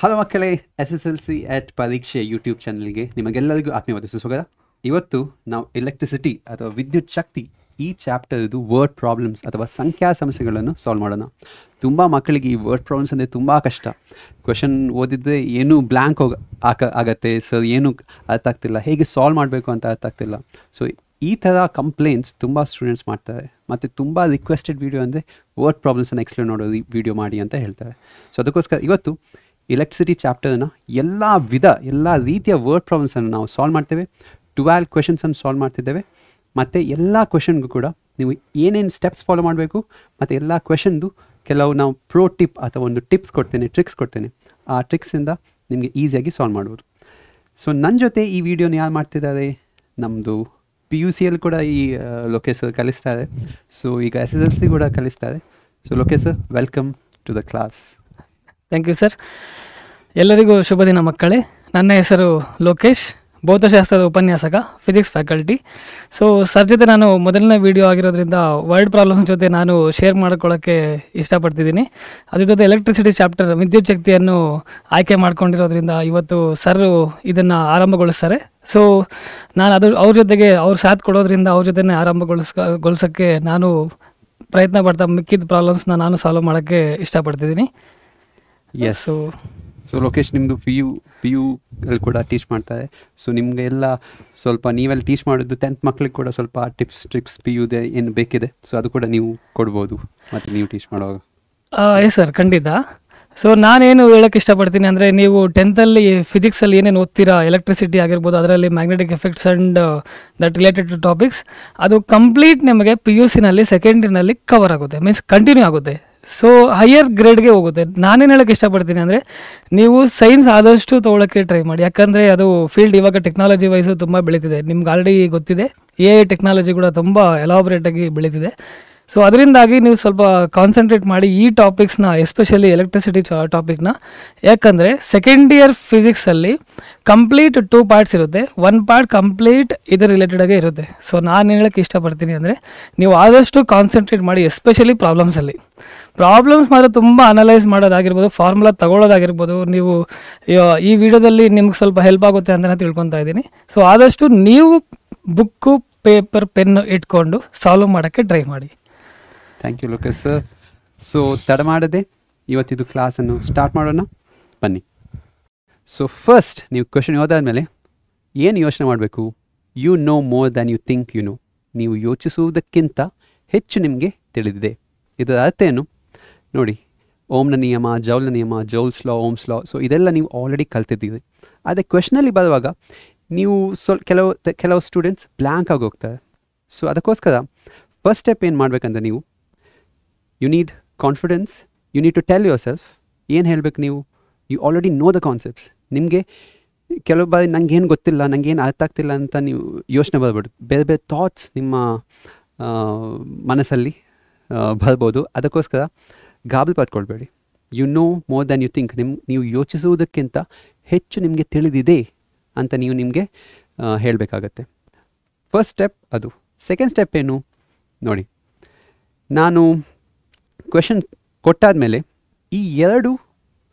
Hello ಮಕ್ಕಳೇ, SSLC at ಪರೀಕ್ಷೆ YouTube ಚಾನಲ್ಗೆ ನಿಮಗೆಲ್ಲರಿಗೂ ಆತ್ಮೀಯವಾದ ಸುಸ್ವಾಗತ. ಇವತ್ತು ನಾವು ಎಲೆಕ್ಟ್ರಿಸಿಟಿ ಅಥವಾ ವಿದ್ಯುತ್ ಶಕ್ತಿ ಈ ಚಾಪ್ಟರ್ದು ವರ್ಡ್ ಪ್ರಾಬ್ಲಮ್ಸ್ ಅಥವಾ ಸಂಖ್ಯಾ ಸಮಸ್ಯೆಗಳನ್ನು ಸಾಲ್ವ್ ಮಾಡೋಣ. ತುಂಬ ಮಕ್ಕಳಿಗೆ ಈ ವರ್ಡ್ ಪ್ರಾಬ್ಲಮ್ಸ್ ಅಂದರೆ ತುಂಬ ಕಷ್ಟ. ಕ್ವೆಶನ್ ಓದಿದ್ರೆ ಏನೂ ಬ್ಲ್ಯಾಂಕ್ ಆಗತ್ತೆ ಸರ್, ಏನು ಅರ್ಥ ಆಗ್ತಿಲ್ಲ, ಹೇಗೆ ಸಾಲ್ವ್ ಮಾಡಬೇಕು ಅಂತ ಅರ್ಥ ಆಗ್ತಿಲ್ಲ. ಸೊ ಈ ಥರ ಕಂಪ್ಲೇಂಟ್ಸ್ ತುಂಬ ಸ್ಟೂಡೆಂಟ್ಸ್ ಮಾಡ್ತಾರೆ. ಮತ್ತು ತುಂಬ ರಿಕ್ವೆಸ್ಟೆಡ್ ವೀಡಿಯೋ ಅಂದರೆ ವರ್ಡ್ ಪ್ರಾಬ್ಲಮ್ಸನ್ನು ಎಕ್ಸ್ಪ್ಲೇನ್ ಮಾಡೋ ವೀಡಿಯೋ ಮಾಡಿ ಅಂತ ಹೇಳ್ತಾರೆ. ಸೊ ಅದಕ್ಕೋಸ್ಕರ ಇವತ್ತು ಎಲೆಕ್ಟ್ರಿಸಿಟಿ ಚಾಪ್ಟರ್ನ ಎಲ್ಲ ರೀತಿಯ ವರ್ಡ್ ಪ್ರಾಬ್ಲಮ್ಸನ್ನು ನಾವು ಸಾಲ್ವ್ ಮಾಡ್ತೇವೆ. 12 ಕ್ವೆಶನ್ಸನ್ನು ಸಾಲ್ವ್ ಮಾಡ್ತಿದ್ದೇವೆ. ಮತ್ತು ಎಲ್ಲ ಕ್ವೆಶನ್ಗೂ ಕೂಡ ನೀವು ಏನೇನು ಸ್ಟೆಪ್ಸ್ ಫಾಲೋ ಮಾಡಬೇಕು ಮತ್ತು ಎಲ್ಲ ಕ್ವೆಶನ್ದು ಕೆಲವು ನಾವು ಪ್ರೋ ಟಿಪ್ ಅಥವಾ ಒಂದು ಟಿಪ್ಸ್ ಕೊಡ್ತೇನೆ, ಟ್ರಿಕ್ಸ್ ಕೊಡ್ತೇನೆ. ಆ ಟ್ರಿಕ್ಸಿಂದ ನಿಮಗೆ ಈಸಿಯಾಗಿ ಸಾಲ್ವ್ ಮಾಡ್ಬೋದು. ಸೊ ನನ್ನ ಜೊತೆ ಈ ವಿಡಿಯೋನ ಯಾರು ಮಾಡ್ತಿದ್ದಾರೆ, ನಮ್ಮದು PUCಯಲ್ಲಿ ಕೂಡ ಈ ಲೋಕೇಶ್ ಸರ್ ಕಲಿಸ್ತಾರೆ. ಸೊ ಈಗ SSLC ಕೂಡ ಕಲಿಸ್ತಾರೆ. So Lokesh sir, welcome to the class. Thank you sir. ಎಲ್ಲರಿಗೂ ಶುಭ ದಿನ ಮಕ್ಕಳೇ. ನನ್ನ ಹೆಸರು ಲೋಕೇಶ್, ಭೌತಶಾಸ್ತ್ರದ ಉಪನ್ಯಾಸಕ, ಫಿಸಿಕ್ಸ್ ಫ್ಯಾಕಲ್ಟಿ. ಸೊ ಸರ್ ಜೊತೆ ನಾನು ಮೊದಲನೇ ವಿಡಿಯೋ ಆಗಿರೋದ್ರಿಂದ ವರ್ಡ್ ಪ್ರಾಬ್ಲಮ್ಸ್ ಜೊತೆ ನಾನು ಶೇರ್ ಮಾಡ್ಕೊಳ್ಳೋಕ್ಕೆ ಇಷ್ಟಪಡ್ತಿದ್ದೀನಿ. ಅದ್ರ ಜೊತೆ ಎಲೆಕ್ಟ್ರಿಸಿಟಿ ಚಾಪ್ಟರ್ ವಿದ್ಯುತ್ ಶಕ್ತಿಯನ್ನು ಆಯ್ಕೆ ಮಾಡ್ಕೊಂಡಿರೋದ್ರಿಂದ ಇವತ್ತು ಸರ್ ಇದನ್ನು ಆರಂಭಗೊಳಿಸ್ತಾರೆ. ಸೊ ನಾನು ಅವ್ರ ಜೊತೆಗೆ ಅವ್ರ ಸಾಥ್ ಕೊಡೋದ್ರಿಂದ ಅವ್ರ ಜೊತೆನೇ ಆರಂಭಗೊಳಿಸೋಕ್ಕೆ ನಾನು ಪ್ರಯತ್ನ ಪಡ್ತಾ ಮಿಕ್ಕಿದ ಪ್ರಾಬ್ಲಮ್ಸ್ನ ನಾನು ಸಾಲ್ವ್ ಮಾಡೋಕ್ಕೆ ಇಷ್ಟಪಡ್ತಿದ್ದೀನಿ. ಎಸ್. ಸೊ ಲೋಕೇಶ್, ನಿಮ್ಮದು ಪಿ ಯು ಅಲ್ಲಿ ಕೂಡ ಟೀಚ್ ಮಾಡ್ತಾರೆ. ಸೊ ನಿಮಗೆ ಎಲ್ಲ ಸ್ವಲ್ಪ ನೀವೆಲ್ಲ ಟೀಚ್ ಮಾಡೋದು 10th ಮಕ್ಕಳಿಗೆ ಕೂಡ ಸ್ವಲ್ಪ ಟ್ರಿಕ್ಸ್ PUದೆ ಏನು ಬೇಕಿದೆ, ಸೊ ಅದು ಕೂಡ ನೀವು ಕೊಡ್ಬೋದು ಮತ್ತು ನೀವು ಟೀಚ್ ಮಾಡುವಾಗ. ಎಸ್ ಸರ್, ಖಂಡಿತ. ಸೊ ನಾನೇನು ಹೇಳೋಕ್ಕೆ ಇಷ್ಟಪಡ್ತೀನಿ ಅಂದರೆ, ನೀವು 10th ಫಿಸಿಕ್ಸಲ್ಲಿ ಏನೇನು ಓದ್ತೀರಾ, ಎಲೆಕ್ಟ್ರಿಸಿಟಿ ಆಗಿರ್ಬೋದು, ಅದರಲ್ಲಿ magnetic effects and that related to topics, ಅದು ಕಂಪ್ಲೀಟ್ ನಿಮಗೆ PUCನಲ್ಲಿ ಸೆಕೆಂಡ್ ಇಯರ್ನಲ್ಲಿ ಕವರ್ ಆಗುತ್ತೆ, ಮೀನ್ಸ್ ಕಂಟಿನ್ಯೂ ಆಗುತ್ತೆ. ಸೊ ಹೈಯರ್ ಗ್ರೇಡ್ಗೆ ಹೋಗುತ್ತೆ. ನಾನೇನು ಹೇಳೋಕ್ಕೆ ಇಷ್ಟಪಡ್ತೀನಿ ಅಂದರೆ, ನೀವು ಸೈನ್ಸ್ ಆದಷ್ಟು ತೊಗೊಳಕ್ಕೆ ಟ್ರೈ ಮಾಡಿ. ಯಾಕಂದರೆ ಅದು ಫೀಲ್ಡ್ ಇವಾಗ ಟೆಕ್ನಾಲಜಿ ವೈಸು ತುಂಬ ಬೆಳೀತಿದೆ. ನಿಮ್ಗೆ ಆಲ್ರೆಡಿ ಗೊತ್ತಿದೆ, AI ಟೆಕ್ನಾಲಜಿ ಕೂಡ ತುಂಬ ಎಲಾಬ್ರೇಟಾಗಿ ಬೆಳೀತಿದೆ. ಸೊ ಅದರಿಂದಾಗಿ ನೀವು ಸ್ವಲ್ಪ ಕಾನ್ಸಂಟ್ರೇಟ್ ಮಾಡಿ ಈ ಟಾಪಿಕ್ಸ್ನ, ಎಸ್ಪೆಷಲಿ ಎಲೆಕ್ಟ್ರಿಸಿಟಿ ಟಾಪಿಕ್ನ. ಯಾಕಂದರೆ ಸೆಕೆಂಡ್ ಇಯರ್ ಫಿಸಿಕ್ಸಲ್ಲಿ ಕಂಪ್ಲೀಟ್ 2 ಪಾರ್ಟ್ಸ್ ಇರುತ್ತೆ. 1 ಪಾರ್ಟ್ ಕಂಪ್ಲೀಟ್ ಇದರ ರಿಲೇಟೆಡಾಗೇ ಇರುತ್ತೆ. ಸೊ ನಾನು ಹೇಳೋಕ್ಕೆ ಇಷ್ಟಪಡ್ತೀನಿ ಅಂದರೆ, ನೀವು ಆದಷ್ಟು ಕಾನ್ಸಂಟ್ರೇಟ್ ಮಾಡಿ, ಎಸ್ಪೆಷಲಿ ಪ್ರಾಬ್ಲಮ್ಸಲ್ಲಿ. ಪ್ರಾಬ್ಲಮ್ಸ್ ಮಾತ್ರ ತುಂಬ ಅನಲೈಸ್ ಮಾಡೋದಾಗಿರ್ಬೋದು, ಫಾರ್ಮುಲಾ ತಗೊಳ್ಳೋದಾಗಿರ್ಬೋದು. ನೀವು ಈ ವಿಡಿಯೋದಲ್ಲಿ ನಿಮ್ಗೆ ಸ್ವಲ್ಪ ಹೆಲ್ಪ್ ಆಗುತ್ತೆ ಅಂತ ನಾನು ತಿಳ್ಕೊತಾ ಇದ್ದೀನಿ. ಸೊ ಆದಷ್ಟು ನೀವು ಬುಕ್ಕು, ಪೇಪರ್, ಪೆನ್ನು ಇಟ್ಕೊಂಡು ಸಾಲ್ವ್ ಮಾಡೋಕ್ಕೆ ಟ್ರೈ ಮಾಡಿ. Thank you Lokesh sir. So ತಡ ಮಾಡದೆ ಇವತ್ತಿದು ಕ್ಲಾಸನ್ನು ಸ್ಟಾರ್ಟ್ ಮಾಡೋಣ, ಬನ್ನಿ. ಸೊ ಫಸ್ಟ್ ನೀವು ಕ್ವೆಶನ್ ಓದಾದ್ಮೇಲೆ ಏನು ಯೋಚನೆ ಮಾಡಬೇಕು? You know more than you think you know. ನೀವು ಯೋಚಿಸುವುದಕ್ಕಿಂತ ಹೆಚ್ಚು ನಿಮಗೆ ತಿಳಿದಿದೆ. ಇದರ ಅರ್ಥ ಏನು ನೋಡಿ. ಓಮ್ನ ನಿಯಮ, ಜೌಲ್ನ ನಿಯಮ, ಜೌಲ್ಸ್ ಲಾ, ಓಮ್ಸ್ ಲಾ, ಸೊ ಇದೆಲ್ಲ ನೀವು ಆಲ್ರೆಡಿ ಕಲ್ತಿದ್ದೀರಿ. ಆದರೆ ಕ್ವೆಶನಲ್ಲಿ ಬರುವಾಗ ನೀವು ಕೆಲವು ಸ್ಟೂಡೆಂಟ್ಸ್ ಬ್ಲ್ಯಾಂಕ್ ಆಗಿ ಹೋಗ್ತಾರೆ. ಸೊ ಅದಕ್ಕೋಸ್ಕರ ಫಸ್ಟ್ ಸ್ಟೆಪ್ ಏನು ಮಾಡಬೇಕಂತ, ನೀವು you need confidence. You need to tell yourself. ಏನು ಹೇಳಬೇಕು ನೀವು? You already know the concepts. ನಿಮಗೆ ಕೆಲವು ಬಾರಿ ನನಗೇನು ಗೊತ್ತಿಲ್ಲ, ನನಗೇನು ಅರ್ಥ ಆಗ್ತಿಲ್ಲ ಅಂತ ನೀವು ಯೋಚನೆ ಬರ್ಬೋದು. ಬೇರೆ ಬೇರೆ ಥಾಟ್ಸ್ ನಿಮ್ಮ ಮನಸ್ಸಲ್ಲಿ ಬರ್ಬೋದು. ಅದಕ್ಕೋಸ್ಕರ ಗಾಬರಿ ಪಡ್ಕೊಳ್ಬೇಡಿ. You know more than you think. ನೀವು ಯೋಚಿಸುವುದಕ್ಕಿಂತ ಹೆಚ್ಚು ನಿಮಗೆ ತಿಳಿದಿದೆ ಅಂತ ನೀವು ನಿಮಗೆ ಹೇಳಬೇಕಾಗತ್ತೆ. ಫಸ್ಟ್ ಸ್ಟೆಪ್ ಅದು. ಸೆಕೆಂಡ್ ಸ್ಟೆಪ್ ಏನು ನೋಡಿ. ನಾನು ಕ್ವೆಶನ್ ಕೊಟ್ಟಾದ ಮೇಲೆ ಈ ಎರಡು,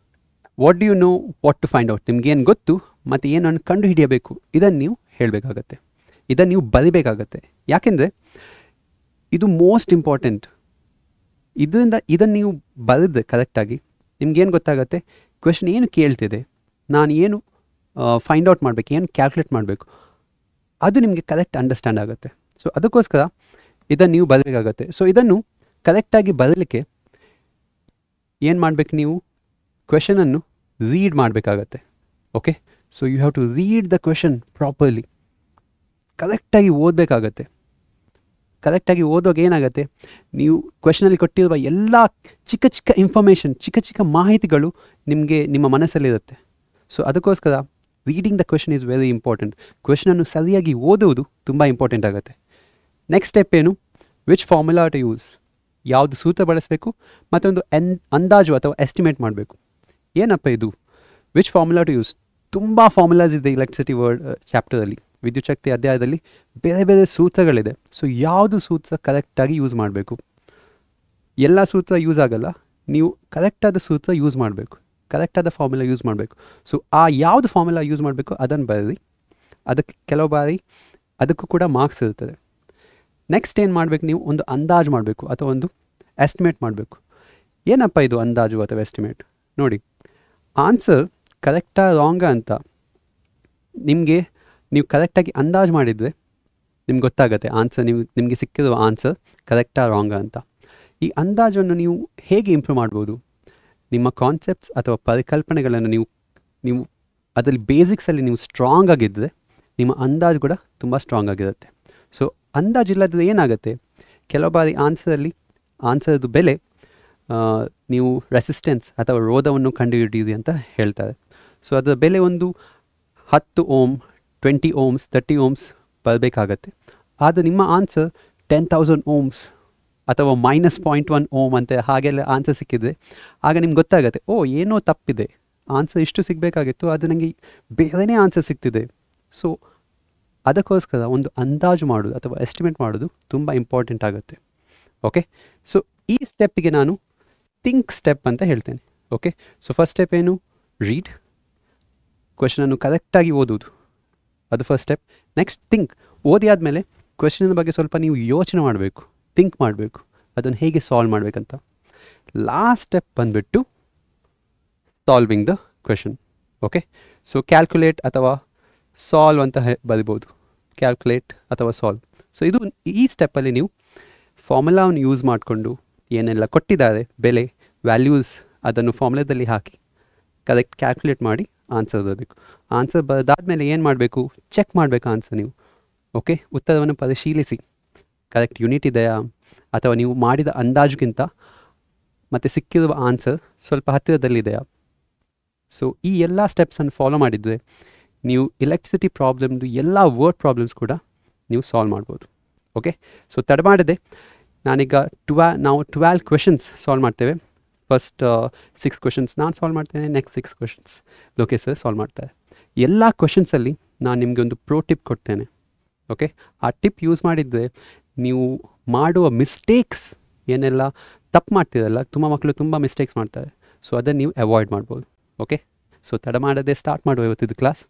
what do you know, what to find out, ನಿಮ್ಗೇನು ಗೊತ್ತು ಮತ್ತು ಏನನ್ನು ಕಂಡು ಹಿಡಿಯಬೇಕು, ಇದನ್ನು ನೀವು ಹೇಳಬೇಕಾಗತ್ತೆ. ಇದನ್ನು ನೀವು ಬರಿಬೇಕಾಗತ್ತೆ. ಯಾಕೆಂದರೆ ಇದು ಮೋಸ್ಟ್ ಇಂಪಾರ್ಟೆಂಟ್. ಇದನ್ನು ನೀವು ಬರೆದು ಕರೆಕ್ಟಾಗಿ ನಿಮ್ಗೇನು ಗೊತ್ತಾಗುತ್ತೆ, ಕ್ವೆಶನ್ ಏನು ಕೇಳ್ತಿದೆ, ನಾನು ಏನು ಫೈಂಡ್ ಔಟ್ ಮಾಡಬೇಕು, ಏನು ಕ್ಯಾಲ್ಕುಲೇಟ್ ಮಾಡಬೇಕು, ಅದು ನಿಮಗೆ ಕರೆಕ್ಟ್ ಅಂಡರ್ಸ್ಟ್ಯಾಂಡ್ ಆಗುತ್ತೆ. ಸೊ ಅದಕ್ಕೋಸ್ಕರ ಇದನ್ನು ನೀವು ಬರಬೇಕಾಗತ್ತೆ. ಸೊ ಇದನ್ನು ಕರೆಕ್ಟಾಗಿ ಬರಲಿಕ್ಕೆ ಏನು ಮಾಡಬೇಕು, ನೀವು ಕ್ವೆಶನನ್ನು ರೀಡ್ ಮಾಡಬೇಕಾಗತ್ತೆ. Okay, so you have to read the question properly. ಕರೆಕ್ಟಾಗಿ ಓದಬೇಕಾಗತ್ತೆ. ಕರೆಕ್ಟಾಗಿ ಓದುವಾಗ ಏನಾಗುತ್ತೆ, ನೀವು ಕ್ವೆಶನಲ್ಲಿ ಕೊಟ್ಟಿರುವ ಎಲ್ಲ ಚಿಕ್ಕ ಚಿಕ್ಕ ಇನ್ಫಾರ್ಮೇಷನ್, ಚಿಕ್ಕ ಚಿಕ್ಕ ಮಾಹಿತಿಗಳು ನಿಮ್ಮ ಮನಸ್ಸಲ್ಲಿರುತ್ತೆ. ಸೊ ಅದಕ್ಕೋಸ್ಕರ reading the question is very important. ಕ್ವೆಶನನ್ನು ಸರಿಯಾಗಿ ಓದುವುದು ತುಂಬ ಇಂಪಾರ್ಟೆಂಟ್ ಆಗುತ್ತೆ. ನೆಕ್ಸ್ಟ್ ಸ್ಟೆಪ್ ಏನು, ವಿಚ್ ಫಾರ್ಮುಲಾ ಟು ಯೂಸ್, ಯಾವುದು ಸೂತ್ರ ಬಳಸಬೇಕು, ಮತ್ತೊಂದು ಅಂದಾಜು ಅಥವಾ ಎಸ್ಟಿಮೇಟ್ ಮಾಡಬೇಕು. ಏನಪ್ಪ ಇದು ವಿಚ್ ಫಾರ್ಮುಲಾ ಟು ಯೂಸ್? ತುಂಬ ಫಾರ್ಮುಲಾಸ್ ಇದೆ ಎಲೆಕ್ಟ್ರಿಸಿಟಿ ಚಾಪ್ಟರಲ್ಲಿ, ವಿದ್ಯುತ್ ಶಕ್ತಿ ಅಧ್ಯಾಯದಲ್ಲಿ ಬೇರೆ ಬೇರೆ ಸೂತ್ರಗಳಿದೆ. ಸೊ ಯಾವುದು ಸೂತ್ರ ಕರೆಕ್ಟಾಗಿ ಯೂಸ್ ಮಾಡಬೇಕು. ಎಲ್ಲ ಸೂತ್ರ ಯೂಸ್ ಆಗಲ್ಲ, ನೀವು ಕರೆಕ್ಟಾದ ಸೂತ್ರ ಯೂಸ್ ಮಾಡಬೇಕು. ಕರೆಕ್ಟಾದ ಫಾರ್ಮುಲಾ ಯೂಸ್ ಮಾಡಬೇಕು. ಸೊ ಆ ಯಾವುದು ಫಾರ್ಮುಲಾ ಯೂಸ್ ಮಾಡಬೇಕು ಅದನ್ನು ಬರೀರಿ. ಅದಕ್ಕೆ ಕೆಲವು ಬಾರಿ ಅದಕ್ಕೂ ಕೂಡ ಮಾರ್ಕ್ಸ್ ಇರ್ತದೆ. ನೆಕ್ಸ್ಟ್ ಏನು ಮಾಡಬೇಕು, ನೀವು ಒಂದು ಅಂದಾಜು ಮಾಡಬೇಕು ಅಥವಾ ಒಂದು ಎಸ್ಟಿಮೇಟ್ ಮಾಡಬೇಕು. ಏನಪ್ಪ ಇದು ಅಂದಾಜು ಅಥವಾ ಎಸ್ಟಿಮೇಟ್? ನೋಡಿ, ಆನ್ಸರ್ ಕರೆಕ್ಟಾ ರಾಂಗಾ ಅಂತ ನೀವು ಕರೆಕ್ಟಾಗಿ ಅಂದಾಜು ಮಾಡಿದರೆ ನಿಮ್ಗೆ ಗೊತ್ತಾಗುತ್ತೆ ಆನ್ಸರ್, ನಿಮಗೆ ಸಿಕ್ಕಿರೋ ಆನ್ಸರ್ ಕರೆಕ್ಟಾ ರಾಂಗಾ ಅಂತ. ಈ ಅಂದಾಜನ್ನು ನೀವು ಹೇಗೆ ಇಂಪ್ರೂವ್ ಮಾಡ್ಬೋದು? ನಿಮ್ಮ ಕಾನ್ಸೆಪ್ಟ್ಸ್ ಅಥವಾ ಪರಿಕಲ್ಪನೆಗಳನ್ನು ನೀವು ಅದರಲ್ಲಿ ಬೇಸಿಕ್ಸಲ್ಲಿ ನೀವು ಸ್ಟ್ರಾಂಗ್ ಆಗಿದ್ದರೆ ನಿಮ್ಮ ಅಂದಾಜು ಕೂಡ ತುಂಬ ಸ್ಟ್ರಾಂಗ್ ಆಗಿರುತ್ತೆ. ಸೊ ಅಂದಾಜು ಇಲ್ಲದ್ರೆ ಏನಾಗುತ್ತೆ, ಕೆಲವು ಬಾರಿ ಆನ್ಸರ್ದು ಬೆಲೆ ನೀವು ರೆಸಿಸ್ಟೆನ್ಸ್ ಅಥವಾ ರೋಧವನ್ನು ಕಂಡುಹಿಡಿಯಿರಿ ಅಂತ ಹೇಳ್ತಾರೆ. ಸೊ ಅದರ ಬೆಲೆ ಒಂದು 10 ಓಮ್, 20 ಓಮ್ಸ್, 30 ಓಮ್ಸ್ ಬರಬೇಕಾಗತ್ತೆ. ಆದರೆ ನಿಮ್ಮ ಆನ್ಸರ್ 10,000 ಓಮ್ಸ್ ಅಥವಾ -0.1 ಓಮ್ ಅಂತ ಹಾಗೆಲ್ಲ ಆನ್ಸರ್ ಸಿಕ್ಕಿದ್ರೆ ಆಗ ನಿಮ್ಗೆ ಗೊತ್ತಾಗುತ್ತೆ, ಓ ಏನೋ ತಪ್ಪಿದೆ, ಆನ್ಸರ್ ಇಷ್ಟು ಸಿಗಬೇಕಾಗಿತ್ತು ಅದು ನನಗೆ ಬೇರೆಯೇ ಆನ್ಸರ್ ಸಿಗ್ತಿದೆ. ಸೊ ಅದಕ್ಕೋಸ್ಕರ ಒಂದು ಅಂದಾಜು ಮಾಡೋದು ಅಥವಾ ಎಸ್ಟಿಮೇಟ್ ಮಾಡೋದು ತುಂಬ ಇಂಪಾರ್ಟೆಂಟ್ ಆಗುತ್ತೆ. ಓಕೆ, ಸೊ ಈ ಸ್ಟೆಪ್ಪಿಗೆ ನಾನು ಥಿಂಕ್ ಸ್ಟೆಪ್ ಅಂತ ಹೇಳ್ತೇನೆ. ಓಕೆ, ಸೊ ಫಸ್ಟ್ ಸ್ಟೆಪ್ ಏನು? ರೀಡ್, ಕ್ವೆಶನನ್ನು ಕರೆಕ್ಟಾಗಿ ಓದೋದು, ಅದು ಫಸ್ಟ್ ಸ್ಟೆಪ್. ನೆಕ್ಸ್ಟ್ ಥಿಂಕ್, ಓದಿ ಆದಮೇಲೆ ಕ್ವೆಶನಿನ ಬಗ್ಗೆ ಸ್ವಲ್ಪ ನೀವು ಯೋಚನೆ ಮಾಡಬೇಕು, ಥಿಂಕ್ ಮಾಡಬೇಕು, ಅದನ್ನು ಹೇಗೆ ಸಾಲ್ವ್ ಮಾಡಬೇಕಂತ. ಲಾಸ್ಟ್ ಸ್ಟೆಪ್ ಬಂದುಬಿಟ್ಟು solving the question. Okay, so calculate ಅಥವಾ ಸಾಲ್ವ್ ಅಂತ ಬರಿಬೋದು, ಕ್ಯಾಲ್ಕುಲೇಟ್ ಅಥವಾ ಸಾಲ್ವ್. ಸೊ ಈ ಸ್ಟೆಪ್ಪಲ್ಲಿ ನೀವು ಫಾರ್ಮುಲಾವನ್ನು ಯೂಸ್ ಮಾಡಿಕೊಂಡು ಏನೆಲ್ಲ ಕೊಟ್ಟಿದ್ದಾರೆ ಬೆಲೆ, ವ್ಯಾಲ್ಯೂಸ್, ಅದನ್ನು ಫಾರ್ಮುಲಾದಲ್ಲಿ ಹಾಕಿ ಕರೆಕ್ಟ್ ಕ್ಯಾಲ್ಕುಲೇಟ್ ಮಾಡಿ ಆನ್ಸರ್ ಬರಬೇಕು. ಆನ್ಸರ್ ಬರೆದಾದ್ಮೇಲೆ ಏನು ಮಾಡಬೇಕು, ಚೆಕ್ ಮಾಡಬೇಕು ಆನ್ಸರ್ ನೀವು. ಓಕೆ, ಉತ್ತರವನ್ನು ಪರಿಶೀಲಿಸಿ ಕರೆಕ್ಟ್ ಯೂನಿಟ್ ಇದೆಯಾ ಅಥವಾ ನೀವು ಮಾಡಿದ ಅಂದಾಜುಗಿಂತ ಮತ್ತು ಸಿಕ್ಕಿರುವ ಆನ್ಸರ್ ಸ್ವಲ್ಪ ಹತ್ತಿರದಲ್ಲಿದೆಯಾ. ಸೊ ಈ ಎಲ್ಲ ಸ್ಟೆಪ್ಸನ್ನು ಫಾಲೋ ಮಾಡಿದರೆ ನೀವು ಎಲೆಕ್ಟ್ರಿಸಿಟಿ ಪ್ರಾಬ್ಲಮ್ದು ಎಲ್ಲ ವರ್ಡ್ ಪ್ರಾಬ್ಲಮ್ಸ್ ಕೂಡ ನೀವು ಸಾಲ್ವ್ ಮಾಡ್ಬೋದು. ಓಕೆ, ಸೊ ತಡ ಮಾಡದೆ ನಾನೀಗ ನಾವು 12 ಕ್ವೆಶನ್ಸ್ ಸಾಲ್ವ್ ಮಾಡ್ತೇವೆ. ಫಸ್ಟ್ 6 ಕ್ವೆಶನ್ಸ್ ನಾನು ಸಾಲ್ವ್ ಮಾಡ್ತೇನೆ, next 6 questions Lokesh sir solve ಮಾಡ್ತಾರೆ. ಎಲ್ಲ ಕ್ವೆಶನ್ಸಲ್ಲಿ ನಾನು ನಿಮಗೆ ಒಂದು ಪ್ರೋ ಟಿಪ್ ಕೊಡ್ತೇನೆ. ಓಕೆ, ಆ ಟಿಪ್ ಯೂಸ್ ಮಾಡಿದರೆ ನೀವು ಮಾಡುವ ಮಿಸ್ಟೇಕ್ಸ್ ಏನೆಲ್ಲ ತಪ್ಪು ಮಾಡ್ತಿರಲ್ಲ, ತುಂಬ ಮಕ್ಕಳು ತುಂಬ ಮಿಸ್ಟೇಕ್ಸ್ ಮಾಡ್ತಾರೆ. ಸೊ ಅದನ್ನು ನೀವು ಅವಾಯ್ಡ್ ಮಾಡ್ಬೋದು. ಓಕೆ, ಸೊ ತಡ ಮಾಡದೆ ಸ್ಟಾರ್ಟ್ ಮಾಡುವ ಇವತ್ತಿದ್ದು class.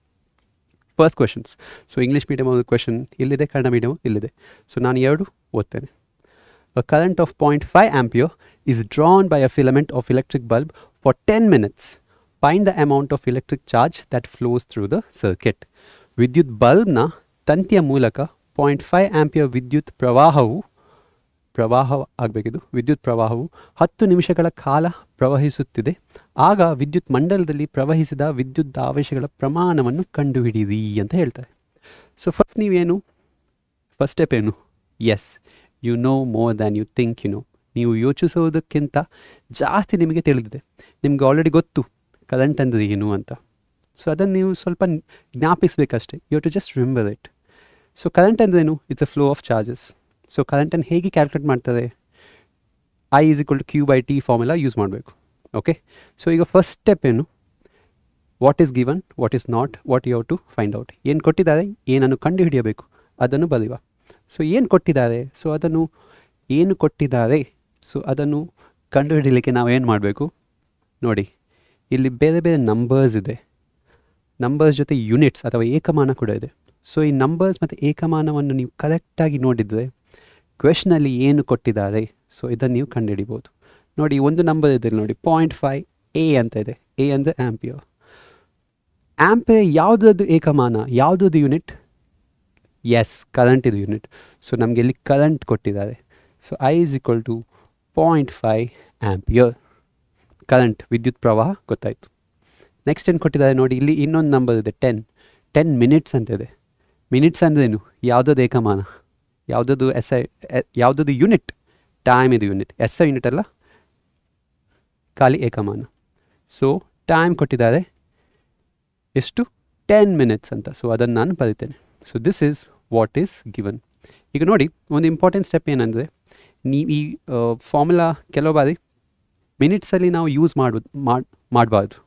First questions. So English medium ಒಂದು ಕ್ವೆಶನ್ ಇಲ್ಲಿದೆ, ಕನ್ನಡ ಮೀಡಿಯಮ್ ಇಲ್ಲಿದೆ. ಸೊ ನಾನು 2 ಓದ್ತೇನೆ. A current of 0.5 ampere is drawn by a filament of electric bulb for 10 minutes. Find the amount of electric charge that flows through the circuit. ವಿದ್ಯುತ್ ಬಲ್ಬ್ನ ತಂತಿಯ ಮೂಲಕ 0.5 ampere ವಿದ್ಯುತ್ ವಿದ್ಯುತ್ ಪ್ರವಾಹವು 10 ನಿಮಿಷಗಳ ಕಾಲ ಪ್ರವಹಿಸುತ್ತಿದೆ. ಆಗ ವಿದ್ಯುತ್ ಮಂಡಲದಲ್ಲಿ ಪ್ರವಹಿಸಿದ ವಿದ್ಯುತ್ ಆವೇಶಗಳ ಪ್ರಮಾಣವನ್ನು ಕಂಡುಹಿಡಿಯಿರಿ ಅಂತ ಹೇಳ್ತಾರೆ. ಸೊ ಫಸ್ಟ್ ಸ್ಟೆಪ್ ಏನು? Yes, you know more than you think you know. ನೀವು ಯೋಚಿಸೋದಕ್ಕಿಂತ ಜಾಸ್ತಿ ನಿಮಗೆ ತಿಳಿದಿದೆ. ನಿಮ್ಗೆ ಆಲ್ರೆಡಿ ಗೊತ್ತು ಕರೆಂಟ್ ಅಂದರೆ ಏನು ಅಂತ. ಸೊ ಅದನ್ನು ನೀವು ಸ್ವಲ್ಪ ಜ್ಞಾಪಿಸಬೇಕಷ್ಟೇ. You have to just remember it. So current ಅಂದ್ರೇನು? It's a flow of charges. So ಕರೆಂಟನ್ನು ಹೇಗೆ ಕ್ಯಾಲ್ಕುಲೇಟ್ ಮಾಡ್ತಾರೆ? I = Q/T ಫಾರ್ಮುಲಾ ಯೂಸ್ ಮಾಡಬೇಕು. ಓಕೆ, ಸೊ ಈಗ ಫಸ್ಟ್ ಸ್ಟೆಪ್ ಏನು? What is given, what is not, what you have to find out. ಏನು ಕೊಟ್ಟಿದ್ದಾರೆ, ಏನನ್ನು ಕಂಡುಹಿಡಿಯಬೇಕು, ಅದನ್ನು ಬರೆಯುವ. ಸೊ ಏನು ಕೊಟ್ಟಿದ್ದಾರೆ, ಸೊ ಅದನ್ನು ಕಂಡುಹಿಡಿಯಲಿಕ್ಕೆ ನಾವು ಏನು ಮಾಡಬೇಕು ನೋಡಿ. ಇಲ್ಲಿ ಬೇರೆ ಬೇರೆ ನಂಬರ್ಸ್ ಇದೆ, ನಂಬರ್ಸ್ ಜೊತೆ ಯೂನಿಟ್ಸ್ ಅಥವಾ ಏಕಮಾನ ಕೂಡ ಇದೆ. ಸೊ ಈ ನಂಬರ್ಸ್ ಮತ್ತು ಏಕಮಾನವನ್ನು ನೀವು ಕರೆಕ್ಟಾಗಿ ನೋಡಿದರೆ ಕ್ವೆಶ್ನಲ್ಲಿ ಏನು ಕೊಟ್ಟಿದ್ದಾರೆ, ಸೊ ಇದನ್ನು ನೀವು ಕಂಡುಹಿಡಿಬೋದು. ನೋಡಿ, ಒಂದು ನಂಬರ್ ಇದೆ ನೋಡಿ, 0.5 A ಅಂತ ಇದೆ. A ಅಂದರೆ ಆಂಪಿಯರ್. ಯಾವುದ್ರದ್ದು ಏಕಮಾನ, ಯಾವುದ್ರದ್ದು ಯೂನಿಟ್? ಎಸ್, ಕರೆಂಟ್ ಇದು ಯೂನಿಟ್. ಸೊ ನಮಗೆ ಇಲ್ಲಿ ಕರೆಂಟ್ ಕೊಟ್ಟಿದ್ದಾರೆ. So I = 0.5 ampere. ಕರೆಂಟ್, ವಿದ್ಯುತ್ ಪ್ರವಾಹ ಗೊತ್ತಾಯಿತು. ನೆಕ್ಸ್ಟ್ ಏನು ಕೊಟ್ಟಿದ್ದಾರೆ ನೋಡಿ, ಇಲ್ಲಿ ಇನ್ನೊಂದು ನಂಬರ್ ಇದೆ 10 ಮಿನಿಟ್ಸ್ ಅಂತ ಇದೆ. ಮಿನಿಟ್ಸ್ ಅಂದ್ರೇನು? ಯಾವುದದು ಏಕಮಾನ, ಯಾವುದದು ಯೂನಿಟ್? ಟೈಮ್ ಇದು ಯೂನಿಟ್. SI ಯೂನಿಟ್ ಅಲ್ಲ, ಖಾಲಿ ಏಕಮಾನ. ಸೊ ಟೈಮ್ ಕೊಟ್ಟಿದ್ದಾರೆ ಎಷ್ಟು? 10 ಮಿನಿಟ್ಸ್ ಅಂತ. ಸೊ ಅದನ್ನು ನಾನು ಬರಿತೇನೆ. So this is what is given. ಈಗ ನೋಡಿ, ಒಂದು ಇಂಪಾರ್ಟೆಂಟ್ ಸ್ಟೆಪ್ ಏನಂದರೆ, ನೀವು ಈ ಫಾರ್ಮುಲಾ ಕೆಲವು ಬಾರಿ ಮಿನಿಟ್ಸಲ್ಲಿ ನಾವು ಯೂಸ್ ಮಾಡಬಾರ್ದು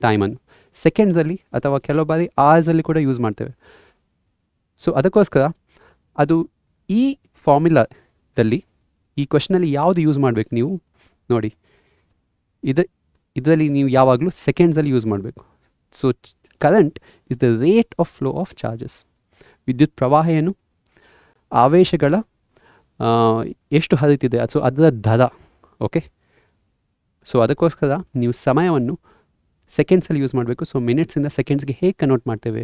ಟೈಮನ್ನು. ಸೆಕೆಂಡ್ಸಲ್ಲಿ ಅಥವಾ ಕೆಲವು ಬಾರಿ ಅವರ್ಸಲ್ಲಿ ಕೂಡ ಯೂಸ್ ಮಾಡ್ತೇವೆ. ಸೊ ಅದಕ್ಕೋಸ್ಕರ ಅದು ಈ ಫಾರ್ಮುಲಾದಲ್ಲಿ ಈ ಕ್ವೆಶ್ನಲ್ಲಿ ಯಾವುದು ಯೂಸ್ ಮಾಡಬೇಕು ನೀವು ನೋಡಿ. ಇದರಲ್ಲಿ ನೀವು ಯಾವಾಗಲೂ ಸೆಕೆಂಡ್ಸಲ್ಲಿ ಯೂಸ್ ಮಾಡಬೇಕು. So current is the rate of flow of charges. ವಿದ್ಯುತ್ ಪ್ರವಾಹ ಏನು? ಆವೇಶಗಳ ಎಷ್ಟು ಹರಿತಿದೆ, ಸೊ ಅದರ ದರ. ಓಕೆ, ಸೊ ಅದಕ್ಕೋಸ್ಕರ ನೀವು ಸಮಯವನ್ನು ಸೆಕೆಂಡ್ಸಲ್ಲಿ ಯೂಸ್ ಮಾಡಬೇಕು. ಸೊ ಮಿನಿಟ್ಸಿಂದ ಸೆಕೆಂಡ್ಸ್ಗೆ ಹೇಗೆ ಕನ್ವರ್ಟ್ ಮಾಡ್ತೇವೆ?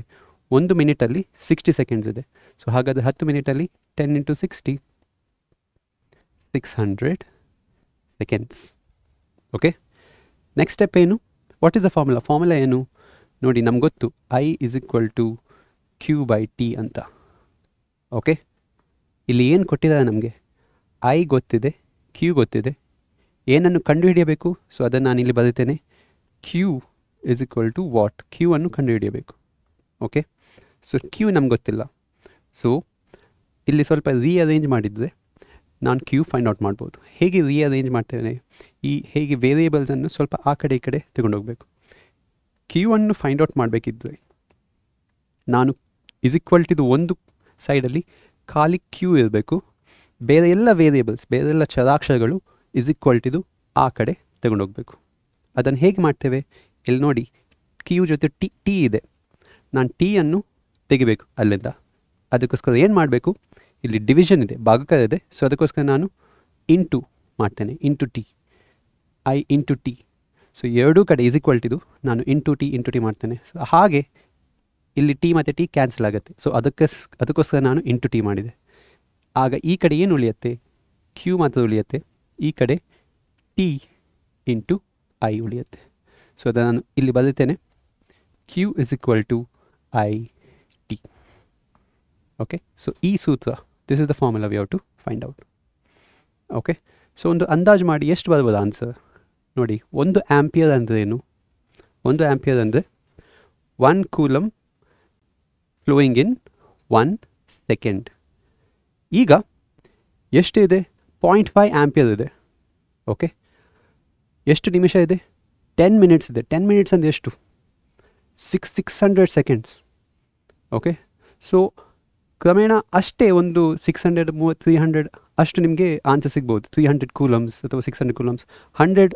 1 ಮಿನಿಟಲ್ಲಿ 60 ಸೆಕೆಂಡ್ಸ್ ಇದೆ. ಸೊ ಹಾಗಾದರೆ 10 ಮಿನಿಟಲ್ಲಿ 10 × 60 600 ಸೆಕೆಂಡ್ಸ್. ಓಕೆ, ನೆಕ್ಸ್ಟ್ ಸ್ಟೆಪ್ ಏನು? ವಾಟ್ ಈಸ್ ದ ಫಾರ್ಮುಲಾ ಏನು ನೋಡಿ, ನಮ್ಗೆ ಗೊತ್ತು I = Q/T ಅಂತ. ಓಕೆ, ಇಲ್ಲಿ ಏನು ಕೊಟ್ಟಿದ್ದಾರೆ ನಮಗೆ? I ಗೊತ್ತಿದೆ, Q ಗೊತ್ತಿದೆ. ಏನನ್ನು ಕಂಡುಹಿಡಿಯಬೇಕು? ಸೊ ಅದನ್ನು ನಾನು ಇಲ್ಲಿ ಬರೀತೇನೆ. Q = what? Q ಅನ್ನು ಕಂಡುಹಿಡಿಯಬೇಕು. ಓಕೆ, ಸೊ Q ನಮ್ಗೆ ಗೊತ್ತಿಲ್ಲ. ಸೊ ಇಲ್ಲಿ ಸ್ವಲ್ಪ ರೀಅರೇಂಜ್ ಮಾಡಿದರೆ ನಾನು Q ಫೈಂಡ್ ಔಟ್ ಮಾಡ್ಬೋದು. ಹೇಗೆ ರೀಅರೇಂಜ್ ಮಾಡ್ತೇನೆ? ಹೇಗೆ ವೇರಿಯೇಬಲ್ಸನ್ನು ಸ್ವಲ್ಪ ಆ ಕಡೆ ಈ ಕಡೆ ತಗೊಂಡೋಗ್ಬೇಕು. Q ಅನ್ನು ಫೈಂಡ್ ಔಟ್ ಮಾಡಬೇಕಿದ್ರೆ ನಾನು = ಒಂದು ಸೈಡಲ್ಲಿ ಖಾಲಿ Q ಇರಬೇಕು, ಬೇರೆ ಎಲ್ಲ ವೇರಿಯೇಬಲ್ಸ್, ಬೇರೆ ಎಲ್ಲ ಚರಾಕ್ಷರಗಳು = ಆ ಕಡೆ ತಗೊಂಡೋಗ್ಬೇಕು. ಅದನ್ನು ಹೇಗೆ ಮಾಡ್ತೇವೆ? ಇಲ್ಲಿ ನೋಡಿ, Q ಜೊತೆ ಟಿ ಇದೆ, ನಾನು ಟಿ ಅನ್ನು ತೆಗಿಬೇಕು ಅಲ್ಲಿಂದ. ಅದಕ್ಕೋಸ್ಕರ ಏನು ಮಾಡಬೇಕು? ಇಲ್ಲಿ ಡಿವಿಷನ್ ಇದೆ, ಭಾಗಕಾರ ಇದೆ. ಸೊ ಅದಕ್ಕೋಸ್ಕರ ನಾನು ಇಂಟು ಮಾಡ್ತೇನೆ, into T, I into T. So ಎರಡೂ ಕಡೆ = ನಾನು ಇಂಟು ಟಿ ಮಾಡ್ತೇನೆ. ಸೊ ಹಾಗೆ ಇಲ್ಲಿ ಟಿ ಮತ್ತು ಟಿ ಕ್ಯಾನ್ಸಲ್ ಆಗುತ್ತೆ. ಸೊ ಅದಕ್ಕೋಸ್ಕರ ನಾನು ಇಂಟು ಟಿ ಮಾಡಿದೆ. ಆಗ ಈ ಕಡೆ ಏನು ಉಳಿಯುತ್ತೆ? Q ಮಾತ್ರ ಉಳಿಯುತ್ತೆ. ಈ ಕಡೆ ಟಿ ಇಂಟು I ಉಳಿಯುತ್ತೆ. ಸೊ ಅದನ್ನು ನಾನು ಇಲ್ಲಿ ಬರೀತೇನೆ, Q = IT. ಓಕೆ, ಸೊ ಈ ಸೂತ್ರ, this is the formula we have to find out. Okay, so ಒಂದು ಅಂದಾಜು ಮಾಡಿ ಎಷ್ಟು ಬರ್ಬೋದು ಆನ್ಸರ್ ನೋಡಿ. 1 ಆಂಪಿಯರ್ ಅಂದರೆ ಏನು? 1 ಆಂಪಿಯರ್ ಅಂದರೆ 1 ಕೂಲಮ್ ಫ್ಲೋಯಿಂಗ್ ಇನ್ 1 ಸೆಕೆಂಡ್. ಈಗ ಎಷ್ಟಿದೆ? 0.5 ಆಂಪಿಯರ್ ಇದೆ. ಓಕೆ, ಎಷ್ಟು ನಿಮಿಷ ಇದೆ? 10 ಮಿನಿಟ್ಸ್ ಇದೆ. 10 ಮಿನಿಟ್ಸ್ ಅಂದರೆ ಎಷ್ಟು? 600 ಸೆಕೆಂಡ್ಸ್. ಓಕೆ, ಸೊ ಕ್ರಮೇಣ ಅಷ್ಟೇ ಒಂದು 600 300 ಅಷ್ಟು ನಿಮಗೆ ಆನ್ಸರ್ ಸಿಗ್ಬೋದು. 300 ಕೂಲಮ್ಸ್ ಅಥವಾ 600 ಕೂಲಮ್ಸ್, 100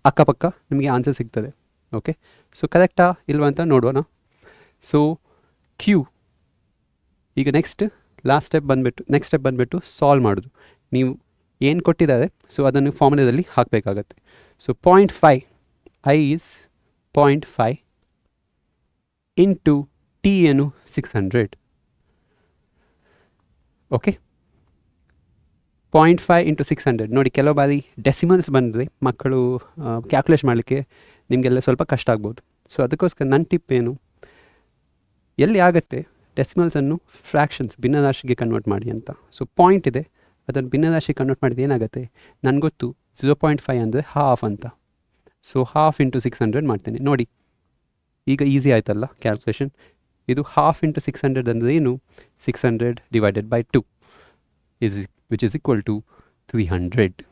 ಅಕ್ಕಪಕ್ಕ ನಿಮಗೆ ಆನ್ಸರ್ ಸಿಗ್ತದೆ. ಓಕೆ, ಸೊ ಕರೆಕ್ಟಾ ಇಲ್ವಾ ಅಂತ ನೋಡೋಣ. ಸೊ Q ಈಗ ನೆಕ್ಸ್ಟ್ ಸ್ಟೆಪ್ ಬಂದುಬಿಟ್ಟು ಸಾಲ್ವ್ ಮಾಡೋದು. ನೀವು ಏನು ಕೊಟ್ಟಿದ್ದಾರೆ ಸೊ ಅದನ್ನು ಫಾರ್ಮುಲಾದಲ್ಲಿ ಹಾಕಬೇಕಾಗತ್ತೆ. So 0.5 I is 0.5 into T ಏನು 600. ಓಕೆ, 0.5 ಇಂಟು 600 ನೋಡಿ, ಕೆಲವು ಬಾರಿ ಡೆಸಿಮಲ್ಸ್ ಬಂದರೆ ಮಕ್ಕಳು ಕ್ಯಾಲ್ಕುಲೇಟ್ ಮಾಡಲಿಕ್ಕೆ ನಿಮಗೆಲ್ಲ ಸ್ವಲ್ಪ ಕಷ್ಟ ಆಗ್ಬೋದು. ಸೊ ಅದಕ್ಕೋಸ್ಕರ ನನ್ನ ಟಿಪ್ ಏನು, ಎಲ್ಲಿ ಆಗುತ್ತೆ ಡೆಸಿಮಲ್ಸನ್ನು ಫ್ರ್ಯಾಕ್ಷನ್ಸ್ ಭಿನ್ನರಾಶಿಗೆ ಕನ್ವರ್ಟ್ ಮಾಡಿ ಅಂತ. ಸೊ ಪಾಯಿಂಟ್ ಇದೆ, ಅದನ್ನು ಭಿನ್ನರಾಶಿಗೆ ಕನ್ವರ್ಟ್ ಮಾಡಿದ್ರೆ ಏನಾಗುತ್ತೆ? ನನಗೆ ಗೊತ್ತು 0.5 ಅಂದರೆ ಹಾಫ್ ಅಂತ. ಸೊ ಹಾಫ್ ಇಂಟು 600 ಮಾಡ್ತೇನೆ ನೋಡಿ, ಈಗ ಈಸಿ ಆಯ್ತಲ್ಲ ಕ್ಯಾಲ್ಕುಲೇಷನ್. ಇದು ಹಾಫ್ ಇಂಟು 600 ಅಂದರೆ ಏನು? 600 divided by 2 which is equal to 300.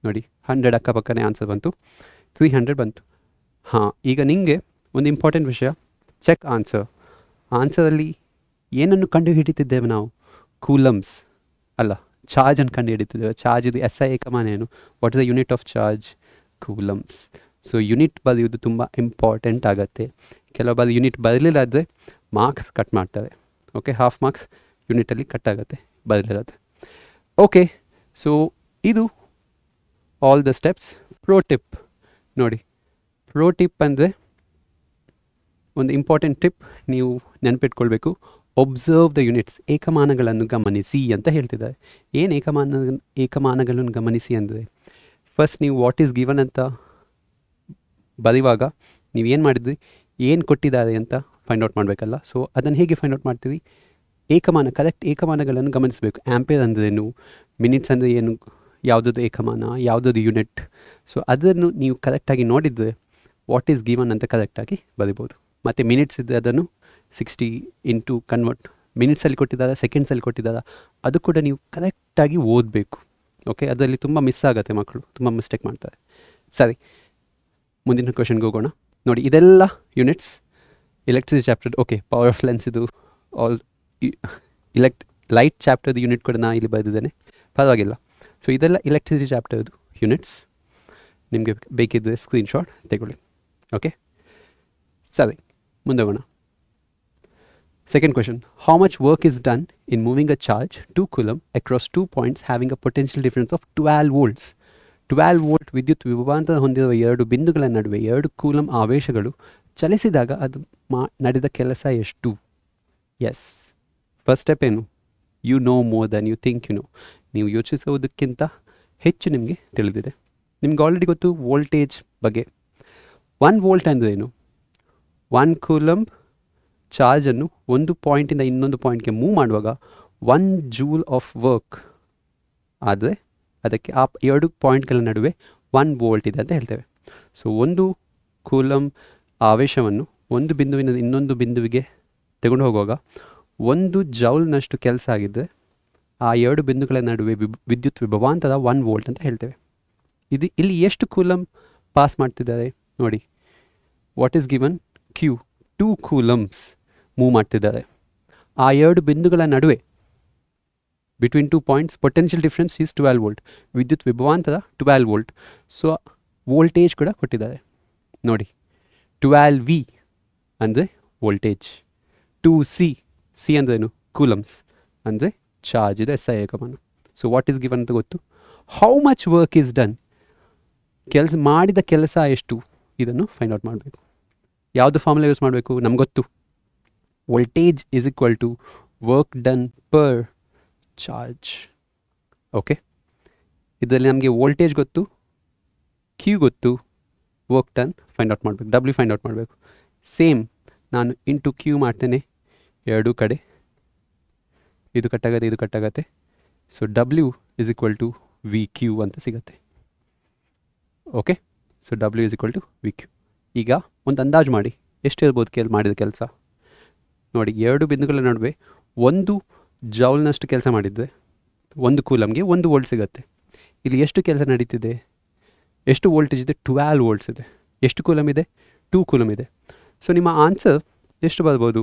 ನೋಡಿ, 100 ಅಕ್ಕಪಕ್ಕನೇ ಆನ್ಸರ್ ಬಂತು, 300 ಬಂತು. ಹಾಂ, ಈಗ ನಿಮಗೆ ಒಂದು ಇಂಪಾರ್ಟೆಂಟ್ ವಿಷಯ, ಚೆಕ್ ಆನ್ಸರಲ್ಲಿ ಏನನ್ನು ಕಂಡು ಹಿಡಿತಿದ್ದೇವೆ ನಾವು? ಕೂಲಮ್ಸ್ ಅಲ್ಲ, ಚಾರ್ಜನ್ನು ಕಂಡು ಹಿಡಿತಿದ್ದೇವೆ. ಚಾರ್ಜ್ ಇದು SI ಏಕಮಾನ ಏನು? What is the unit of charge? Coulombs. So unit ಬರೆಯುವುದು ತುಂಬ ಇಂಪಾರ್ಟೆಂಟ್ ಆಗುತ್ತೆ. ಕೆಲವು ಬಾರಿ ಯೂನಿಟ್ ಬರಲಿಲ್ಲ ಆದರೆ ಮಾರ್ಕ್ಸ್ ಕಟ್ ಮಾಡ್ತಾರೆ. ಓಕೆ, ಹಾಫ್ ಮಾರ್ಕ್ಸ್ ಯೂನಿಟಲ್ಲಿ ಕಟ್ ಆಗುತ್ತೆ ಬರಲಿಲ್ಲ. ಓಕೆ, ಸೊ ಇದು all the steps. Pro tip ನೋಡಿ, ಪ್ರೋ ಟಿಪ್ ಅಂದರೆ ಒಂದು ಇಂಪಾರ್ಟೆಂಟ್ ಟಿಪ್ ನೀವು ನೆನಪಿಟ್ಕೊಳ್ಬೇಕು. ಒಬ್ಸರ್ವ್ ದ ಯೂನಿಟ್ಸ್, ಏಕಮಾನಗಳನ್ನು ಗಮನಿಸಿ ಅಂತ ಹೇಳ್ತಿದ್ದಾರೆ. ಏನು ಏಕಮಾನಗಳನ್ನು ಗಮನಿಸಿ ಅಂದರೆ, ಫಸ್ಟ್ ನೀವು ವಾಟ್ ಈಸ್ ಗಿವನ್ ಅಂತ ಬರೆಯುವಾಗ ನೀವೇನು ಮಾಡಿದ್ರಿ, ಏನು ಕೊಟ್ಟಿದ್ದಾರೆ ಅಂತ ಫೈಂಡ್ ಔಟ್ ಮಾಡಬೇಕಲ್ಲ. ಸೊ ಅದನ್ನು ಹೇಗೆ ಫೈಂಡ್ ಔಟ್ ಮಾಡ್ತೀವಿ? ಕರೆಕ್ಟ್ ಏಕಮಾನಗಳನ್ನು ಗಮನಿಸಬೇಕು. ಆ್ಯಂಪಿಯರ್ ಅಂದ್ರೇನು, ಮಿನಿಟ್ಸ್ ಅಂದರೆ ಏನು, ಯಾವುದದು ಏಕಮಾನ, ಯಾವುದದು ಯೂನಿಟ್. ಸೊ ಅದನ್ನು ನೀವು ಕರೆಕ್ಟಾಗಿ ನೋಡಿದರೆ ವಾಟ್ ಈಸ್ ಗಿವನ್ ಅಂತ ಕರೆಕ್ಟಾಗಿ ಬರಿಬೋದು. ಮತ್ತು ಮಿನಿಟ್ಸ್ ಇದ್ದರೆ ಅದನ್ನು 60 ಇಂಟು ಕನ್ವರ್ಟ್, ಮಿನಿಟ್ಸಲ್ಲಿ ಕೊಟ್ಟಿದ್ದಾರೆ, ಸೆಕೆಂಡ್ಸಲ್ಲಿ ಕೊಟ್ಟಿದ್ದಾರೆ, ಅದು ಕೂಡ ನೀವು ಕರೆಕ್ಟಾಗಿ ಓದಬೇಕು. ಓಕೆ, ಅದರಲ್ಲಿ ತುಂಬ ಮಿಸ್ ಆಗುತ್ತೆ, ಮಕ್ಕಳು ತುಂಬ ಮಿಸ್ಟೇಕ್ ಮಾಡ್ತಾರೆ. ಸರಿ, ಮುಂದಿನ ಕ್ವೆಶನ್ಗೆ ಹೋಗೋಣ. ನೋಡಿ, ಇದೆಲ್ಲ units electricity chapter. Okay, power of lens ಇದು ಆಲ್ ಲೈಟ್ ಚಾಪ್ಟರ್ದು ಯೂನಿಟ್ ಕೂಡ ನಾನು ಇಲ್ಲಿ ಬರೆದಿದ್ದೇನೆ, ಪರವಾಗಿಲ್ಲ. ಸೊ ಇದೆಲ್ಲ ಎಲೆಕ್ಟ್ರಿಸಿಟಿ ಚಾಪ್ಟರ್ದು ಯೂನಿಟ್ಸ್. ನಿಮಗೆ ಬೇಕಿದ್ದರೆ ಸ್ಕ್ರೀನ್ಶಾಟ್ ತೆಗೊಳ್ಳಿ. ಓಕೆ, ಸರಿ ಮುಂದೆ ಹೋಗೋಣ. Second question, how much work is done in moving a charge 2 coulomb across 2 points having a potential difference of 12 volts? 12 volt ವಿದ್ಯುತ್ ವಿಭವಾಂತರ ಹೊಂದಿರುವ ಎರಡು ಬಿಂದುಗಳ ನಡುವೆ 2 ಕೂಲಂ ಆವೇಶಗಳು ಚಲಿಸಿದಾಗ ಅದು ನಡೆದ ಕೆಲಸ ಎಷ್ಟು? ಎಸ್, ಫಸ್ಟ್ ಸ್ಟೆಪ್ ಏನು? You know more than you think you know. ನೀವು ಯೋಚಿಸುವುದಕ್ಕಿಂತ ಹೆಚ್ಚು ನಿಮಗೆ ತಿಳಿದಿದೆ. ನಿಮ್ಗೆ ಆಲ್ರೆಡಿ ಗೊತ್ತು ವೋಲ್ಟೇಜ್ ಬಗ್ಗೆ. 1 ವೋಲ್ಟ್ ಅಂದರೆ ಏನು? 1 ಕೂಲಂಬ್ ಚಾರ್ಜನ್ನು ಒಂದು ಪಾಯಿಂಟಿಂದ ಇನ್ನೊಂದು ಪಾಯಿಂಟ್ಗೆ ಮೂವ್ ಮಾಡುವಾಗ 1 ಜೂಲ್ ಆಫ್ ವರ್ಕ್ ಆದರೆ ಅದಕ್ಕೆ ಆ 2 ಪಾಯಿಂಟ್ಗಳ ನಡುವೆ 1 ವೋಲ್ಟ್ ಇದೆ ಅಂತ ಹೇಳ್ತೇವೆ. ಸೊ 1 ಕೂಲಂ ಆವೇಶವನ್ನು ಒಂದು ಬಿಂದುವಿನ ಇನ್ನೊಂದು ಬಿಂದುವಿಗೆ ತಗೊಂಡು ಹೋಗುವಾಗ 1 ಜೌಲ್ನಷ್ಟು ಕೆಲಸ ಆಗಿದ್ದರೆ ಆ 2 ಬಿಂದುಗಳ ನಡುವೆ ವಿದ್ಯುತ್ ವಿಭವಾಂತರ 1 ವೋಲ್ಟ್ ಅಂತ ಹೇಳ್ತೇವೆ. ಇಲ್ಲಿ ಎಷ್ಟು ಕೂಲಂ ಪಾಸ್ ಮಾಡ್ತಿದ್ದಾರೆ ನೋಡಿ. What is given? Q 2 coulombs move ಮಾಡ್ತಿದ್ದಾರೆ. ಆ 2 ಬಿಂದುಗಳ ನಡುವೆ between 2 points potential difference is 12 volt. ವಿದ್ಯುತ್ ವಿಭವಾಂತರ 12 ವೋಲ್ಟ್. ಸೊ ವೋಲ್ಟೇಜ್ ಕೂಡ ಕೊಟ್ಟಿದ್ದಾರೆ ನೋಡಿ. 12V ಅಂದರೆ ವೋಲ್ಟೇಜ್, 2C, ಸಿ ಅಂದರೆ ಏನು? ಕೂಲಮ್ಸ್ ಅಂದರೆ ಚಾರ್ಜ್ ಇದೆ, SI ಏಕಮಾನ. ಸೊ ವಾಟ್ ಈಸ್ ಗಿವನ್ ಅಂತ ಗೊತ್ತು. How much work is done, ಮಾಡಿದ ಕೆಲಸ ಎಷ್ಟು, ಇದನ್ನು ಫೈಂಡ್ ಔಟ್ ಮಾಡಬೇಕು. ಯಾವುದು ಫಾರ್ಮುಲಾ ಯೂಸ್ ಮಾಡಬೇಕು? ನಮ್ಗೆ ಗೊತ್ತು, voltage is equal to work done per charge. Okay, ಇದರಲ್ಲಿ ನಮಗೆ ವೋಲ್ಟೇಜ್ ಗೊತ್ತು, ಕ್ಯೂ ಗೊತ್ತು, ವರ್ಕ್ ಡನ್ ಫೈಂಡ್ ಔಟ್ ಮಾಡಬೇಕು, W ಫೈಂಡ್ ಔಟ್ ಮಾಡಬೇಕು. ಸೇಮ್ ನಾನು ಇಂಟು ಕ್ಯೂ ಮಾಡ್ತೇನೆ ಎರಡೂ ಕಡೆ, ಇದು ಕಟ್ಟಾಗತ್ತೆ ಇದು ಕಟ್ಟಾಗತ್ತೆ. So W is equal to VQ ಅಂತ ಸಿಗುತ್ತೆ. Okay, so W is equal to VQ. ಈಗ ಒಂದು ಅಂದಾಜು ಮಾಡಿ ಎಷ್ಟು ಇರ್ಬೋದು ಮಾಡಿದ ಕೆಲಸ ನೋಡಿ. 2 ಬಿಂದುಗಳ ನಡುವೆ 1 ಜೌಲ್ನಷ್ಟು ಕೆಲಸ ಮಾಡಿದ್ದೆ 1 ಕೂಲಮ್ಗೆ 1 ವೋಲ್ಟ್ ಸಿಗುತ್ತೆ. ಇಲ್ಲಿ ಎಷ್ಟು ಕೆಲಸ ನಡೀತಿದೆ? ಎಷ್ಟು ವೋಲ್ಟೇಜ್ ಇದೆ? 12 ವೋಲ್ಟ್ಸ್ ಇದೆ. ಎಷ್ಟು ಕೂಲಮ್ ಇದೆ? 2 ಕೂಲಮ್ ಇದೆ. ಸೊ ನಿಮ್ಮ ಆನ್ಸರ್ ಎಷ್ಟು ಬರ್ಬೋದು?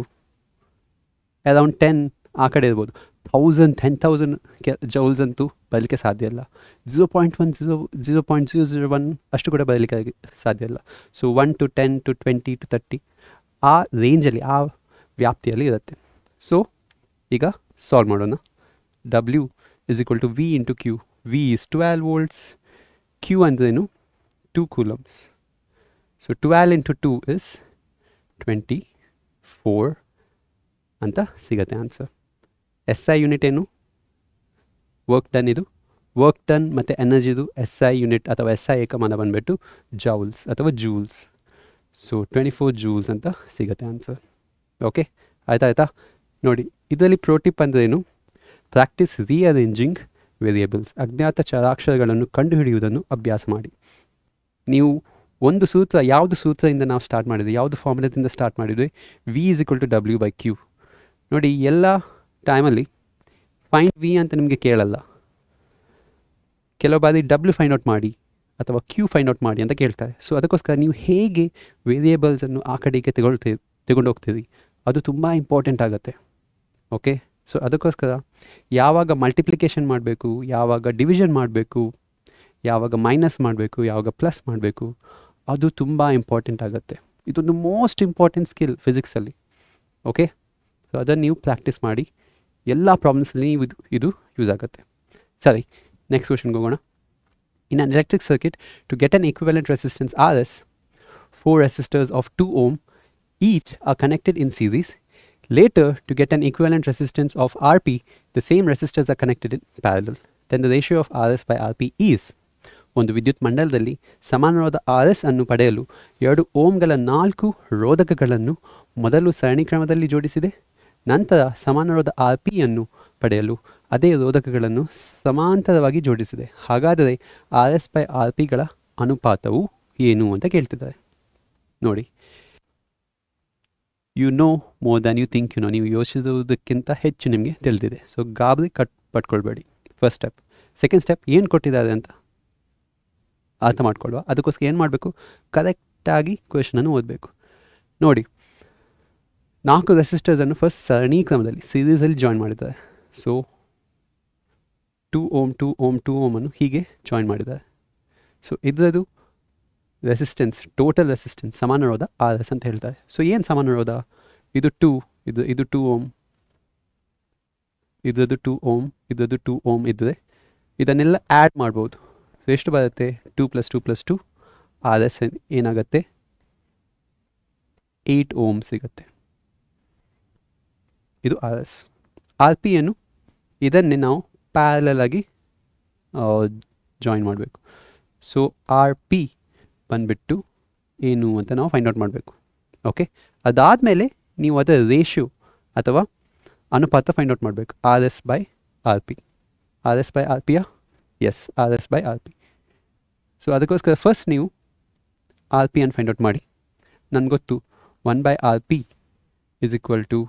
ಅರೌಂಡ್ 10 ಆ ಕಡೆ ಇರ್ಬೋದು. 10,000 ಜೌಲ್ಸ್ ಅಂತೂ ಬರಲಿಕ್ಕೆ ಸಾಧ್ಯ ಇಲ್ಲ. 0.1 0.001 ಅಷ್ಟು ಕೂಡ ಬರಲಿಕ್ಕೆ ಸಾಧ್ಯ ಇಲ್ಲ. ಸೊ 1 to 10 to 20 to 30 ಆ ರೇಂಜಲ್ಲಿ, ಆ ವ್ಯಾಪ್ತಿಯಲ್ಲಿ ಇರುತ್ತೆ. ಸೊ ಈಗ ಸಾಲ್ವ್ ಮಾಡೋಣ. W is equal to V into Q. V is 12 volts, Q ಅಂದ್ರೇನು? 2 ಕೂಲಮ್ಸ್. ಸೊ 12 ಇಂಟು 2 ಇಸ್ 24 ಅಂತ ಸಿಗುತ್ತೆ ಆನ್ಸರ್. SI ಯೂನಿಟ್ ಏನು? Work done. ಇದು ವರ್ಕ್ ಡನ್ ಮತ್ತು ಎನರ್ಜಿದು SI ಯೂನಿಟ್ ಅಥವಾ SI ಏಕಮಾನ ಬಂದುಬಿಟ್ಟು ಜೌಲ್ಸ್ ಅಥವಾ ಜೂಲ್ಸ್. ಸೊ 24 ಜೂಲ್ಸ್ ಅಂತ ಸಿಗುತ್ತೆ ಆನ್ಸರ್. ಓಕೆ, ಆಯ್ತಾ ನೋಡಿ. ಇದರಲ್ಲಿ ಪ್ರೋಟಿಪ್ ಅಂದರೆ ಏನು? Practice rearranging variables. ಅಜ್ಞಾತ ಚರಾಕ್ಷರಗಳನ್ನು ಕಂಡುಹಿಡಿಯುವುದನ್ನು ಅಭ್ಯಾಸ ಮಾಡಿ. ನೀವು ಒಂದು ಸೂತ್ರ, ಯಾವುದು ಸೂತ್ರದಿಂದ ನಾವು ಸ್ಟಾರ್ಟ್ ಮಾಡಿದ್ವಿ, ಯಾವುದು ಫಾರ್ಮುಲಾದಿಂದ ಸ್ಟಾರ್ಟ್ ಮಾಡಿದ್ವಿ? V is equal to W by Q. ನೋಡಿ, ಎಲ್ಲ ಟೈಮಲ್ಲಿ ಫೈಂಡ್ V ಅಂತ ನಿಮಗೆ ಕೇಳಲ್ಲ. ಕೆಲವು ಬಾರಿ W ಫೈಂಡ್ ಔಟ್ ಮಾಡಿ ಅಥವಾ ಕ್ಯೂ ಫೈಂಡ್ ಔಟ್ ಮಾಡಿ ಅಂತ ಕೇಳ್ತಾರೆ. ಸೊ ಅದಕ್ಕೋಸ್ಕರ ನೀವು ಹೇಗೆ ವೇರಿಯೇಬಲ್ಸನ್ನು ಆ ಕಡೆಗೆ ತಗೊಂಡು ಹೋಗ್ತೀರಿ ಅದು ತುಂಬ ಇಂಪಾರ್ಟೆಂಟ್ ಆಗುತ್ತೆ. ಓಕೆ, ಸೊ ಅದಕ್ಕೋಸ್ಕರ ಯಾವಾಗ ಮಲ್ಟಿಪ್ಲಿಕೇಶನ್ ಮಾಡಬೇಕು, ಯಾವಾಗ ಡಿವಿಷನ್ ಮಾಡಬೇಕು, ಯಾವಾಗ ಮೈನಸ್ ಮಾಡಬೇಕು, ಯಾವಾಗ ಪ್ಲಸ್ ಮಾಡಬೇಕು, ಅದು ತುಂಬ ಇಂಪಾರ್ಟೆಂಟ್ ಆಗುತ್ತೆ. ಇದೊಂದು ಮೋಸ್ಟ್ ಇಂಪಾರ್ಟೆಂಟ್ ಸ್ಕಿಲ್ ಫಿಸಿಕ್ಸಲ್ಲಿ. ಓಕೆ, ಸೊ ಅದನ್ನು ನೀವು ಪ್ರಾಕ್ಟೀಸ್ ಮಾಡಿ. ಎಲ್ಲ ಪ್ರಾಬ್ಲಮ್ಸಲ್ಲಿ ಇದು ಯೂಸ್ ಆಗುತ್ತೆ. ಸರಿ, ನೆಕ್ಸ್ಟ್ ಕ್ವೆಶನ್ಗೆ ಹೋಗೋಣ. In an electric circuit, to get an equivalent resistance RS, 4 resistors of 2 ohm each are connected in series. Later, to get an equivalent resistance of Rp, the same resistors are connected in parallel. Then the ratio of RS by Rp is. ಒಂದು ವಿದ್ಯುತ್ ಮಂಡಲದಲ್ಲಿ ಸಮಾನವಾದ RS ಅನ್ನು ಪಡೆಯಲು 2 ಓಮ್ಗಳ 4 ರೋಧಕಗಳನ್ನು ಮೊದಲು ಸರಣಿ ಕ್ರಮದಲ್ಲಿ ಜೋಡಿಸಿದೆ. ನಂತರ ಸಮಾನವಾದ Rp ಅನ್ನು ಪಡೆಯಲು ಅದೇ ರೋಧಕಗಳನ್ನು ಸಮಾಂತರವಾಗಿ ಜೋಡಿಸಿದೆ. ಹಾಗಾದರೆ RS ಬೈ Rpಗಳ ಅನುಪಾತವು ಏನು ಅಂತ ಕೇಳ್ತಿದ್ದಾರೆ. ನೋಡಿ, you know more than you think you know. ನೀವು ಯೋಚಿಸುವುದಕ್ಕಿಂತ ಹೆಚ್ಚು ನಿಮಗೆ ತಿಳಿದಿದೆ. ಸೊ ಗಾಬರಿ ಪಟ್ಕೊಳ್ಬೇಡಿ. First step. ಸೆಕೆಂಡ್ ಸ್ಟೆಪ್, ಏನು ಕೊಟ್ಟಿದ್ದಾರೆ ಅಂತ ಅರ್ಥ ಮಾಡ್ಕೊಳ್ಳುವ. ಅದಕ್ಕೋಸ್ಕರ ಏನು ಮಾಡಬೇಕು? ಕರೆಕ್ಟಾಗಿ ಕ್ವೆಶನನ್ನು ಓದಬೇಕು. ನೋಡಿ, 4 ರೆಸಿಸ್ಟರ್ಸನ್ನು ಫಸ್ಟ್ ಸರಣಿ ಕ್ರಮದಲ್ಲಿ ಸೀರೀಸಲ್ಲಿ ಜಾಯಿನ್ ಮಾಡಿದ್ದಾರೆ. ಸೊ 2 ಓಮ್ 2 ಓಮ್ 2 ಓಮನ್ನು ಹೀಗೆ ಜಾಯಿನ್ ಮಾಡಿದ್ದಾರೆ. ಸೊ ಇದರದು ರೆಸಿಸ್ಟೆನ್ಸ್, ಟೋಟಲ್ ರೆಸಿಸ್ಟೆನ್ಸ್ ಸಮಾನ ರೋಧ ಆರ್ ಎಸ್ ಅಂತ ಹೇಳ್ತಾರೆ. ಸೊ ಏನು ಸಮಾನ ರೋಧ? ಇದು 2, ಇದು 2 ಓಮ್, ಇದರದ್ದು 2 ಓಮ್, ಇದರದ್ದು 2 ಓಮ್ ಇದ್ದರೆ ಇದನ್ನೆಲ್ಲ ಆ್ಯಡ್ ಮಾಡ್ಬೋದು. ಸೊ ಎಷ್ಟು ಬರುತ್ತೆ? 2 + 2 + 2 ಆರ್ ಎಸ್ ಏನಾಗುತ್ತೆ? 8 ಓಮ್ ಸಿಗುತ್ತೆ. ಇದು ಆರ್ ಎಸ್. ಆರ್ ಪಿ ಏನು? ಇದನ್ನೇ ನಾವು ಪ್ಯಾರಲಲ್ ಆಗಿ ಜಾಯಿನ್ ಮಾಡಬೇಕು. ಸೊ ಆರ್ ಪಿ ಬಂದುಬಿಟ್ಟು ಏನು ಅಂತ ನಾವು ಫೈಂಡ್ ಔಟ್ ಮಾಡಬೇಕು. ಓಕೆ, ಅದಾದಮೇಲೆ ನೀವು ಅದರ ರೇಷಿಯೋ ಅಥವಾ ಅನುಪಾತ ಫೈಂಡ್ ಔಟ್ ಮಾಡಬೇಕು. R S by R P. R S by R ಪಿಯಾ? Yes, R S by R P. So ಅದಕ್ಕೋಸ್ಕರ ಫಸ್ಟ್ ನೀವು ಆರ್ ಪಿ ಅನ್ನು ಫೈಂಡ್ ಔಟ್ ಮಾಡಿ. ನನಗೆ ಗೊತ್ತು 1/RP =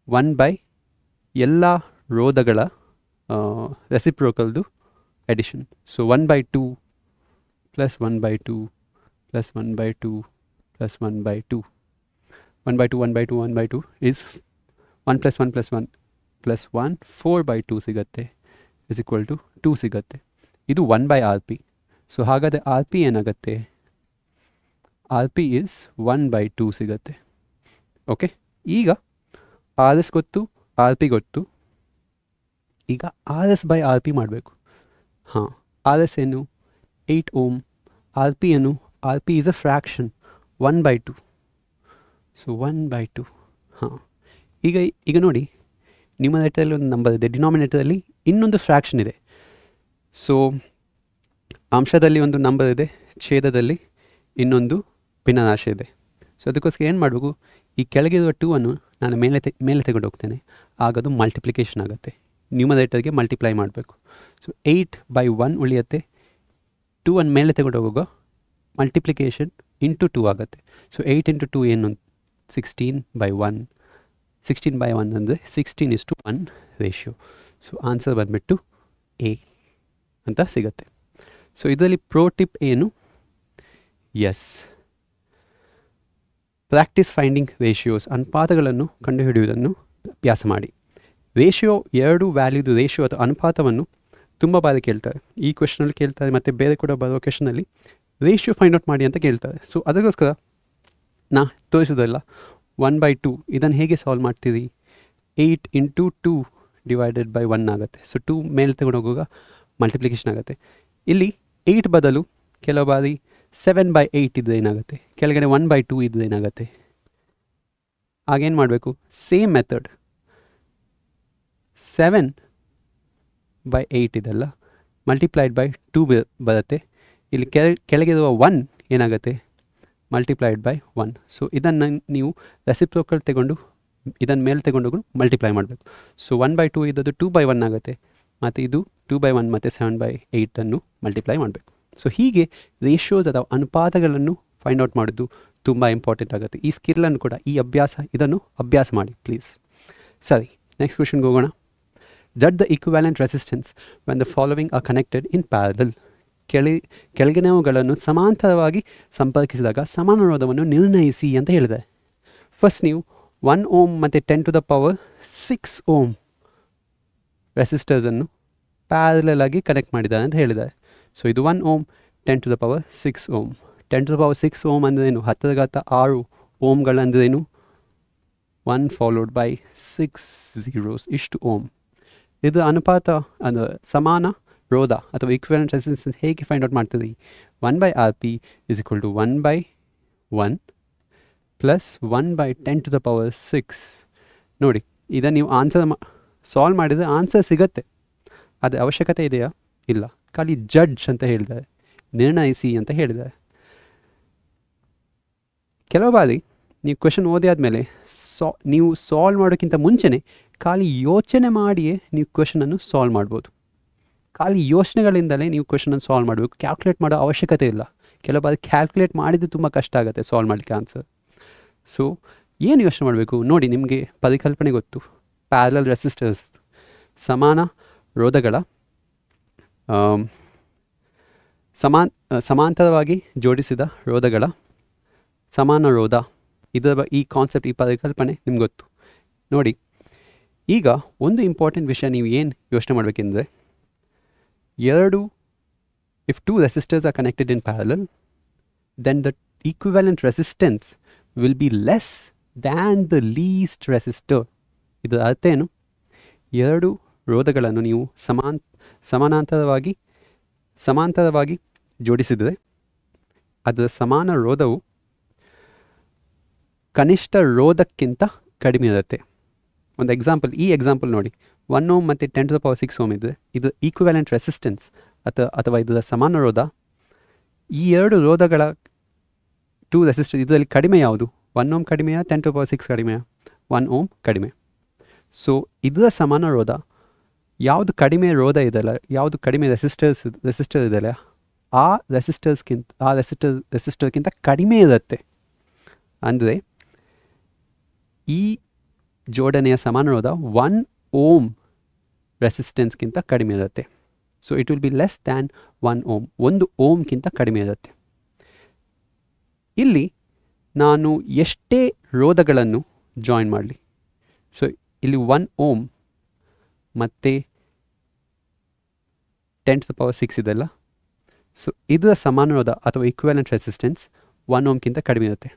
1 ಎಲ್ಲ ರೋಧಗಳ ರೆಸಿಪ್ರೋಕಲ್ದು ಎಡಿಷನ್. ಸೊ 1/2 + 1/2 + 1/2 + 1/2 1/2 1/2 1/2 is 1 + 1 + 1 + 1 4/2 ಸಿಗುತ್ತೆ, = 2 ಸಿಗುತ್ತೆ. ಇದು 1/RP. ಸೊ ಹಾಗಾದರೆ ಆರ್ ಪಿ ಏನಾಗುತ್ತೆ? ಆರ್ ಪಿ ಇಸ್ 1/2 ಸಿಗುತ್ತೆ. ಓಕೆ, ಈಗ ಆರ್ ಎಸ್ ಗೊತ್ತು, ಆರ್ ಪಿ ಗೊತ್ತು. ಈಗ R S by R P ಮಾಡಬೇಕು. ಹಾಂ, ಆರ್ ಎಸ್ ಏನು? 8 ಓಮ್. ಆರ್ ಪಿ ಏನು? R P is a fraction, 1/2. So 1/2. ಹಾಂ, ಈಗ ನೋಡಿ, ನ್ಯೂಮರೇಟರಲ್ಲಿ ಒಂದು ನಂಬರ್ ಇದೆ, ಡಿನಾಮಿನೇಟರಲ್ಲಿ ಇನ್ನೊಂದು ಫ್ರ್ಯಾಕ್ಷನ್ ಇದೆ. ಸೊ ಅಂಶದಲ್ಲಿ ಒಂದು ನಂಬರ್ ಇದೆ, ಛೇದದಲ್ಲಿ ಇನ್ನೊಂದು ಭಿನ್ನರಾಶಿ ಇದೆ. ಸೊ ಅದಕ್ಕೋಸ್ಕರ ಏನು ಮಾಡಬೇಕು? ಈ ಕೆಳಗಿರುವ 2 ಅನ್ನು ನಾನು ಮೇಲೆ ತೆಗೆದು ಹೋಗ್ತೇನೆ, ಆಗ ಅದು ಮಲ್ಟಿಪ್ಲಿಕೇಶನ್ ಆಗುತ್ತೆ. ನ್ಯೂಮರೇಟರ್ಗೆ ಮಲ್ಟಿಪ್ಲೈ ಮಾಡಬೇಕು. ಸೊ 8/1 ಉಳಿಯುತ್ತೆ. 2 ಅನ್ನು ಮೇಲೆ ತೆಗೆದು ಹೋಗುವಾಗ ಮಲ್ಟಿಪ್ಲಿಕೇಶನ್ ಇಂಟು 2 ಆಗುತ್ತೆ. ಸೊ 8 × 2 ಏನು? 16/1. 16/1 ಅಂದರೆ 16:1 ರೇಷಿಯೋ. ಸೊ ಆನ್ಸರ್ ಬಂದುಬಿಟ್ಟು ಎ ಅಂತ ಸಿಗುತ್ತೆ. ಸೊ ಇದರಲ್ಲಿ ಪ್ರೋ ಟಿಪ್ ಏನು? Yes, practice finding ratios. ಅನುಪಾತಗಳನ್ನು ಕಂಡುಹಿಡಿಯುವುದನ್ನು ಅಭ್ಯಾಸ ಮಾಡಿ. ರೇಷಿಯೋ, 2 ವ್ಯಾಲ್ಯೂದು ರೇಷಿಯೋ ಅಥವಾ ಅನುಪಾತವನ್ನು ತುಂಬ ಬಾರಿ ಕೇಳ್ತಾರೆ. ಈ ಕ್ವೆಶನಲ್ಲಿ ಕೇಳ್ತಾರೆ ಮತ್ತು ಬೇರೆ ಕೂಡ ಬರೋ ಕ್ವೆಶನಲ್ಲಿ ರೇಷಿಯೋ ಫೈಂಡ್ ಔಟ್ ಮಾಡಿ ಅಂತ ಕೇಳ್ತಾರೆ. ಸೊ ಅದಕ್ಕೋಸ್ಕರ ನಾ ತೋರಿಸೋದಲ್ಲ 1/2 ಇದನ್ನು ಹೇಗೆ ಸಾಲ್ವ್ ಮಾಡ್ತೀರಿ? 8 × 2 / 1 ಆಗುತ್ತೆ. ಸೊ 2 ಮೇಲೆ ತಗೊಂಡು ಹೋಗುವಾಗ ಮಲ್ಟಿಪ್ಲಿಕೇಶನ್ ಆಗುತ್ತೆ. ಇಲ್ಲಿ 8 ಬದಲು ಕೆಲವು ಬಾರಿ 7/8 ಇದ್ದರೆ ಏನಾಗುತ್ತೆ? ಕೆಳಗಡೆ 1/2 ಇದ್ದರೆ ಏನಾಗುತ್ತೆ? ಆಗೇನು ಮಾಡಬೇಕು? Same method. 7/8 ಇದೆಲ್ಲ ಮಲ್ಟಿಪ್ಲೈಡ್ ಬೈ 2 ಬರುತ್ತೆ. ಇಲ್ಲಿ ಕೆಳಗಿರುವ 1 ಏನಾಗುತ್ತೆ? Multiplied by 1. ಸೊ ಇದನ್ನು ನೀವು ರೆಸಿಪ್ರೋಕಲ್ ತಗೊಂಡು ಇದನ್ನು ಮೇಲೆ ತಗೊಂಡು ಮಲ್ಟಿಪ್ಲೈ ಮಾಡಬೇಕು. ಸೊ 1/2 ಇದ್ದದ್ದು 2/1 ಆಗುತ್ತೆ, ಮತ್ತು ಇದು 2/1 ಮತ್ತು 7/8 ಅನ್ನು ಮಲ್ಟಿಪ್ಲೈ ಮಾಡಬೇಕು. ಸೊ ಹೀಗೆ ರೇಷಿಯೋಸ್ ಅಥವಾ ಅನುಪಾತಗಳನ್ನು ಫೈಂಡ್ ಔಟ್ ಮಾಡೋದು ತುಂಬ ಇಂಪಾರ್ಟೆಂಟ್ ಆಗುತ್ತೆ. ಈ ಸ್ಕಿಲ್ಲನ್ನು ಕೂಡ, ಇದನ್ನು ಅಭ್ಯಾಸ ಮಾಡಿ ಪ್ಲೀಸ್. ಸರಿ, ನೆಕ್ಸ್ಟ್ ಕ್ವೆಶನ್ಗೆ ಹೋಗೋಣ. Judge the equivalent resistance when the following are connected in parallel. ಕೆಳಗಿನವುಗಳನ್ನು ಸಮಾಂತರವಾಗಿ ಸಂಪರ್ಕಿಸಿದಾಗ ಸಮಾನ ರೋಧವನ್ನು ನಿರ್ಣಯಿಸಿ ಅಂತ ಹೇಳಿದ್ದಾರೆ. ಫಸ್ಟ್ ನೀವು 1 ಓಮ್ ಮತ್ತು 10⁶ ಓಮ್ ರೆಸಿಸ್ಟರ್ಸನ್ನು ಪ್ಯಾರಲಲ್ ಆಗಿ ಕನೆಕ್ಟ್ ಮಾಡಿದ್ದಾರೆ ಅಂತ ಹೇಳಿದ್ದಾರೆ. ಸೊ ಇದು 1 ಓಮ್, 10⁶ ಓಮ್. 10⁶ ಓಮ್ ಅಂದ್ರೇನು? 10⁻6 ಓಮ್ಗಳಂದ್ರೇನು? 1 × 6 zeros, ಇಷ್ಟು ಓಮ್. ಇದು ಅನುಪಾತ ಅಂದರೆ ಸಮಾನ ರೋಧ ಅಥವಾ ಇಕ್ವಿವೆಲೆಂಟ್ ರೆಸಿಸ್ಟೆನ್ಸ್ ಹೇಗೆ ಫೈಂಡ್ ಔಟ್ ಮಾಡ್ತೀರಿ? 1/RP = 1/1 + 1/10⁶. ನೋಡಿ, ಇದನ್ನು ನೀವು ಆನ್ಸರ್ ಸಾಲ್ವ್ ಮಾಡಿದರೆ ಆನ್ಸರ್ ಸಿಗುತ್ತೆ. ಅದು ಅವಶ್ಯಕತೆ ಇದೆಯಾ? ಇಲ್ಲ. ಖಾಲಿ ಜಡ್ಜ್ ಅಂತ ಹೇಳಿದ್ದಾರೆ, ನಿರ್ಣಯಿಸಿ ಅಂತ ಹೇಳಿದ್ದಾರೆ. ಕೆಲವು ಬಾರಿ ನೀವು ಕ್ವೆಶನ್ ಓದಿ ಆದಮೇಲೆ ನೀವು ಸಾಲ್ವ್ ಮಾಡೋಕ್ಕಿಂತ ಮುಂಚೆನೇ ಖಾಲಿ ಯೋಚನೆ ಮಾಡಿಯೇ ನೀವು ಕ್ವೆಶನನ್ನು ಸಾಲ್ವ್ ಮಾಡ್ಬೋದು. ಖಾಲಿ ಯೋಚನೆಗಳಿಂದಲೇ ನೀವು ಕ್ವೆಶನನ್ನು ಸಾಲ್ವ್ ಮಾಡಬೇಕು. ಕ್ಯಾಲ್ಕುಲೇಟ್ ಮಾಡೋ ಅವಶ್ಯಕತೆ ಇಲ್ಲ. ಕೆಲವು ಬಾರಿ ಕ್ಯಾಲ್ಕುಲೇಟ್ ಮಾಡಿದ್ದು ತುಂಬ ಕಷ್ಟ ಆಗುತ್ತೆ ಸಾಲ್ವ್ ಮಾಡಲಿಕ್ಕೆ ಆನ್ಸರ್. ಸೊ ಏನು ಯೋಚನೆ ಮಾಡಬೇಕು? ನೋಡಿ, ನಿಮಗೆ ಪರಿಕಲ್ಪನೆ ಗೊತ್ತು. ಪ್ಯಾರಲಲ್ ರೆಸಿಸ್ಟರ್ಸ್, ಸಮಾನ ರೋಧಗಳ ಸಮಾಂತರವಾಗಿ ಜೋಡಿಸಿದ ರೋಧಗಳ ಸಮಾನ ರೋಧ. ಈ ಕಾನ್ಸೆಪ್ಟ್, ಈ ಪರಿಕಲ್ಪನೆ ನಿಮ್ಗೆ ಗೊತ್ತು. ನೋಡಿ, ಈಗ ಒಂದು ಇಂಪಾರ್ಟೆಂಟ್ ವಿಷಯ ನೀವು ಏನು ಯೋಚನೆ ಮಾಡಬೇಕೆಂದರೆ, if two resistors are connected in parallel, then the equivalent resistance will be less than the least resistor. ಇದರ ಅರ್ಥ ಏನು? ಎರಡು ರೋಧಗಳನ್ನು ನೀವು ಸಮಾಂತರವಾಗಿ ಜೋಡಿಸಿದರೆ ಅದರ ಸಮಾನ ರೋಧವು ಕನಿಷ್ಠ ರೋಧಕ್ಕಿಂತ ಕಡಿಮೆ ಇರುತ್ತೆ. ಒಂದು ಎಕ್ಸಾಂಪಲ್, ಈ ಎಕ್ಸಾಂಪಲ್ ನೋಡಿ, 1 ಓಮ್ ಮತ್ತು 10⁶ ಓಮ್ ಇದ್ದರೆ ಇದು ಈಕ್ವಿವ್ಯಾಲೆಂಟ್ ರೆಸಿಸ್ಟೆನ್ಸ್ ಅಥವಾ ಇದರ ಸಮಾನ ರೋಧ. ಈ ಎರಡು ರೋಧಗಳ ಟು ರೆಸಿಸ್ಟರ್ ಇದರಲ್ಲಿ ಕಡಿಮೆ ಯಾವುದು? 1 ಓಮ್ ಕಡಿಮೆಯಾ 10⁶ ಕಡಿಮೆಯಾ? 1 ಓಮ್ ಕಡಿಮೆ. ಸೊ ಇದರ ಸಮಾನ ರೋಧ ಯಾವುದು ಕಡಿಮೆ ರೋಧ ಇದೆಯಲ್ಲ, ಯಾವುದು ಕಡಿಮೆ ರೆಸಿಸ್ಟರ್ ಇದೆಯಲ್ಲ, ಆ ರೆಸಿಸ್ಟರ್ಗಿಂತ ಕಡಿಮೆ ಇರುತ್ತೆ. ಅಂದರೆ ಈ ಜೋಡಣೆಯ ಸಮಾನ ರೋಧ 1 ಓಮ್ ರೆಸಿಸ್ಟೆನ್ಸ್ಗಿಂತ ಕಡಿಮೆ ಇರುತ್ತೆ. So it will be less than 1 ohm, 1 ಓಮ್ಗಿಂತ ಕಡಿಮೆ ಇರುತ್ತೆ. ಇಲ್ಲಿ ನಾನು ಎಷ್ಟೇ ರೋಧಗಳನ್ನು ಜಾಯಿನ್ ಮಾಡಲಿ, ಸೊ ಇಲ್ಲಿ 1 ಓಮ್ ಮತ್ತು 10⁶ ಇದೆಲ್ಲ, ಸೊ ಇದರ ಸಮಾನ ರೋಧ ಅಥವಾ ಈಕ್ವಿವ್ಯಾಲೆಂಟ್ ರೆಸಿಸ್ಟೆನ್ಸ್ 1 ಓಮ್ಗಿಂತ ಕಡಿಮೆ ಇರುತ್ತೆ.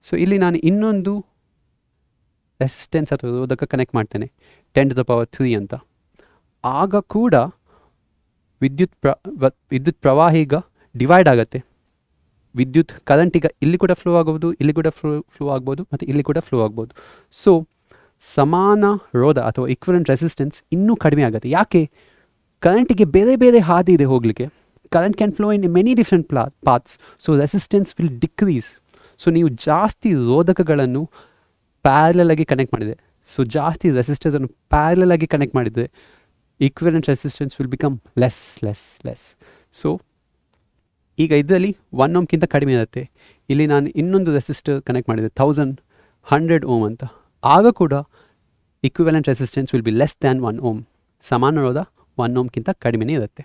ಸೊ ಇಲ್ಲಿ ನಾನು ಇನ್ನೊಂದು ರೆಸಿಸ್ಟೆನ್ಸ್ ಅಥವಾ ರೋಧಕ ಕನೆಕ್ಟ್ ಮಾಡ್ತೇನೆ 10⁻³ ಅಂತ. ಆಗ ಕೂಡ ವಿದ್ಯುತ್ ಪ್ರವಾಹ ಈಗ ಡಿವೈಡ್ ಆಗುತ್ತೆ. ವಿದ್ಯುತ್ ಕರೆಂಟ್ ಈಗ ಇಲ್ಲಿ ಕೂಡ ಫ್ಲೋ ಆಗ್ಬೋದು, ಇಲ್ಲಿ ಕೂಡ ಫ್ಲೋ ಆಗ್ಬೋದು ಮತ್ತು ಇಲ್ಲಿ ಕೂಡ ಫ್ಲೋ ಆಗ್ಬೋದು. ಸೊ ಸಮಾನ ರೋಧ ಅಥವಾ ಈಕ್ವಿವೆಲೆಂಟ್ ರೆಸಿಸ್ಟೆನ್ಸ್ ಇನ್ನೂ ಕಡಿಮೆ ಆಗುತ್ತೆ. ಯಾಕೆ? ಕರೆಂಟಿಗೆ ಬೇರೆ ಬೇರೆ ಹಾದಿ ಇದೆ ಹೋಗಲಿಕ್ಕೆ. Current can flow in many different paths, so resistance will decrease. So ನೀವು ಜಾಸ್ತಿ ರೋಧಕಗಳನ್ನು ಪ್ಯಾರಲಲ್ ಆಗಿ ಕನೆಕ್ಟ್ ಮಾಡಿದೆ, ಸೊ ಜಾಸ್ತಿ ರೆಸಿಸ್ಟರ್ಸನ್ನು ಪ್ಯಾರಲಲ್ ಆಗಿ ಕನೆಕ್ಟ್ ಮಾಡಿದರೆ equivalent resistance will become less. So ಈಗ ಇದರಲ್ಲಿ 1 ಓಮ್ಗಿಂತ ಕಡಿಮೆ ಇರುತ್ತೆ. ಇಲ್ಲಿ ನಾನು ಇನ್ನೊಂದು ರೆಸಿಸ್ಟರ್ ಕನೆಕ್ಟ್ ಮಾಡಿದೆ 100 ಓಮ್ ಅಂತ. ಆಗ ಕೂಡ equivalent resistance will be less than 1 ohm. ಸಮಾನ ರೋಧ 1 ಓಮ್ಗಿಂತ ಕಡಿಮೆನೇ ಇರುತ್ತೆ.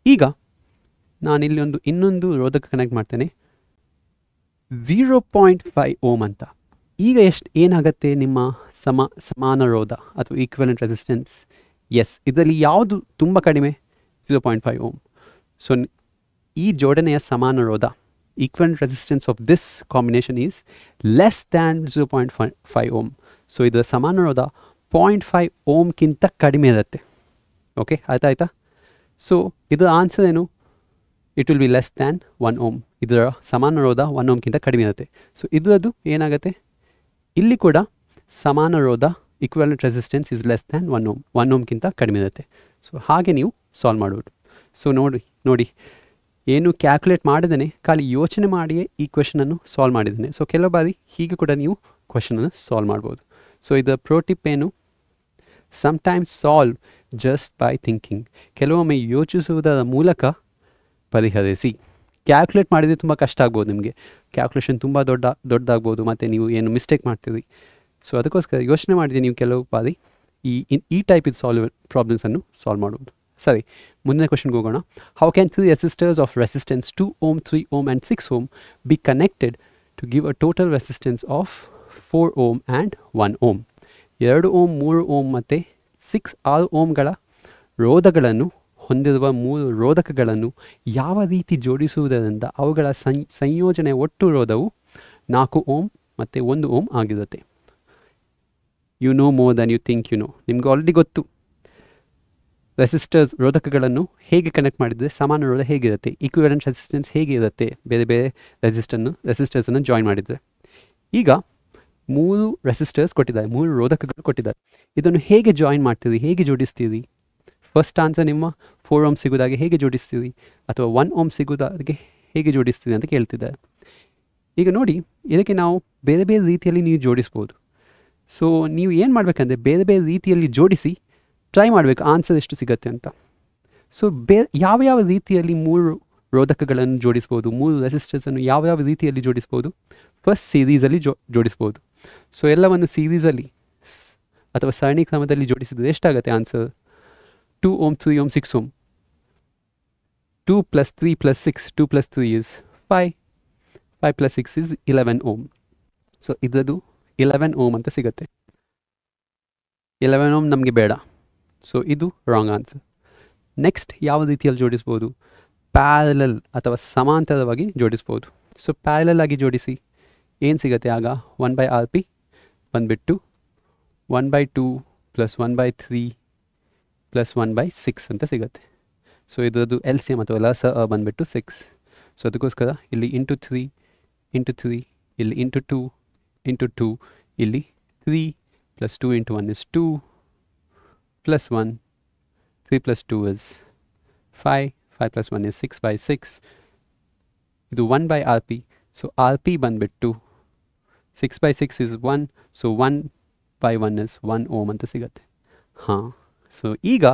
ಈಗ ನಾನಿಲ್ಲಿ ಇನ್ನೊಂದು ರೋಧಕ ಕನೆಕ್ಟ್ ಮಾಡ್ತೇನೆ 0.5 ಓಮ್ ಅಂತ. ಈಗ ಏನಾಗುತ್ತೆ ನಿಮ್ಮ ಸಮಾನ ರೋಧ ಅಥವಾ ಈಕ್ವಿವೆಲೆಂಟ್ ರೆಸಿಸ್ಟೆನ್ಸ್? ಎಸ್, ಇದರಲ್ಲಿ ಯಾವುದು ತುಂಬ ಕಡಿಮೆ? 0.5 ಓಮ್. ಸೊ ಈ ಜೋಡಣೆಯ ಸಮಾನ ರೋಧ, equivalent resistance of this combination is less than 0.5 ohm. So ಇದರ ಸಮಾನ ರೋಧ 0.5 ಓಮ್ಗಿಂತ ಕಡಿಮೆ ಇರುತ್ತೆ. ಓಕೆ, ಆಯ್ತಾ? ಸೊ ಇದರ ಆನ್ಸರ್ ಏನು? It will be less than 1 ohm. ಇದರ ಸಮಾನ ರೋಧ 1 ಓಮ್ಗಿಂತ ಕಡಿಮೆ ಇರುತ್ತೆ. ಸೊ ಇದರದ್ದು ಏನಾಗುತ್ತೆ? ಇಲ್ಲಿ ಕೂಡ ಸಮಾನ ರೋಧ equivalent resistance is less than 1 ohm, 1 ಓಮ್ಗಿಂತ ಕಡಿಮೆ ಇರುತ್ತೆ. ಸೊ ಹಾಗೆ ನೀವು ಸಾಲ್ವ್ ಮಾಡ್ಬೋದು. ಸೊ ನೋಡಿ ಏನು ಕ್ಯಾಲ್ಕುಲೇಟ್ ಮಾಡಿದ್ದೇನೆ, ಖಾಲಿ ಯೋಚನೆ ಮಾಡಿಯೇ ಈ ಕ್ವೆಶನನ್ನು ಸಾಲ್ವ್ ಮಾಡಿದ್ದೇನೆ. ಸೊ ಕೆಲವು ಬಾರಿ ಹೀಗೆ ಕೂಡ ನೀವು ಕ್ವೆಶನನ್ನು ಸಾಲ್ವ್ ಮಾಡ್ಬೋದು. ಸೊ ಇದರ ಪ್ರೋ ಟಿಪ್ ಏನು? Sometimes solve just by thinking. ಕೆಲವೊಮ್ಮೆ ಯೋಚಿಸುವುದರ ಮೂಲಕ ಪರಿಹರಿಸಿ. ಕ್ಯಾಲ್ಕುಲೇಟ್ ಮಾಡಿದರೆ ತುಂಬ ಕಷ್ಟ ಆಗ್ಬೋದು ನಿಮಗೆ, ಕ್ಯಾಲ್ಕುಲೇಷನ್ ತುಂಬ ದೊಡ್ಡದಾಗ್ಬೋದು ಮತ್ತು ನೀವು ಏನು ಮಿಸ್ಟೇಕ್ ಮಾಡ್ತೀರಿ. ಸೊ ಅದಕ್ಕೋಸ್ಕರ ಯೋಚನೆ ಮಾಡಿದರೆ ನೀವು ಕೆಲವು ಬಾರಿ ಈ ಟೈಪ್ ಪ್ರಾಬ್ಲಮ್ಸನ್ನು ಸಾಲ್ವ್ ಮಾಡ್ಬೋದು. ಸರಿ, ಮುಂದಿನ ಕ್ವೆಶನ್ಗೆ ಹೋಗೋಣ. How can 3 resistors of resistance 2 ohm 3 ohm and 6 ohm be connected to give a total resistance of 4 ohm and 1 ohm? 2 ohm 3 ohm ಮತ್ತು 6 ಓಮ್ಗಳ ರೋಧಗಳನ್ನು ಹೊಂದಿರುವ 3 ರೋಧಕಗಳನ್ನು ಯಾವ ರೀತಿ ಜೋಡಿಸುವುದರಿಂದ ಅವುಗಳ ಸಂಯೋಜನೆ ಒಟ್ಟು ರೋಧವು 4 ಓಮ್ ಮತ್ತು 1 ಓಮ್ ಆಗಿರುತ್ತೆ. You know more than you think you know. ನಿಮ್ಗೆ ಆಲ್ರೆಡಿ ಗೊತ್ತು ರೆಸಿಸ್ಟರ್ಸ್ ರೋಧಕಗಳನ್ನು ಹೇಗೆ ಕನೆಕ್ಟ್ ಮಾಡಿದರೆ ಸಮಾನ ರೋಧ ಹೇಗಿರುತ್ತೆ, ಈಕ್ವಿವೆಲೆಂಟ್ ರೆಸಿಸ್ಟೆನ್ಸ್ ಹೇಗಿರುತ್ತೆ ಬೇರೆ ಬೇರೆ ರೆಸಿಸ್ಟರ್ಸನ್ನು ಜಾಯಿನ್ ಮಾಡಿದರೆ. ಈಗ 3 ರೆಸಿಸ್ಟರ್ಸ್ ಕೊಟ್ಟಿದ್ದಾರೆ, 3 ರೋಧಕಗಳು ಕೊಟ್ಟಿದ್ದಾರೆ. ಇದನ್ನು ಹೇಗೆ ಜಾಯಿನ್ ಮಾಡ್ತೀರಿ, ಹೇಗೆ ಜೋಡಿಸ್ತೀರಿ? ಫಸ್ಟ್ ಆನ್ಸರ್ ನಿಮ್ಮ 4 ಓಮ್ ಸಿಗೋದಾಗೆ ಹೇಗೆ ಜೋಡಿಸ್ತೀರಿ ಅಥವಾ 1 ಓಮ್ ಸಿಗೋದಾಗೆ ಹೇಗೆ ಜೋಡಿಸ್ತೀರಿ ಅಂತ ಕೇಳ್ತಿದ್ದಾರೆ. ಈಗ ನೋಡಿ, ಇದಕ್ಕೆ ನಾವು ಬೇರೆ ಬೇರೆ ರೀತಿಯಲ್ಲಿ ನೀವು ಜೋಡಿಸ್ಬೋದು. ಸೊ ನೀವು ಏನು ಮಾಡಬೇಕಂದ್ರೆ ಬೇರೆ ಬೇರೆ ರೀತಿಯಲ್ಲಿ ಜೋಡಿಸಿ ಟ್ರೈ ಮಾಡಬೇಕು ಆನ್ಸರ್ ಎಷ್ಟು ಸಿಗುತ್ತೆ ಅಂತ. ಸೊ ಯಾವ ರೀತಿಯಲ್ಲಿ 3 ರೋಧಕಗಳನ್ನು ಜೋಡಿಸ್ಬೋದು, 3 ರೆಸಿಸ್ಟರ್ಸನ್ನು ಯಾವ ರೀತಿಯಲ್ಲಿ ಜೋಡಿಸ್ಬೋದು? ಫಸ್ಟ್ ಸೀರೀಸಲ್ಲಿ ಜೋಡಿಸ್ಬೋದು. ಸೊ ಎಲ್ಲವನ್ನು ಸೀರೀಸಲ್ಲಿ ಅಥವಾ ಸರಣಿ ಕ್ರಮದಲ್ಲಿ ಜೋಡಿಸಿದರೆ ಎಷ್ಟಾಗುತ್ತೆ answer? 2 ohm 3 ohm 6 ohm. 2 + 3 + 6, 2 + 3 is 5, 5 + 6 is 11 ohm. So ಇದರದ್ದು 11 ಓಮ್ ಅಂತ ಸಿಗುತ್ತೆ. 11 ಓಮ್ ನಮಗೆ ಬೇಡ, ಸೊ ಇದು ರಾಂಗ್ ಆನ್ಸರ್. ನೆಕ್ಸ್ಟ್ ಯಾವ ರೀತಿಯಲ್ಲಿ ಜೋಡಿಸ್ಬೋದು? ಪ್ಯಾರಲಲ್ ಅಥವಾ ಸಮಾಂತರವಾಗಿ ಜೋಡಿಸ್ಬೋದು. ಸೊ ಪ್ಯಾರಲಲ್ ಆಗಿ ಜೋಡಿಸಿ ಏನು ಸಿಗುತ್ತೆ ಆಗ 1/RP ಬಂದುಬಿಟ್ಟು 1/2 + 1/3 + 1/6 ಅಂತ ಸಿಗುತ್ತೆ. ಸೊ ಇದರದ್ದು LCM ಅಥವಾ ಲಸ ಬಂದುಬಿಟ್ಟು 6. ಸೊ ಅದಕ್ಕೋಸ್ಕರ ಇಲ್ಲಿ ಇಂಟು 3 ಇಂಟು 3 ಇಲ್ಲಿ ಇಂಟು 2 ಇಂಟು 2 ಇಲ್ಲಿ 3 + 2 × 1 is 2 + 1 3 + 2 is 5 5 + 1 is 6/6. ಇದು 1/RP. ಸೊ RP ಬಂದುಬಿಟ್ಟು 6/6 is 1. ಸೊ 1/1 is 1 ಓಮ್ ಅಂತ ಸಿಗುತ್ತೆ. ಹಾಂ, ಸೊ ಈಗ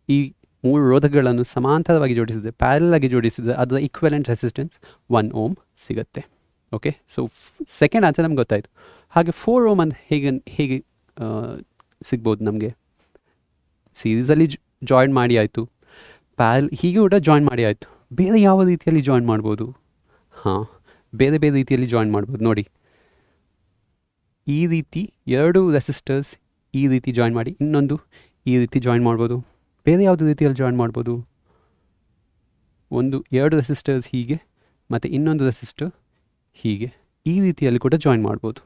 ಈ 3 ರೋಧಕಗಳನ್ನು ಸಮಾಂತರವಾಗಿ ಜೋಡಿಸಿದರೆ, ಪ್ಯಾರಲ್ ಆಗಿ ಜೋಡಿಸಿದರೆ ಅದರ ಈಕ್ವಲೆಂಟ್ ರೆಸಿಸ್ಟೆನ್ಸ್ 1 ಓಮ್ ಸಿಗುತ್ತೆ. ಓಕೆ, ಸೊ ಸೆಕೆಂಡ್ ಆನ್ಸರ್ ನಮ್ಗೆ ಗೊತ್ತಾಯಿತು. ಹಾಗೆ 4 ಓಮ್ ಅಂತ ಹೇಗೆ ಸಿಗ್ಬೋದು ನಮಗೆ? ಸೀರೀಸಲ್ಲಿ ಜಾಯಿನ್ ಮಾಡಿ ಆಯಿತು, ಪ್ಯಾರಲ್ ಹೀಗೆ ಕೂಡ ಜಾಯಿನ್ ಮಾಡಿ ಆಯಿತು. ಬೇರೆ ಯಾವ ರೀತಿಯಲ್ಲಿ ಜಾಯಿನ್ ಮಾಡ್ಬೋದು? ಹಾಂ, ಬೇರೆ ಬೇರೆ ರೀತಿಯಲ್ಲಿ ಜಾಯಿನ್ ಮಾಡ್ಬೋದು. ನೋಡಿ, ಈ ರೀತಿ 2 ರೆಸಿಸ್ಟರ್ಸ್ ಈ ರೀತಿ ಜಾಯಿನ್ ಮಾಡಿ, ಇನ್ನೊಂದು ಈ ರೀತಿ ಜಾಯಿನ್ ಮಾಡ್ಬೋದು. ಬೇರೆ ಯಾವುದು ರೀತಿಯಲ್ಲಿ ಜಾಯಿನ್ ಮಾಡ್ಬೋದು? 2 ರೆಸಿಸ್ಟರ್ಸ್ ಹೀಗೆ ಮತ್ತು ಇನ್ನೊಂದು ರೆಸಿಸ್ಟರ್ ಹೀಗೆ, ಈ ರೀತಿಯಲ್ಲಿ ಕೂಡ ಜಾಯಿನ್ ಮಾಡ್ಬೋದು.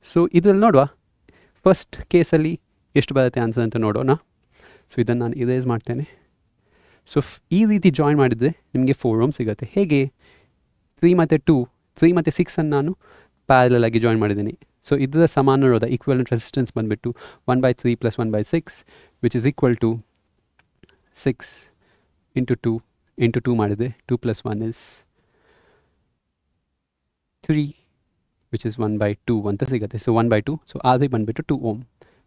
ಸೊ ಇದರಲ್ಲಿ ನೋಡುವ, ಫಸ್ಟ್ ಕೇಸಲ್ಲಿ ಎಷ್ಟು ಬರುತ್ತೆ ಆನ್ಸರ್ ಅಂತ ನೋಡೋಣ. ಸೊ ಇದನ್ನು ನಾನು ಇರೇಸ್ ಮಾಡ್ತೇನೆ. ಸೊ ಈ ರೀತಿ ಜಾಯಿನ್ ಮಾಡಿದರೆ ನಿಮಗೆ 4 ಓಮ್ ಸಿಗುತ್ತೆ. ಹೇಗೆ? 3 ಮತ್ತು 6 ಅನ್ನು ನಾನು ಪ್ಯಾರಲಲ್ ಆಗಿ ಜಾಯಿನ್ ಮಾಡಿದ್ದೀನಿ. ಸೊ ಇದರ ಸಮಾನ ರೋಧ ಈಕ್ವಲೆಂಟ್ ರೆಸಿಸ್ಟೆನ್ಸ್ ಬಂದುಬಿಟ್ಟು 1/3 + 1/6 which is equal to 6 into 2 into 2 ಮಾಡಿದೆ 2 + 1 is 3 ವಿಚ್ ಇಸ್ 1/2 ಅಂತ ಸಿಗುತ್ತೆ. ಸೊ 1/2. ಸೊ RP ಬಂದುಬಿಟ್ಟು 2 ಓಮ್.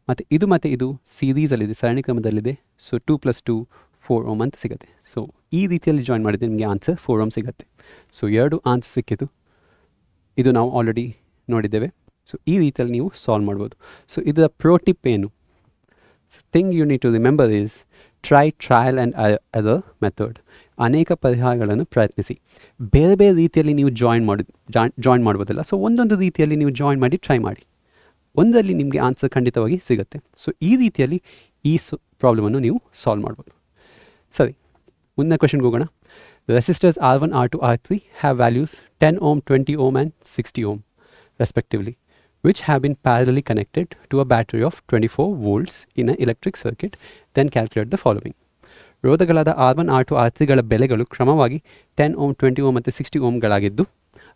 ಮತ್ತು ಇದು ಸೀರೀಸಲ್ಲಿದೆ, ಸರಣಿ ಕ್ರಮದಲ್ಲಿದೆ. ಸೊ 2 + 2 4 ಓಮ್ ಅಂತ ಸಿಗುತ್ತೆ. ಸೊ ಈ ರೀತಿಯಲ್ಲಿ ಜಾಯಿನ್ ಮಾಡಿದರೆ ನಿಮಗೆ ಆನ್ಸರ್ 4 ಓಮ್ ಸಿಗುತ್ತೆ. ಸೊ 2 ಆನ್ಸರ್ ಸಿಕ್ಕಿತು. ಇದು ನಾವು ಆಲ್ರೆಡಿ ನೋಡಿದ್ದೇವೆ. ಸೊ ಈ ರೀತಿಯಲ್ಲಿ ನೀವು ಸಾಲ್ವ್ ಮಾಡ್ಬೋದು. ಸೊ ಇದರ ಪ್ರೋ ಟಿಪ್ ಏನು? So thing you need to remember is trial and error method. ಅನೇಕ ಪರಿಹಾರಗಳನ್ನು ಪ್ರಯತ್ನಿಸಿ. ಬೇರೆ ಬೇರೆ ರೀತಿಯಲ್ಲಿ ನೀವು ಜಾಯಿನ್ ಮಾಡ್ಬೋದಲ್ಲ. ಸೊ ಒಂದೊಂದು ರೀತಿಯಲ್ಲಿ ನೀವು ಜಾಯಿನ್ ಮಾಡಿ ಟ್ರೈ ಮಾಡಿ, ಒಂದರಲ್ಲಿ ನಿಮಗೆ ಆನ್ಸರ್ ಖಂಡಿತವಾಗಿ ಸಿಗುತ್ತೆ. ಸೊ ಈ ರೀತಿಯಲ್ಲಿ ಈ ಪ್ರಾಬ್ಲಮನ್ನು ನೀವು ಸಾಲ್ವ್ ಮಾಡ್ಬೋದು. ಸರಿ, ಮುಂದಿನ ಕ್ವೆಶನ್ಗೆ ಹೋಗೋಣ. The resistors R1, R2, R3 have values 10 ohm, 20 ohm and 60 ohm respectively, which have been parallelly connected to a battery of 24 volts in an electric circuit. Then calculate the following. ರೋಧಗಳಾದ R1, R2, R3ಗಳ ಬೆಲೆಗಳು ಕ್ರಮವಾಗಿ 10 ohm, 20 ohm ಮತ್ತು 60 ohmಗಳಾಗಿದ್ದು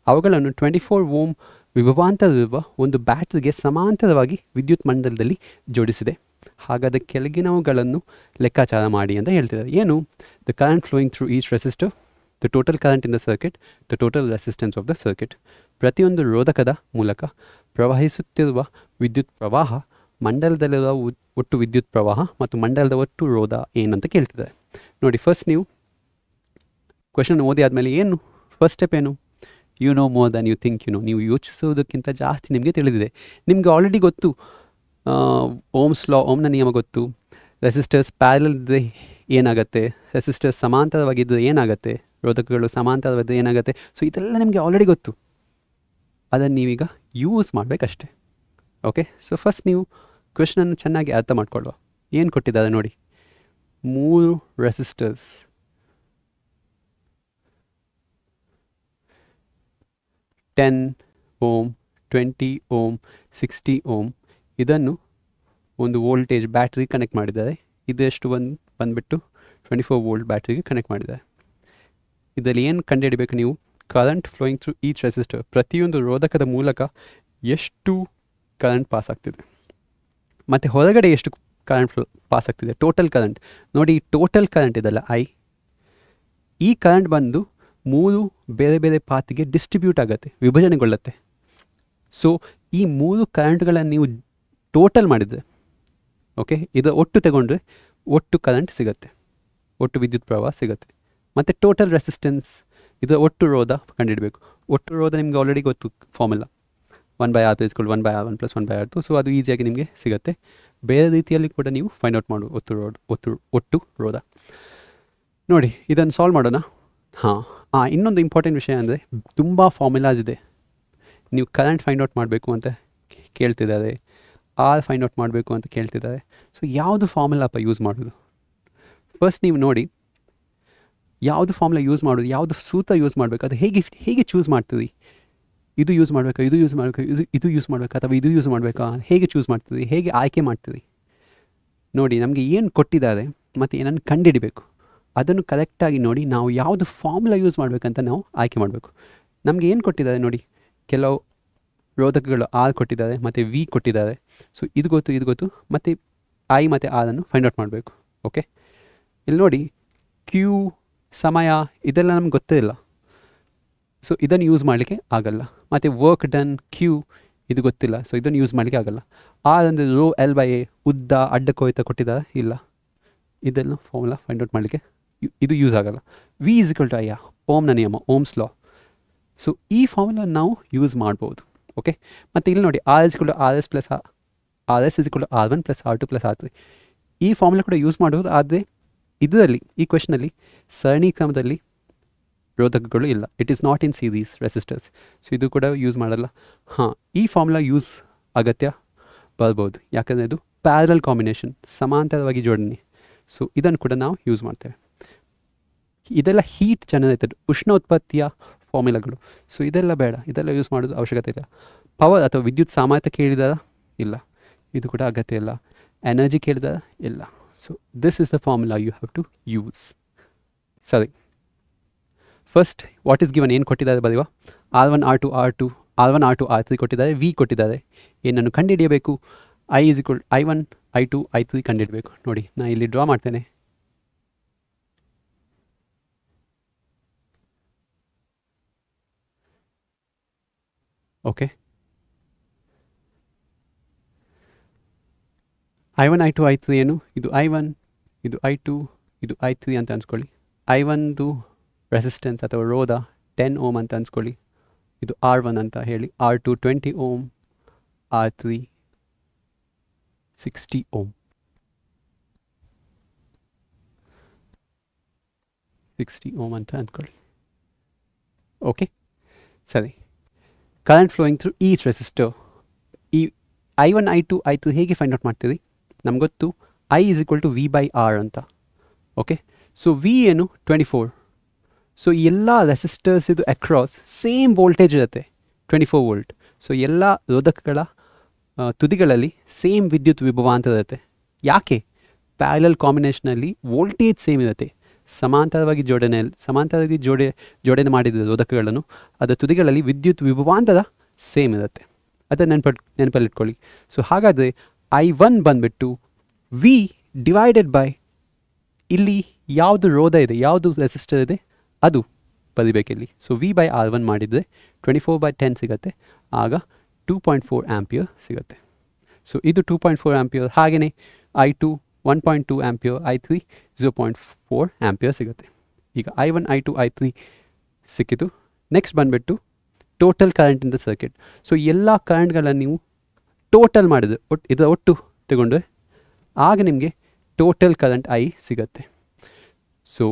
ಅವುಗಳನ್ನು 24 ohm ವಿಭವಾಂತರವಿರುವ ಒಂದು ಬ್ಯಾಟರಿಗೆ ಸಮಾಂತರವಾಗಿ ವಿದ್ಯುತ್ ಮಂಡಲದಲ್ಲಿ ಜೋಡಿಸಿದೆ. ಹಾಗಾದರೆ ಕೆಳಗಿನವುಗಳನ್ನು ಲೆಕ್ಕಾಚಾರ ಮಾಡಿ ಅಂತ ಹೇಳ್ತಿದ್ದಾರೆ. ಏನು? The current flowing through each resistor, the total current in the circuit, the total resistance of the circuit. ಪ್ರತಿಯೊಂದು ರೋಧಕದ ಮೂಲಕ ಪ್ರವಹಿಸುತ್ತಿರುವ ವಿದ್ಯುತ್ ಪ್ರವಾಹ, ಮಂಡಲದಲ್ಲಿರುವ ಒಟ್ಟು ವಿದ್ಯುತ್ ಪ್ರವಾಹ ಮತ್ತು ಮಂಡಲದ ಒಟ್ಟು ರೋಧ ಏನಂತ ಕೇಳ್ತಿದ್ದಾರೆ. ನೋಡಿ, ಫಸ್ಟ್ ನೀವು ಕ್ವೆಶನ್ ಓದಿ ಆದಮೇಲೆ ಏನು ಫಸ್ಟ್ ಸ್ಟೆಪ್ ಏನು? You know more than you think you know. ನೀವು ಯೋಚಿಸೋದಕ್ಕಿಂತ ಜಾಸ್ತಿ ನಿಮಗೆ ತಿಳಿದಿದೆ. ನಿಮಗೆ ಆಲ್ರೆಡಿ ಗೊತ್ತು ಓಮ್ನ ನಿಯಮ ಗೊತ್ತು. ರೆಸಿಸ್ಟರ್ಸ್ ಪ್ಯಾರಲಲ್ ಇದ್ದರೆ ಏನಾಗುತ್ತೆ, ರೆಸಿಸ್ಟರ್ಸ್ ಸಮಾಂತರವಾಗಿದ್ದರೆ ಏನಾಗುತ್ತೆ, ರೋಧಕಗಳು ಸಮಾಂತರವಾಗಿದ್ದರೆ ಏನಾಗುತ್ತೆ. ಸೊ ಇದೆಲ್ಲ ನಿಮಗೆ ಆಲ್ರೆಡಿ ಗೊತ್ತು. ಅದನ್ನು ನೀವೀಗ ಯೂಸ್ ಮಾಡಬೇಕಷ್ಟೆ. ಓಕೆ, ಸೊ ಫಸ್ಟ್ ನೀವು ಕ್ವೆಶ್ನನ್ನು ಚೆನ್ನಾಗಿ ಅರ್ಥ ಮಾಡ್ಕೊಳ್ಳುವ. ಏನು ಕೊಟ್ಟಿದ್ದಾರೆ ನೋಡಿ, 3 ರೆಸಿಸ್ಟರ್ಸ್, 10 ಓಮ್, 20 ಓಮ್, 60 ಓಮ್. ಇದನ್ನು ಒಂದು ವೋಲ್ಟೇಜ್ ಬ್ಯಾಟ್ರಿ ಕನೆಕ್ಟ್ ಮಾಡಿದ್ದಾರೆ. ಇದೆಷ್ಟು ಬಂದುಬಿಟ್ಟು 24 ವೋಲ್ಟ್ ಬ್ಯಾಟ್ರಿಗೆ ಕನೆಕ್ಟ್ ಮಾಡಿದ್ದಾರೆ. ಇದರಲ್ಲಿ ಏನು ಕಂಡುಹಿಡಬೇಕು ನೀವು? Current flowing through each resistor, ಪ್ರತಿಯೊಂದು ರೋಧಕದ ಮೂಲಕ ಎಷ್ಟು ಕರೆಂಟ್ ಪಾಸ್ ಆಗ್ತಿದೆ ಮತ್ತು ಹೊರಗಡೆ ಎಷ್ಟು ಕರೆಂಟ್ ಪಾಸ್ ಆಗ್ತಿದೆ, ಟೋಟಲ್ ಕರೆಂಟ್. ನೋಡಿ, ಟೋಟಲ್ ಕರೆಂಟ್ ಇದಲ್ಲ ಈ ಕರೆಂಟ್ ಬಂದು 3 ಬೇರೆ ಬೇರೆ ಪಾತಿಗೆ ಡಿಸ್ಟ್ರಿಬ್ಯೂಟ್ ಆಗುತ್ತೆ, ವಿಭಜನೆಗೊಳ್ಳುತ್ತೆ. ಸೊ ಈ 3 ಕರೆಂಟ್ಗಳನ್ನು ನೀವು ಟೋಟಲ್ ಮಾಡಿದರೆ, ಓಕೆ, ಇದು ಒಟ್ಟು ತಗೊಂಡ್ರೆ ಒಟ್ಟು ಕರೆಂಟ್ ಸಿಗುತ್ತೆ, ಒಟ್ಟು ವಿದ್ಯುತ್ ಪ್ರವಾಹ ಸಿಗುತ್ತೆ. ಮತ್ತು ಟೋಟಲ್ ರೆಸಿಸ್ಟೆನ್ಸ್, ಇದರ ಒಟ್ಟು ರೋಧ ಕಂಡುಹಿಡಬೇಕು. ಒಟ್ಟು ರೋಧ ನಿಮಗೆ ಆಲ್ರೆಡಿ ಗೊತ್ತು formula, 1/R = 1/R1 + 1/R2. So ಅದು ಈಸಿಯಾಗಿ ನಿಮಗೆ ಸಿಗುತ್ತೆ. ಬೇರೆ ರೀತಿಯಲ್ಲಿ ಕೂಡ ನೀವು ಫೈಂಡ್ ಔಟ್ ಮಾಡುವ ಒಟ್ಟು ರೋಧ. ನೋಡಿ, ಇದನ್ನು ಸಾಲ್ವ್ ಮಾಡೋಣ. ಇನ್ನೊಂದು ಇಂಪಾರ್ಟೆಂಟ್ ವಿಷಯ ಅಂದರೆ ತುಂಬ ಫಾರ್ಮುಲಾಸ್ ಇದೆ. ನೀವು ಕರೆಂಟ್ ಫೈಂಡ್ ಔಟ್ ಮಾಡಬೇಕು ಅಂತ ಕೇಳ್ತಿದ್ದಾರೆ, ಆರ್ ಫೈಂಡ್ ಔಟ್ ಮಾಡಬೇಕು ಅಂತ ಕೇಳ್ತಿದ್ದಾರೆ. ಸೊ ಯಾವುದು ಫಾರ್ಮುಲಾಪ ಯೂಸ್ ಮಾಡೋದು? ಫಸ್ಟ್ ನೀವು ನೋಡಿ, ಯಾವುದು ಫಾರ್ಮುಲಾ ಯೂಸ್ ಮಾಡೋದು, ಯಾವುದು ಸೂತ್ರ ಯೂಸ್ ಮಾಡಬೇಕು, ಅದು ಹೇಗೆ ಚೂಸ್ ಮಾಡ್ತೀರಿ? ಇದು ಯೂಸ್ ಮಾಡಬೇಕಾ, ಇದು ಯೂಸ್ ಮಾಡಬೇಕಾ, ಇದು ಯೂಸ್ ಮಾಡಬೇಕಾ, ಅಥವಾ ಇದು ಯೂಸ್ ಮಾಡಬೇಕಾ, ಹೇಗೆ ಚೂಸ್ ಮಾಡ್ತೀರಿ, ಹೇಗೆ ಆಯ್ಕೆ ಮಾಡ್ತೀರಿ? ನೋಡಿ, ನಮಗೆ ಏನು ಕೊಟ್ಟಿದ್ದಾರೆ ಮತ್ತು ಏನನ್ನು ಕಂಡುಹಿಡಿಬೇಕು, ಅದನ್ನು ಕರೆಕ್ಟಾಗಿ ನೋಡಿ ನಾವು ಯಾವುದು ಫಾರ್ಮುಲಾ ಯೂಸ್ ಮಾಡಬೇಕಂತ ನಾವು ಆಯ್ಕೆ ಮಾಡಬೇಕು. ನಮಗೆ ಏನು ಕೊಟ್ಟಿದ್ದಾರೆ ನೋಡಿ, ಕೆಲವು ರೋಧಕಗಳು ಆರ್ ಕೊಟ್ಟಿದ್ದಾರೆ ಮತ್ತು ವಿ ಕೊಟ್ಟಿದ್ದಾರೆ. ಸೊ ಇದು ಗೊತ್ತು ಮತ್ತು ಐ ಮತ್ತು ಆರನ್ನು ಫೈಂಡ್ ಔಟ್ ಮಾಡಬೇಕು. ಓಕೆ, ಇಲ್ಲಿ ನೋಡಿ ಕ್ಯೂ, ಸಮಯ ಇದೆಲ್ಲ ನಮ್ಗೆ ಗೊತ್ತಿಲ್ಲ. ಸೊ ಇದನ್ನು ಯೂಸ್ ಮಾಡಲಿಕ್ಕೆ ಆಗಲ್ಲ. ಮತ್ತು ವರ್ಕ್ ಡನ್, ಕ್ಯೂ ಇದು ಗೊತ್ತಿಲ್ಲ. ಸೊ ಇದನ್ನು ಯೂಸ್ ಮಾಡಲಿಕ್ಕೆ ಆಗಲ್ಲ. ಆರ್ ಅಂದರೆ ರೋ ಎಲ್ ಬೈ ಎ, ಉದ್ದ ಅಡ್ಡಕೋಯ್ತ ಕೊಟ್ಟಿದ್ದಾರೆ, ಇಲ್ಲ. ಇದೆಲ್ಲ ಫಾರ್ಮುಲಾ ಫೈಂಡ್ ಔಟ್ ಮಾಡಲಿಕ್ಕೆ ಇದು ಯೂಸ್ ಆಗಲ್ಲ. V is equal to I, ಓಮ್ನ ನಿಯಮ, ಓಮ್ಸ್ ಲಾ. ಸೊ ಈ ಫಾರ್ಮುಲಾ ನಾವು ಯೂಸ್ ಮಾಡ್ಬೋದು. ಓಕೆ, ಮತ್ತು ಇಲ್ಲಿ ನೋಡಿ R is equal to R S plus R S is equal to R 1 plus R 2 plus R 3. ಈ ಫಾರ್ಮುಲಾ ಕೂಡ ಯೂಸ್ ಮಾಡೋದು. ಆದರೆ ಇದರಲ್ಲಿ ಈ ಕ್ವೆಶ್ಚನಲ್ಲಿ ಸರಣಿ ಕ್ರಮದಲ್ಲಿ ರೋಧಕಗಳು ಇಲ್ಲ. It is not in series resistors. So ಇದು ಕೂಡ ಯೂಸ್ ಮಾಡಲ್ಲ. ಹಾಂ, ಈ ಫಾರ್ಮುಲಾ ಯೂಸ್ ಅಗತ್ಯ ಬರ್ಬೋದು, ಯಾಕಂದರೆ ಇದು ಪ್ಯಾರಲಲ್ ಕಾಂಬಿನೇಷನ್, ಸಮಾಂತರವಾಗಿ ಜೋಡಣೆ. ಸೊ ಇದನ್ನು ಕೂಡ ನಾವು ಯೂಸ್ ಮಾಡ್ತೇವೆ. ಇದೆಲ್ಲ ಹೀಟ್ ಜನರೇಟೆಡ್, ಉಷ್ಣ ಉತ್ಪತ್ತಿಯ ಫಾರ್ಮುಲಾಗಳು. ಸೊ ಇದೆಲ್ಲ ಬೇಡ, ಇದೆಲ್ಲ ಯೂಸ್ ಮಾಡೋದು ಅವಶ್ಯಕತೆ ಇಲ್ಲ. ಪವರ್ ಅಥವಾ ವಿದ್ಯುತ್ ಸಾಮರ್ಥ್ಯ ಕೇಳಿದಾರ, ಇಲ್ಲ, ಇದು ಕೂಡ ಅಗತ್ಯ ಇಲ್ಲ. ಎನರ್ಜಿ ಕೇಳಿದಾರ, ಇಲ್ಲ. So this is the formula you have to use. ಸರಿ, ಫಸ್ಟ್ ವಾಟ್ ಈಸ್ ಗಿವನ್, ಏನು ಕೊಟ್ಟಿದ್ದಾರೆ ಬರೆಯುವ. R1 R2 R3 ಕೊಟ್ಟಿದ್ದಾರೆ, ವಿ ಕೊಟ್ಟಿದ್ದಾರೆ. ಏನನ್ನು ಕಂಡುಹಿಡಿಯಬೇಕು? I is equal I1 I2 I3 ಕಂಡುಹಿಡಬೇಕು. ನೋಡಿ, ನಾನು ಇಲ್ಲಿ ಡ್ರಾ ಮಾಡ್ತೇನೆ. ಓಕೆ, I1 I2 I3 ಏನು? ಇದು I1, ಇದು I2, ಇದು I3 ಅಂತ ಅನ್ಸ್ಕೊಳ್ಳಿ. I1ದು ರೆಸಿಸ್ಟೆನ್ಸ್ ಅಥವಾ ರೋಧ 10 ಓಮ್ ಅಂತ ಅನ್ಸ್ಕೊಳ್ಳಿ. ಇದು R1 ಅಂತ ಹೇಳಿ. R2 20 ohm, R3 60 ohm. 60 ohm ಅಂತ ಅಂದ್ಕೊಳ್ಳಿ. ಓಕೆ, ಸರಿ. Current flowing through each resistor. ಈ I1 I2 I3 ಹೇಗೆ ಫೈಂಡ್ ಔಟ್ ಮಾಡ್ತೀರಿ? ನಮ್ಗೆ ಗೊತ್ತು I is equal to V by R ಅಂತ. ಓಕೆ, ಸೊ ವಿ ಏನು 24. ಸೊ ಎಲ್ಲ ರೆಸಿಸ್ಟರ್ಸ್ ಇದು ಅಕ್ರಾಸ್ ಸೇಮ್ ವೋಲ್ಟೇಜ್ ಇರುತ್ತೆ, 24 ವೋಲ್ಟ್. ಸೊ ಎಲ್ಲ ರೋಧಕಗಳ ತುದಿಗಳಲ್ಲಿ ಸೇಮ್ ವಿದ್ಯುತ್ ವಿಭವ ಅಂತ ಇರುತ್ತೆ. ಯಾಕೆ? ಪ್ಯಾರಲಲ್ ಕಾಂಬಿನೇಷನಲ್ಲಿ ವೋಲ್ಟೇಜ್ ಸೇಮ್ ಇರುತ್ತೆ. ಸಮಾಂತರವಾಗಿ ಜೋಡಣೆ ಮಾಡಿದ ರೋಧಕಗಳನ್ನು ಅದರ ತುದಿಗಳಲ್ಲಿ ವಿದ್ಯುತ್ ವಿಭವಾಂತರ ಸೇಮ್ ಇರುತ್ತೆ. ಅದನ್ನು ನೆನಪಲ್ಲಿಟ್ಕೊಳ್ಳಿ. ಸೊ ಹಾಗಾದರೆ I1 ಬಂದುಬಿಟ್ಟು ವಿ ಡಿವೈಡೆಡ್ ಬೈ ಇಲ್ಲಿ ಯಾವುದು ರೋಧ ಇದೆ, ಯಾವುದು ರೆಸಿಸ್ಟರ್ ಇದೆ ಅದು ಬರಿಬೇಕಿಲ್ಲಿ. ಸೊ ವಿ ಬೈ R1 ಮಾಡಿದರೆ 24/10 ಸಿಗುತ್ತೆ. ಆಗ 2.4 ಆ್ಯಂಪಿಯರ್ ಸಿಗುತ್ತೆ. ಸೊ ಇದು 2.4 ಆ್ಯಂಪಿಯರ್. ಹಾಗೆಯೇ I2 1.2 ಆ್ಯಂಪಿಯರ್, I3 0.4 ಆ್ಯಂಪಿಯರ್ ಸಿಗುತ್ತೆ. ಈಗ I1 I2 I3 ಸಿಕ್ಕಿತು. ನೆಕ್ಸ್ಟ್ ಬಂದುಬಿಟ್ಟು total current in the circuit. So ಎಲ್ಲ ಕರೆಂಟ್ಗಳನ್ನು ನೀವು ಟೋಟಲ್ ಮಾಡಿದರೆ ಇದರ ಒಟ್ಟು ತಗೊಂಡ್ರೆ ಆಗ ನಿಮಗೆ ಟೋಟಲ್ ಕರೆಂಟ್ I ಸಿಗುತ್ತೆ. So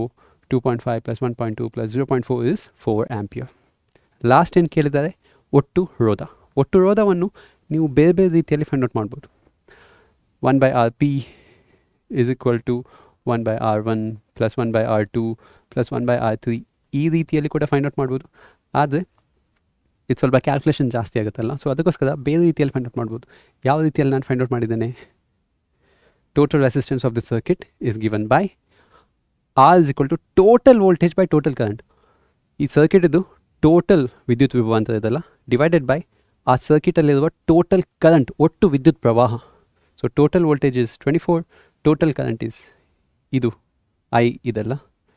2.5 plus 1.2 plus 0.4 is 4 ampere. Last ಏನು ಕೇಳಿದ್ದಾರೆ? ಒಟ್ಟು ರೋಧ. ಒಟ್ಟು ರೋಧವನ್ನು ನೀವು ಬೇರೆ ಬೇರೆ ರೀತಿಯಲ್ಲಿ ಫೈಂಡ್ ಔಟ್ ಮಾಡ್ಬೋದು. 1/RP is equal to 1/R1 plus 1/R2 plus 1/R3 ಈ ರೀತಿಯಲ್ಲಿ ಕೂಡ ಫೈಂಡ್ ಔಟ್ ಮಾಡ್ಬೋದು. ಆದರೆ ಇದು ಸ್ವಲ್ಪ ಕ್ಯಾಲ್ಕುಲೇಷನ್ ಜಾಸ್ತಿ ಆಗುತ್ತಲ್ಲ, ಸೊ ಅದಕ್ಕೋಸ್ಕರ ಬೇರೆ ರೀತಿಯಲ್ಲಿ ಫೈಂಡ್ ಔಟ್ ಮಾಡ್ಬೋದು. ಯಾವ ರೀತಿಯಲ್ಲಿ ನಾನು ಫೈಂಡ್ ಔಟ್ ಮಾಡಿದ್ದೇನೆ? Total resistance of the circuit is given by R is equal to total voltage by total current. ಈ ಸರ್ಕ್ಯೂಟ್ ಇದು ಟೋಟಲ್ ವಿದ್ಯುತ್ ವಿಭವ ಅಂತ ಇದೆಲ್ಲ, ಡಿವೈಡೆಡ್ ಬೈ ಆ ಸರ್ಕ್ಯೂಟಲ್ಲಿರುವ ಟೋಟಲ್ ಕರೆಂಟ್, ಒಟ್ಟು ವಿದ್ಯುತ್ ಪ್ರವಾಹ. So total voltage is 24, total current is ಇದು I ಇದೆಲ್ಲ.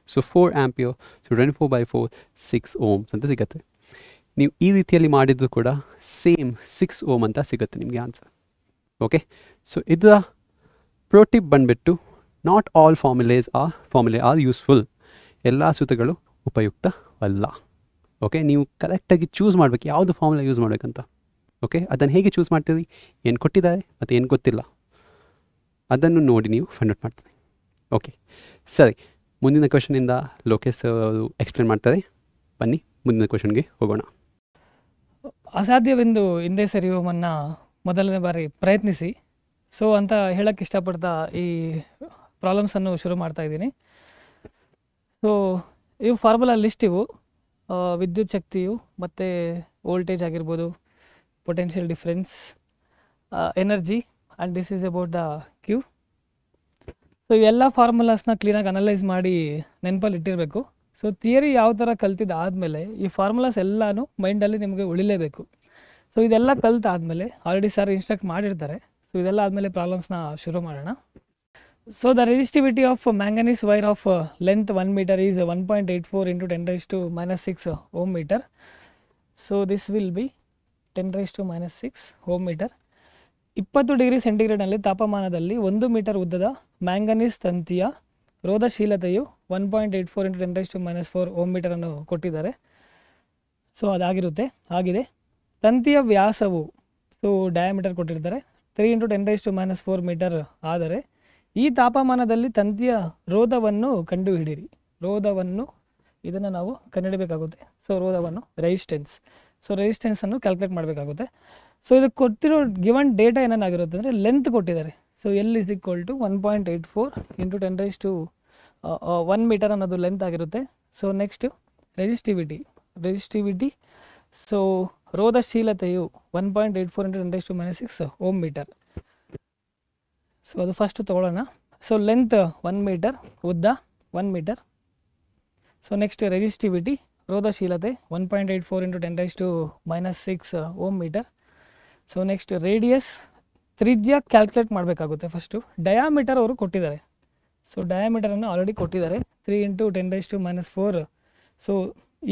So 4 ampere. ಸೊ 24/4 6 ಓಮ್ಸ್ ಅಂತ ಸಿಗುತ್ತೆ. ನೀವು ಈ ರೀತಿಯಲ್ಲಿ ಮಾಡಿದ್ರು ಕೂಡ ಸೇಮ್ 6 ಓಮ್ ಅಂತ ಸಿಗುತ್ತೆ ನಿಮಗೆ ಆನ್ಸರ್. ಓಕೆ, ಸೊ ಇದರ ಪ್ರೋಟಿಪ್ ಬಂದುಬಿಟ್ಟು not all formulae are useful. ಎಲ್ಲ ಸೂತ್ರಗಳು ಉಪಯುಕ್ತವಲ್ಲ. ಓಕೆ, ನೀವು ಕರೆಕ್ಟಾಗಿ ಚೂಸ್ ಮಾಡಬೇಕು ಯಾವುದು ಫಾರ್ಮುಲಾ ಯೂಸ್ ಮಾಡಬೇಕಂತ. ಓಕೆ, ಅದನ್ನು ಹೇಗೆ ಚೂಸ್ ಮಾಡ್ತೀರಿ? ಏನು ಕೊಟ್ಟಿದ್ದಾರೆ ಮತ್ತು ಏನು ಗೊತ್ತಿಲ್ಲ ಅದನ್ನು ನೋಡಿ ನೀವು ಫೈಂಡ್ ಔಟ್ ಮಾಡ್ತೀರಿ. ಓಕೆ, ಸರಿ. ಮುಂದಿನ ಕ್ವೆಶನಿಂದ ಲೋಕೇಶ್ ಅವರು ಎಕ್ಸ್ಪ್ಲೇನ್ ಮಾಡ್ತಾರೆ. ಬನ್ನಿ ಮುಂದಿನ ಕ್ವೆಶನ್ಗೆ ಹೋಗೋಣ. ಅಸಾಧ್ಯವೆಂದು ಹಿಂದೆ ಸರಿಯುವವನ್ನು ಮೊದಲನೇ ಬಾರಿ ಪ್ರಯತ್ನಿಸಿ. ಸೊ ಅಂತ ಹೇಳಕ್ಕೆ ಇಷ್ಟಪಡ್ತಾ ಈ ಪ್ರಾಬ್ಲಮ್ಸನ್ನು ಶುರು ಮಾಡ್ತಾ ಇದ್ದೀನಿ. ಸೊ ಇವು ಫಾರ್ಮುಲಾ ಲಿಸ್ಟ್ ಇವು. ವಿದ್ಯುತ್ ಶಕ್ತಿಯು ಮತ್ತು ವೋಲ್ಟೇಜ್ ಆಗಿರ್ಬೋದು, potential difference, energy, and this is about the Q. So ಇವೆಲ್ಲ ಫಾರ್ಮುಲಾಸ್ನ ಕ್ಲೀನಾಗಿ ಅನಲೈಸ್ ಮಾಡಿ ನೆನಪಲ್ಲಿ ಇಟ್ಟಿರಬೇಕು. ಸೊ ಥಿಯರಿ ಯಾವ ಥರ ಕಲ್ತಿದ್ದಾದಮೇಲೆ ಈ ಫಾರ್ಮುಲಾಸ್ ಎಲ್ಲನೂ ಮೈಂಡಲ್ಲಿ ನಿಮಗೆ ಉಳಿಲೇಬೇಕು. ಸೊ ಇದೆಲ್ಲ ಕಲ್ತಾದಮೇಲೆ ಆಲ್ರೆಡಿ ಸರ್ ಇನ್ಸ್ಟ್ರಕ್ಟ್ ಮಾಡಿರ್ತಾರೆ. ಸೊ ಇದೆಲ್ಲ ಆದಮೇಲೆ ಪ್ರಾಬ್ಲಮ್ಸ್ನ ಶುರು ಮಾಡೋಣ. So the resistivity of manganese wire of length 1 meter is 1.84 × 10⁻⁻6 ohm metre. So this will be 10⁻⁻6 ohm metre. 20 degree ಸೆಂಟಿಗ್ರೇಡ್ನಲ್ಲಿ ತಾಪಮಾನದಲ್ಲಿ 1 ಮೀಟರ್ ಉದ್ದದ ಮ್ಯಾಂಗನೀಸ್ ತಂತಿಯ ರೋಧಶೀಲತೆಯು 1.84 × 10⁻⁴ ಓಮ್ ಮೀಟರನ್ನು ಕೊಟ್ಟಿದ್ದಾರೆ. ಸೊ ಅದಾಗಿರುತ್ತೆ, ಆಗಿದೆ. ತಂತಿಯ ವ್ಯಾಸವು, ಸೊ ಡಯಾಮೀಟರ್ ಕೊಟ್ಟಿರ್ತಾರೆ, 3 × 10⁻⁴ ಮೀಟರ್ ಆದರೆ ಈ ತಾಪಮಾನದಲ್ಲಿ ತಂತಿಯ ರೋಧವನ್ನು ಕಂಡುಹಿಡಿಯಿರಿ. ರೋಧವನ್ನು ಇದನ್ನು ನಾವು ಕಂಡುಹಿಡಬೇಕಾಗುತ್ತೆ. ಸೊ ರೋಧವನ್ನು ರೆಸಿಸ್ಟೆನ್ಸ್, ಸೊ ರೆಸಿಸ್ಟೆನ್ಸನ್ನು ಕ್ಯಾಲ್ಕುಲೇಟ್ ಮಾಡಬೇಕಾಗುತ್ತೆ. ಸೊ ಇದಕ್ಕೆ ಕೊಟ್ಟಿರೋ ಗಿವನ್ ಡೇಟಾ ಏನೇನಾಗಿರುತ್ತೆ ಅಂದರೆ ಲೆಂತ್ ಕೊಟ್ಟಿದ್ದಾರೆ. ಸೊ L = 1.84 × 10⁻1 ಮೀಟರ್ ಅನ್ನೋದು ಲೆಂತ್ ಆಗಿರುತ್ತೆ. ಸೊ ನೆಕ್ಸ್ಟು ರೆಸಿಸ್ಟಿವಿಟಿ, ಸೊ ರೋಧಶೀಲತೆಯು 1.84 × 10⁻⁶ ಓಮ್ ಮೀಟರ್. ಸೊ ಅದು ಫಸ್ಟ್ ತೊಗೊಳ್ಳೋಣ. ಸೊ ಲೆಂತ್ 1 ಮೀಟರ್, ಉದ್ದ 1 ಮೀಟರ್. ಸೊ ನೆಕ್ಸ್ಟ್ ರೆಸಿಸ್ಟಿವಿಟಿ, ರೋಧಶೀಲತೆ 1.84 × 10⁻⁶ ohm metre. So next radius, ತ್ರಿಜ್ಯ ಕ್ಯಾಲ್ಕುಲೇಟ್ ಮಾಡಬೇಕಾಗುತ್ತೆ. ಫಸ್ಟು ಡಯಾಮೀಟರ್ ಅವರು ಕೊಟ್ಟಿದ್ದಾರೆ. ಸೊ ಡಯಾಮೀಟರನ್ನು ಆಲ್ರೆಡಿ ಕೊಟ್ಟಿದ್ದಾರೆ, 3 × 10⁻⁴. ಸೊ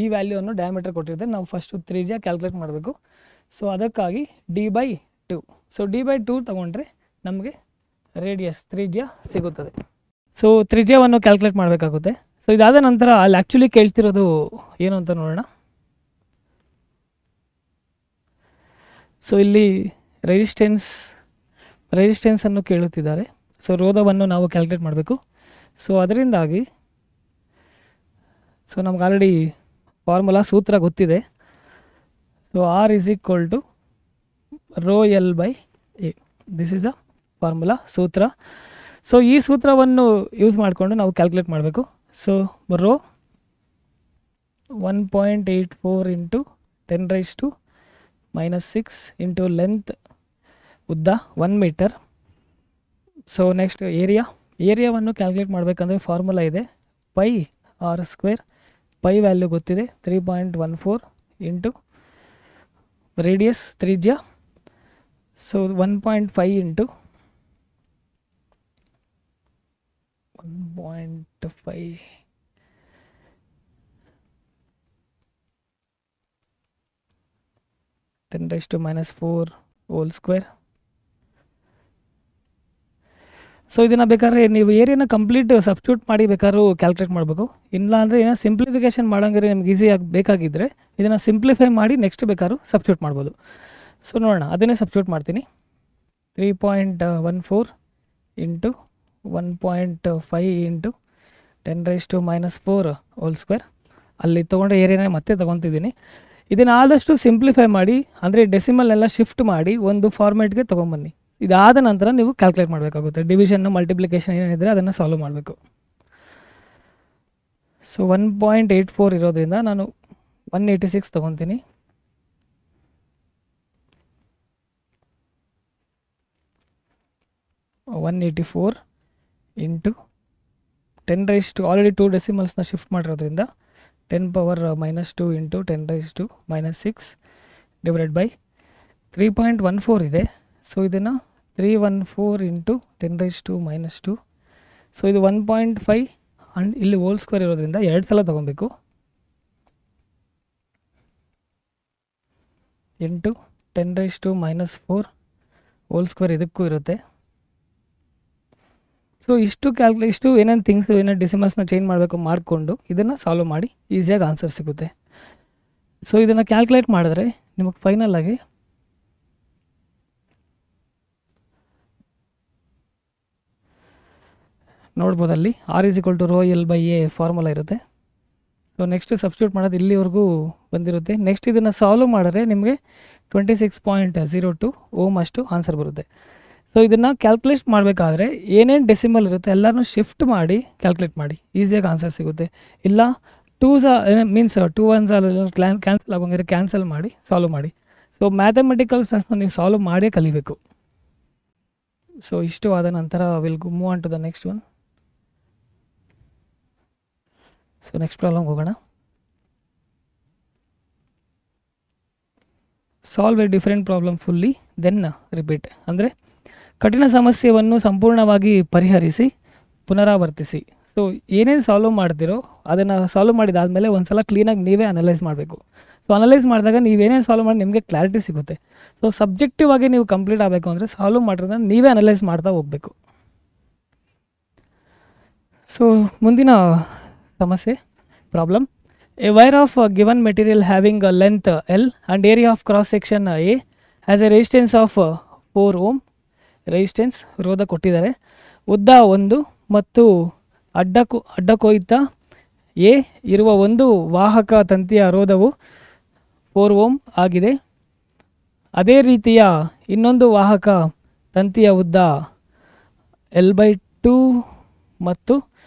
ಈ ವ್ಯಾಲ್ಯೂವನ್ನು ಡಯಾಮೀಟರ್ ಕೊಟ್ಟಿರ್ತಾರೆ. ನಾವು ಫಸ್ಟು ತ್ರಿಜ್ಯ ಕ್ಯಾಲ್ಕುಲೇಟ್ ಮಾಡಬೇಕು. ಸೊ ಅದಕ್ಕಾಗಿ D/2. ಸೊ D/2 ತಗೊಂಡ್ರೆ ನಮಗೆ ರೇಡಿಯಸ್, ತ್ರಿಜ್ಯ ಸಿಗುತ್ತದೆ. ಸೊ ತ್ರಿಜ್ಯವನ್ನು ಕ್ಯಾಲ್ಕುಲೇಟ್ ಮಾಡಬೇಕಾಗುತ್ತೆ. ಸೊ ಇದಾದ ನಂತರ ಅಲ್ಲಿ ಆ್ಯಕ್ಚುಲಿ ಕೇಳ್ತಿರೋದು ಏನು ಅಂತ ನೋಡೋಣ. ಸೊ ಇಲ್ಲಿ ರೆಸಿಸ್ಟೆನ್ಸನ್ನು ಕೇಳುತ್ತಿದ್ದಾರೆ. ಸೊ ರೋಧವನ್ನು ನಾವು ಕ್ಯಾಲ್ಕುಲೇಟ್ ಮಾಡಬೇಕು. ಸೊ ಅದರಿಂದಾಗಿ ಸೊ ನಮ್ಗೆ ಆಲ್ರೆಡಿ ಫಾರ್ಮುಲಾ ಸೂತ್ರ ಗೊತ್ತಿದೆ. So R = ρl/A. This is a formula, ಸೂತ್ರ. ಸೊ ಈ ಸೂತ್ರವನ್ನು ಯೂಸ್ ಮಾಡಿಕೊಂಡು ನಾವು ಕ್ಯಾಲ್ಕುಲೇಟ್ ಮಾಡಬೇಕು. ಸೊ ರೋ 1.84 × 10⁻⁶ ಇಂಟು ಲೆಂತ್, ಉದ್ದ 1 ಮೀಟರ್. ಸೊ ನೆಕ್ಸ್ಟ್ ಏರಿಯಾವನ್ನು ಕ್ಯಾಲ್ಕುಲೇಟ್ ಮಾಡಬೇಕಂದ್ರೆ ಫಾರ್ಮುಲಾ ಇದೆ, πr². ಪೈ ವ್ಯಾಲ್ಯೂ ಗೊತ್ತಿದೆ, 3.14 ಇಂಟು ರೇಡಿಯಸ್, ತ್ರಿಜ್ಯ. So 1.5 into 1.5 10⁻⁴ whole square. So ಇದನ್ನು ಬೇಕಾದ್ರೆ ನೀವು ಏರಿಯಾನ ಕಂಪ್ಲೀಟ್ ಸಬ್ಸ್ಟಿಟ್ಯೂಟ್ ಮಾಡಿ ಬೇಕಾದ್ರೂ ಕ್ಯಾಲ್ಕುಲೇಟ್ ಮಾಡಬೇಕು. ಇಲ್ಲ ಅಂದರೆ ಏನೋ ಸಿಂಪ್ಲಿಫಿಕೇಷನ್ ಮಾಡೋಂಗಿದ್ರೆ ನಿಮ್ಗೆ ಈಸಿಯಾಗಿ ಬೇಕಾಗಿದ್ದರೆ ಇದನ್ನು ಸಿಂಪ್ಲಿಫೈ ಮಾಡಿ ನೆಕ್ಸ್ಟ್ ಬೇಕಾದ್ರೂ ಸಬ್ಸ್ಟಿಟ್ಯೂಟ್ ಮಾಡ್ಬೋದು. ಸೊ ನೋಡೋಣ, ಅದನ್ನೇ ಸಬ್ಸ್ಟಿಟ್ಯೂಟ್ ಮಾಡ್ತೀನಿ. 3.14 ಇಂಟು 1.5 ಇಂಟು 10⁻⁴ ಹೋಲ್ ಸ್ಕ್ವೇರ್. ಅಲ್ಲಿ ತೊಗೊಂಡ್ರೆ ಏರಿಯಾನೇ ಮತ್ತೆ ತೊಗೊತಿದ್ದೀನಿ. ಇದನ್ನು ಆದಷ್ಟು ಸಿಂಪ್ಲಿಫೈ ಮಾಡಿ, ಅಂದರೆ ಡೆಸಿಮಲ್ನೆಲ್ಲ ಶಿಫ್ಟ್ ಮಾಡಿ ಒಂದು ಫಾರ್ಮೇಟ್ಗೆ ತೊಗೊಂಬನ್ನಿ. ಇದಾದ ನಂತರ ನೀವು ಕ್ಯಾಲ್ಕುಲೇಟ್ ಮಾಡಬೇಕಾಗುತ್ತೆ. ಡಿವಿಷನ್ನು, ಮಲ್ಟಿಪ್ಲಿಕೇಶನ್ ಏನಿದ್ರೆ ಅದನ್ನು ಸಾಲ್ವ್ ಮಾಡಬೇಕು. ಸೊ 1.84 ಇರೋದ್ರಿಂದ ನಾನು 186 ತೊಗೊತೀನಿ. (184) ಇಂಟು 10 ಆಲ್ರೆಡಿ 2 ಡೆಸಿಮಲ್ಸ್ನ ಶಿಫ್ಟ್ ಮಾಡಿರೋದ್ರಿಂದ 10⁻⁻2 ಇಂಟು 10⁻⁻6 ಡಿವೈಡೆಡ್ ಬೈ 3.14 ಇದೆ. ಸೊ ಇದನ್ನು 314 ಇಂಟು 10⁻². ಸೊ ಇದು 1.5 ಆ್ಯಂಡ್ ಇಲ್ಲಿ ಹೋಲ್ ಸ್ಕ್ವೇರ್ ಇರೋದ್ರಿಂದ 2 ಸಲ ತೊಗೊಬೇಕು. ಇಂಟು 10⁻⁻4 ಹೋಲ್ ಸ್ಕ್ವೇರ್ ಇದಕ್ಕೂ ಇರುತ್ತೆ. ಸೊ ಇಷ್ಟು ಏನೇನು ಥಿಂಗ್ಸ್, ಏನೇನು ಡೆಸಿಮಲ್ಸ್ನ ಚೇಂಜ್ ಮಾಡಬೇಕು ಮಾಡಿಕೊಂಡು ಇದನ್ನು ಸಾಲ್ವ್ ಮಾಡಿ ಈಸಿಯಾಗಿ ಆನ್ಸರ್ ಸಿಗುತ್ತೆ. ಸೊ ಇದನ್ನು ಕ್ಯಾಲ್ಕುಲೇಟ್ ಮಾಡಿದ್ರೆ ನಿಮಗೆ ಫೈನಲ್ ಆಗಿ ನೋಡ್ಬೋದು, ಅಲ್ಲಿ R = ρl/A ಫಾರ್ಮುಲಾ ಇರುತ್ತೆ. ಸೊ ನೆಕ್ಸ್ಟ್ ಸಬ್ಸ್ಟಿಟ್ಯೂಟ್ ಮಾಡೋದು ಇಲ್ಲಿವರೆಗೂ ಬಂದಿರುತ್ತೆ. ನೆಕ್ಸ್ಟ್ ಇದನ್ನು ಸಾಲ್ವ್ ಮಾಡಿದ್ರೆ ನಿಮಗೆ 26.02 ಓಮ್ ಅಷ್ಟು ಆನ್ಸರ್ ಬರುತ್ತೆ. ಸೊ ಇದನ್ನು ಕ್ಯಾಲ್ಕುಲೇಟ್ ಮಾಡಬೇಕಾದ್ರೆ ಏನೇನು ಡೆಸಿಮಲ್ ಇರುತ್ತೆ ಎಲ್ಲನೂ ಶಿಫ್ಟ್ ಮಾಡಿ ಕ್ಯಾಲ್ಕುಲೇಟ್ ಮಾಡಿ, ಈಸಿಯಾಗಿ ಆನ್ಸರ್ ಸಿಗುತ್ತೆ. ಇಲ್ಲ ಟೂಸ್ ಮೀನ್ಸ್ 2 1s ಕ್ಯಾನ್ಸಲ್ ಆಗೋಂಗಿದ್ರೆ ಕ್ಯಾನ್ಸಲ್ ಮಾಡಿ ಸಾಲ್ವ್ ಮಾಡಿ. ಸೊ ಮ್ಯಾಥಮೆಟಿಕಲ್ಸ್ ನೀವು ಸಾಲ್ವ್ ಮಾಡೇ ಕಲಿಬೇಕು. ಸೊ ಇಷ್ಟು ಆದ ನಂತರ will move on to the next one. So next problem ಹೋಗೋಣ. Solve a different problem fully then repeat. ಅಂದರೆ ಕಠಿಣ ಸಮಸ್ಯೆಯನ್ನು ಸಂಪೂರ್ಣವಾಗಿ ಪರಿಹರಿಸಿ ಪುನರಾವರ್ತಿಸಿ. ಸೊ ಏನೇನು ಸಾಲ್ವ್ ಮಾಡ್ತೀರೋ ಅದನ್ನು ಸಾಲ್ವ್ ಮಾಡಿದಾದಮೇಲೆ ಒಂದು ಸಲ ಕ್ಲೀನಾಗಿ ನೀವೇ ಅನಲೈಸ್ ಮಾಡಬೇಕು. ಸೊ ಅನಲೈಸ್ ಮಾಡಿದಾಗ ನೀವೇನೇನು ಸಾಲ್ವ್ ಮಾಡಿ ನಿಮಗೆ ಕ್ಲಾರಿಟಿ ಸಿಗುತ್ತೆ. ಸೊ ಸಬ್ಜೆಕ್ಟಿವ್ ಆಗಿ ನೀವು ಕಂಪ್ಲೀಟ್ ಆಗಬೇಕು ಅಂದರೆ ಸಾಲ್ವ್ ಮಾಡಿರೋದನ್ನ ನೀವೇ ಅನಲೈಸ್ ಮಾಡ್ತಾ ಹೋಗಬೇಕು. ಸೊ ಮುಂದಿನ ಸಮಸ್ಯೆ problem. A wire of given material having a length L and area of cross section A has a resistance of 4 ohm. Resistance ರೋಧ ಕೊಟ್ಟಿದ್ದಾರೆ. ಉದ್ದ 1 ಮತ್ತು ಅಡ್ಡ ಕೊಯ್ತ ಎ ಇರುವ ಒಂದು ವಾಹಕ ತಂತಿಯ ರೋಧವು 4 ಓಮ್ ಆಗಿದೆ. ಅದೇ ರೀತಿಯ ಇನ್ನೊಂದು ವಾಹಕ ತಂತಿಯ ಉದ್ದ L/2 ಮತ್ತು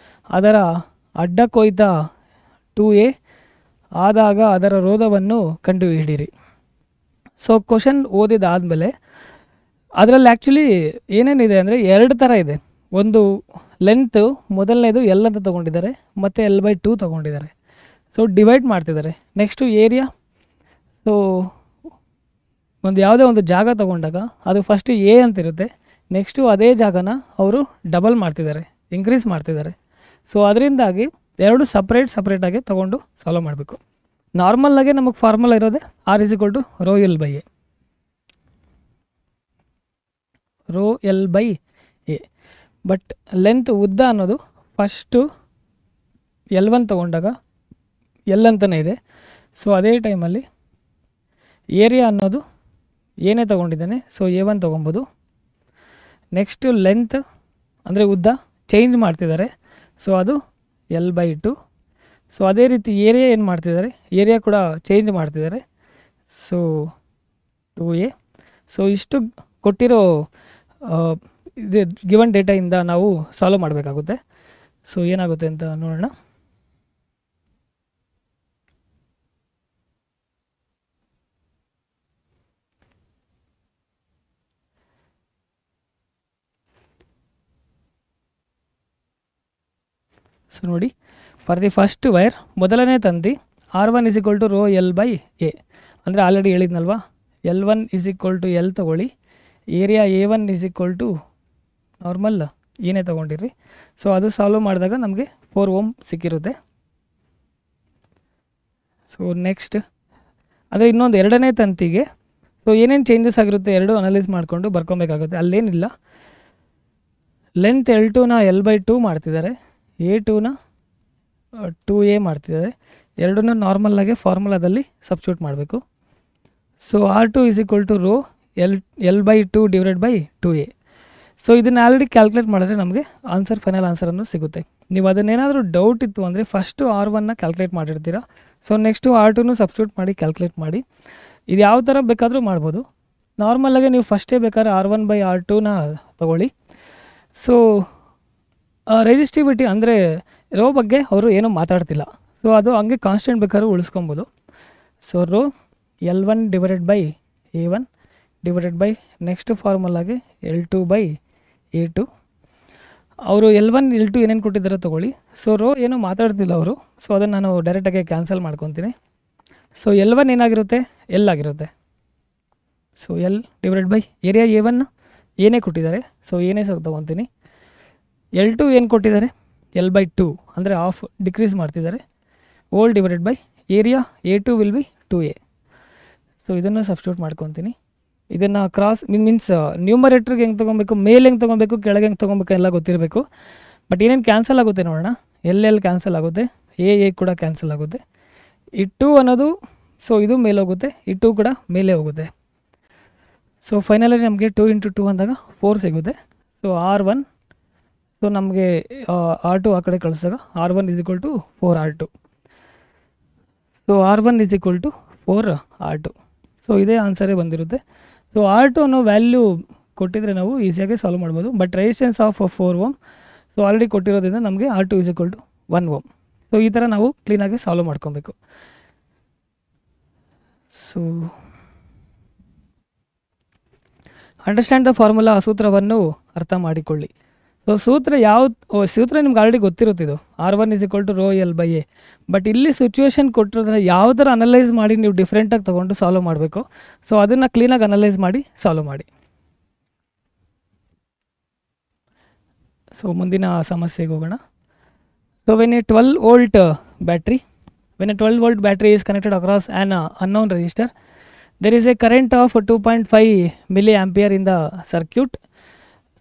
ಅದರ ಅಡ್ಡ ಕೊಯ್ತ 2a ಆದಾಗ ಅದರ ರೋಧವನ್ನು ಕಂಡುಹಿಡಿಯಿರಿ. ಸೊ ಕ್ವಶನ್ ಓದಿದಾದಮೇಲೆ ಅದರಲ್ಲಿ ಆ್ಯಕ್ಚುಲಿ ಏನೇನಿದೆ ಅಂದರೆ 2 ಥರ ಇದೆ. ಒಂದು ಲೆಂತು ಮೊದಲನೇದು ಎಲ್ ಅಂತ ತೊಗೊಂಡಿದ್ದಾರೆ ಮತ್ತು L/2 ತೊಗೊಂಡಿದ್ದಾರೆ. ಸೊ ಡಿವೈಡ್ ಮಾಡ್ತಿದ್ದಾರೆ. Next area. ಸೊ ಯಾವುದೇ ಒಂದು ಜಾಗ ತೊಗೊಂಡಾಗ ಅದು ಫಸ್ಟು ಎ ಅಂತಿರುತ್ತೆ. ನೆಕ್ಸ್ಟು ಅದೇ ಜಾಗನ ಅವರು ಡಬಲ್ ಮಾಡ್ತಿದ್ದಾರೆ, ಇನ್ಕ್ರೀಸ್ ಮಾಡ್ತಿದ್ದಾರೆ. ಸೊ ಅದರಿಂದಾಗಿ 2 ಸಪ್ರೇಟಾಗಿ ತೊಗೊಂಡು ಸಾಲ್ವ್ ಮಾಡಬೇಕು. ನಾರ್ಮಲ್ಲಾಗೆ ನಮಗೆ ಫಾರ್ಮುಲಾ ಇರೋದೇ R=ρl/a. ρl/a. ಬಟ್ ಲೆಂತ್ ಉದ್ದ ಅನ್ನೋದು ಫಸ್ಟು L1 ತೊಗೊಂಡಾಗ L ಅಂತಲೇ ಇದೆ. ಸೊ ಅದೇ ಟೈಮಲ್ಲಿ ಏರಿಯಾ ಅನ್ನೋದು ಏನೇ ತೊಗೊಂಡಿದ್ದಾನೆ, ಸೊ A1 ತೊಗೊಬೋದು. ನೆಕ್ಸ್ಟು ಲೆಂತ್ ಅಂದರೆ ಉದ್ದ ಚೇಂಜ್ ಮಾಡ್ತಿದ್ದಾರೆ. ಸೊ ಅದು L/2. ಸೊ ಅದೇ ರೀತಿ ಏರಿಯಾ ಏನು ಮಾಡ್ತಿದ್ದಾರೆ, ಏರಿಯಾ ಕೂಡ ಚೇಂಜ್ ಮಾಡ್ತಿದ್ದಾರೆ. So 2a. ಸೊ ಇಷ್ಟು ಕೊಟ್ಟಿರೋ ಇದು ಗಿವನ್ ಡೇಟಾಯಿಂದ ನಾವು ಸಾಲ್ವ್ ಮಾಡಬೇಕಾಗುತ್ತೆ. ಸೊ ಏನಾಗುತ್ತೆ ಅಂತ ನೋಡೋಣ. ಸೊ ನೋಡಿ, ಫಾರ್ ದಿ ಫಸ್ಟ್ ವೈರ್ ಮೊದಲನೇ ತಂತಿ R1 = ρl/a. ಅಂದರೆ ಆಲ್ರೆಡಿ ಹೇಳಿದ್ನಲ್ವಾ, L1 = L ತೊಗೊಳ್ಳಿ. ಏರಿಯಾ A1 = ನಾರ್ಮಲ್ ಏನೇ ತೊಗೊಂಡಿರಿ. ಸೊ ಅದು ಸಾಲ್ವ್ ಮಾಡಿದಾಗ ನಮಗೆ 4 ಓಮ್ ಸಿಕ್ಕಿರುತ್ತೆ. ಸೊ ನೆಕ್ಸ್ಟ್ ಅಂದರೆ ಇನ್ನೊಂದು ಎರಡನೇ ತಂತಿಗೆ ಸೊ ಏನೇನು ಚೇಂಜಸ್ ಆಗಿರುತ್ತೆ ಎರಡು ಅನಲೈಸ್ ಮಾಡಿಕೊಂಡು ಬರ್ಕೊಬೇಕಾಗುತ್ತೆ. ಅಲ್ಲೇನಿಲ್ಲ, ಲೆಂತ್ L2ನ L/2 ಮಾಡ್ತಿದ್ದಾರೆ, A2ನ 2a ಮಾಡ್ತಿದ್ದಾರೆ. ಎರಡನ್ನೂ ನಾರ್ಮಲ್ಲಾಗೆ ಫಾರ್ಮುಲಾದಲ್ಲಿ ಸಬ್ಸ್ಟಿಟ್ಯೂಟ್ ಮಾಡಬೇಕು. So R2 = L/2 / 2a. So ಇದನ್ನು ಆಲ್ರೆಡಿ ಕ್ಯಾಲ್ಕುಲೇಟ್ ಮಾಡಿದ್ರೆ ನಮಗೆ ಫೈನಲ್ ಆನ್ಸರನ್ನು ಸಿಗುತ್ತೆ. ನೀವು ಅದನ್ನೇನಾದರೂ ಡೌಟ್ ಇತ್ತು ಅಂದರೆ ಫಸ್ಟು R1ನ ಕ್ಯಾಲ್ಕುಲೇಟ್ ಮಾಡಿರ್ತೀರಾ. ಸೊ ನೆಕ್ಸ್ಟು R2ನೂ ಸಬ್ಸ್ಟಿಟ್ಯೂಟ್ ಮಾಡಿ ಕ್ಯಾಲ್ಕುಲೇಟ್ ಮಾಡಿ. ಇದು ಯಾವ ಥರ ಬೇಕಾದರೂ ಮಾಡ್ಬೋದು. ನಾರ್ಮಲಾಗೆ ನೀವು ಫಸ್ಟೇ ಬೇಕಾದ್ರೆ R1/R2ನ ತೊಗೊಳ್ಳಿ. ಸೊ ರೆಸಿಸ್ಟಿವಿಟಿ ಅಂದರೆ ರೋ ಬಗ್ಗೆ ಅವರು ಏನೂ ಮಾತಾಡ್ತಿಲ್ಲ. ಸೊ ಅದು ಹಂಗೆ ಕಾನ್ಸ್ಟೆಂಟ್ ಬೇಕಾದ್ರೂ ಉಳಿಸ್ಕೊಬೋದು. So rho L1 / A1 / next ಫಾರ್ಮುಲಾಗೆ L2/A2. ಅವರು L1 L2 ಏನೇನು ಕೊಟ್ಟಿದ್ದಾರೋ ತೊಗೊಳ್ಳಿ. ಸೊ ರೋ ಏನೂ ಮಾತಾಡ್ತಿಲ್ಲ ಅವರು. ಸೊ ಅದನ್ನು ನಾನು ಡೈರೆಕ್ಟಾಗಿ ಕ್ಯಾನ್ಸಲ್ ಮಾಡ್ಕೊತೀನಿ. ಸೊ L1 ಏನಾಗಿರುತ್ತೆ, L ಆಗಿರುತ್ತೆ. ಸೊ L / ಏರಿಯಾ A1 ಏನೇ ಕೊಟ್ಟಿದ್ದಾರೆ, ಸೊ ಏನೇ ತೊಗೊತೀನಿ. L2 ಏನು ಕೊಟ್ಟಿದ್ದಾರೆ, L/2 ಅಂದರೆ ಆಫ್ ಡಿಕ್ರೀಸ್ ಮಾಡ್ತಿದ್ದಾರೆ. ಓಲ್ / area A2 will be 2a. So ಇದನ್ನು ಸಬ್ಸ್ಟಿಟ್ಯೂಟ್ ಮಾಡ್ಕೊತೀನಿ. ಇದನ್ನು ಕ್ರಾಸ್ ಮೀನ್ಸ್ ನ್ಯೂಮರೇಟ್ರಿಗೆ ಹೆಂಗೆ ತೊಗೊಬೇಕು, ಮೇಲೆ ಹೆಂಗೆ ತೊಗೊಬೇಕು, ಕೆಳಗೆ ಹೆಂಗೆ ತೊಗೊಬೇಕು ಎಲ್ಲ ಗೊತ್ತಿರಬೇಕು. ಬಟ್ ಏನೇನು ಕ್ಯಾನ್ಸಲ್ ಆಗುತ್ತೆ ನೋಡೋಣ. L ಕ್ಯಾನ್ಸಲ್ ಆಗುತ್ತೆ, A ಕೂಡ ಕ್ಯಾನ್ಸಲ್ ಆಗುತ್ತೆ. ಈ 2 ಅನ್ನೋದು ಸೊ ಇದು ಮೇಲೆ ಹೋಗುತ್ತೆ, ಈ 2 ಕೂಡ ಮೇಲೆ ಹೋಗುತ್ತೆ. ಸೊ ಫೈನಲಿ ನಮಗೆ 2 × 2 ಅಂದಾಗ 4 ಸಿಗುತ್ತೆ. ಸೊ R1 ಸೊ ನಮಗೆ R2 ಆ ಕಡೆ ಕಳಿಸಿದಾಗ R1 = 4R2. So R1 = 4R2. So ಇದೇ ಆನ್ಸರೇ ಬಂದಿರುತ್ತೆ. ಸೊ R2 ಅನ್ನೋ ವ್ಯಾಲ್ಯೂ ಕೊಟ್ಟಿದ್ರೆ ನಾವು ಈಸಿಯಾಗಿ ಸಾಲ್ವ್ ಮಾಡ್ಬೋದು. But resistance of 4 ohm so already ಕೊಟ್ಟಿರೋದ್ರಿಂದ ನಮಗೆ R2 = 1 ಓಮ್. ಸೊ ಈ ಥರ ನಾವು ಕ್ಲೀನಾಗಿ ಸಾಲ್ವ್ ಮಾಡ್ಕೊಬೇಕು. ಸೊ ಅಂಡರ್ಸ್ಟ್ಯಾಂಡ್ ದ ಫಾರ್ಮುಲಾ, ಸೂತ್ರವನ್ನು ಅರ್ಥ ಮಾಡಿಕೊಳ್ಳಿ. ಸೊ ಸೂತ್ರ ಸೂತ್ರ ನಿಮ್ಗೆ ಆಲ್ರೆಡಿ ಗೊತ್ತಿರುತ್ತಿದ್ದು R1 = ρ L/A. ಬಟ್ ಇಲ್ಲಿ ಸಿಚುವೇಶನ್ ಕೊಟ್ಟಿರೋದ್ರೆ ಯಾವ ಥರ ಅನಲೈಸ್ ಮಾಡಿ ನೀವು ಡಿಫ್ರೆಂಟಾಗಿ ತೊಗೊಂಡು ಸಾಲ್ವ್ ಮಾಡಬೇಕು. ಸೊ ಅದನ್ನು ಕ್ಲೀನಾಗಿ ಅನಲೈಸ್ ಮಾಡಿ ಸಾಲ್ವ್ ಮಾಡಿ. ಸೊ ಮುಂದಿನ ಸಮಸ್ಯೆಗೆ ಹೋಗೋಣ. So when a 12-volt battery is connected across an unknown resistor, there is a current of 2.5 milliampere in the circuit.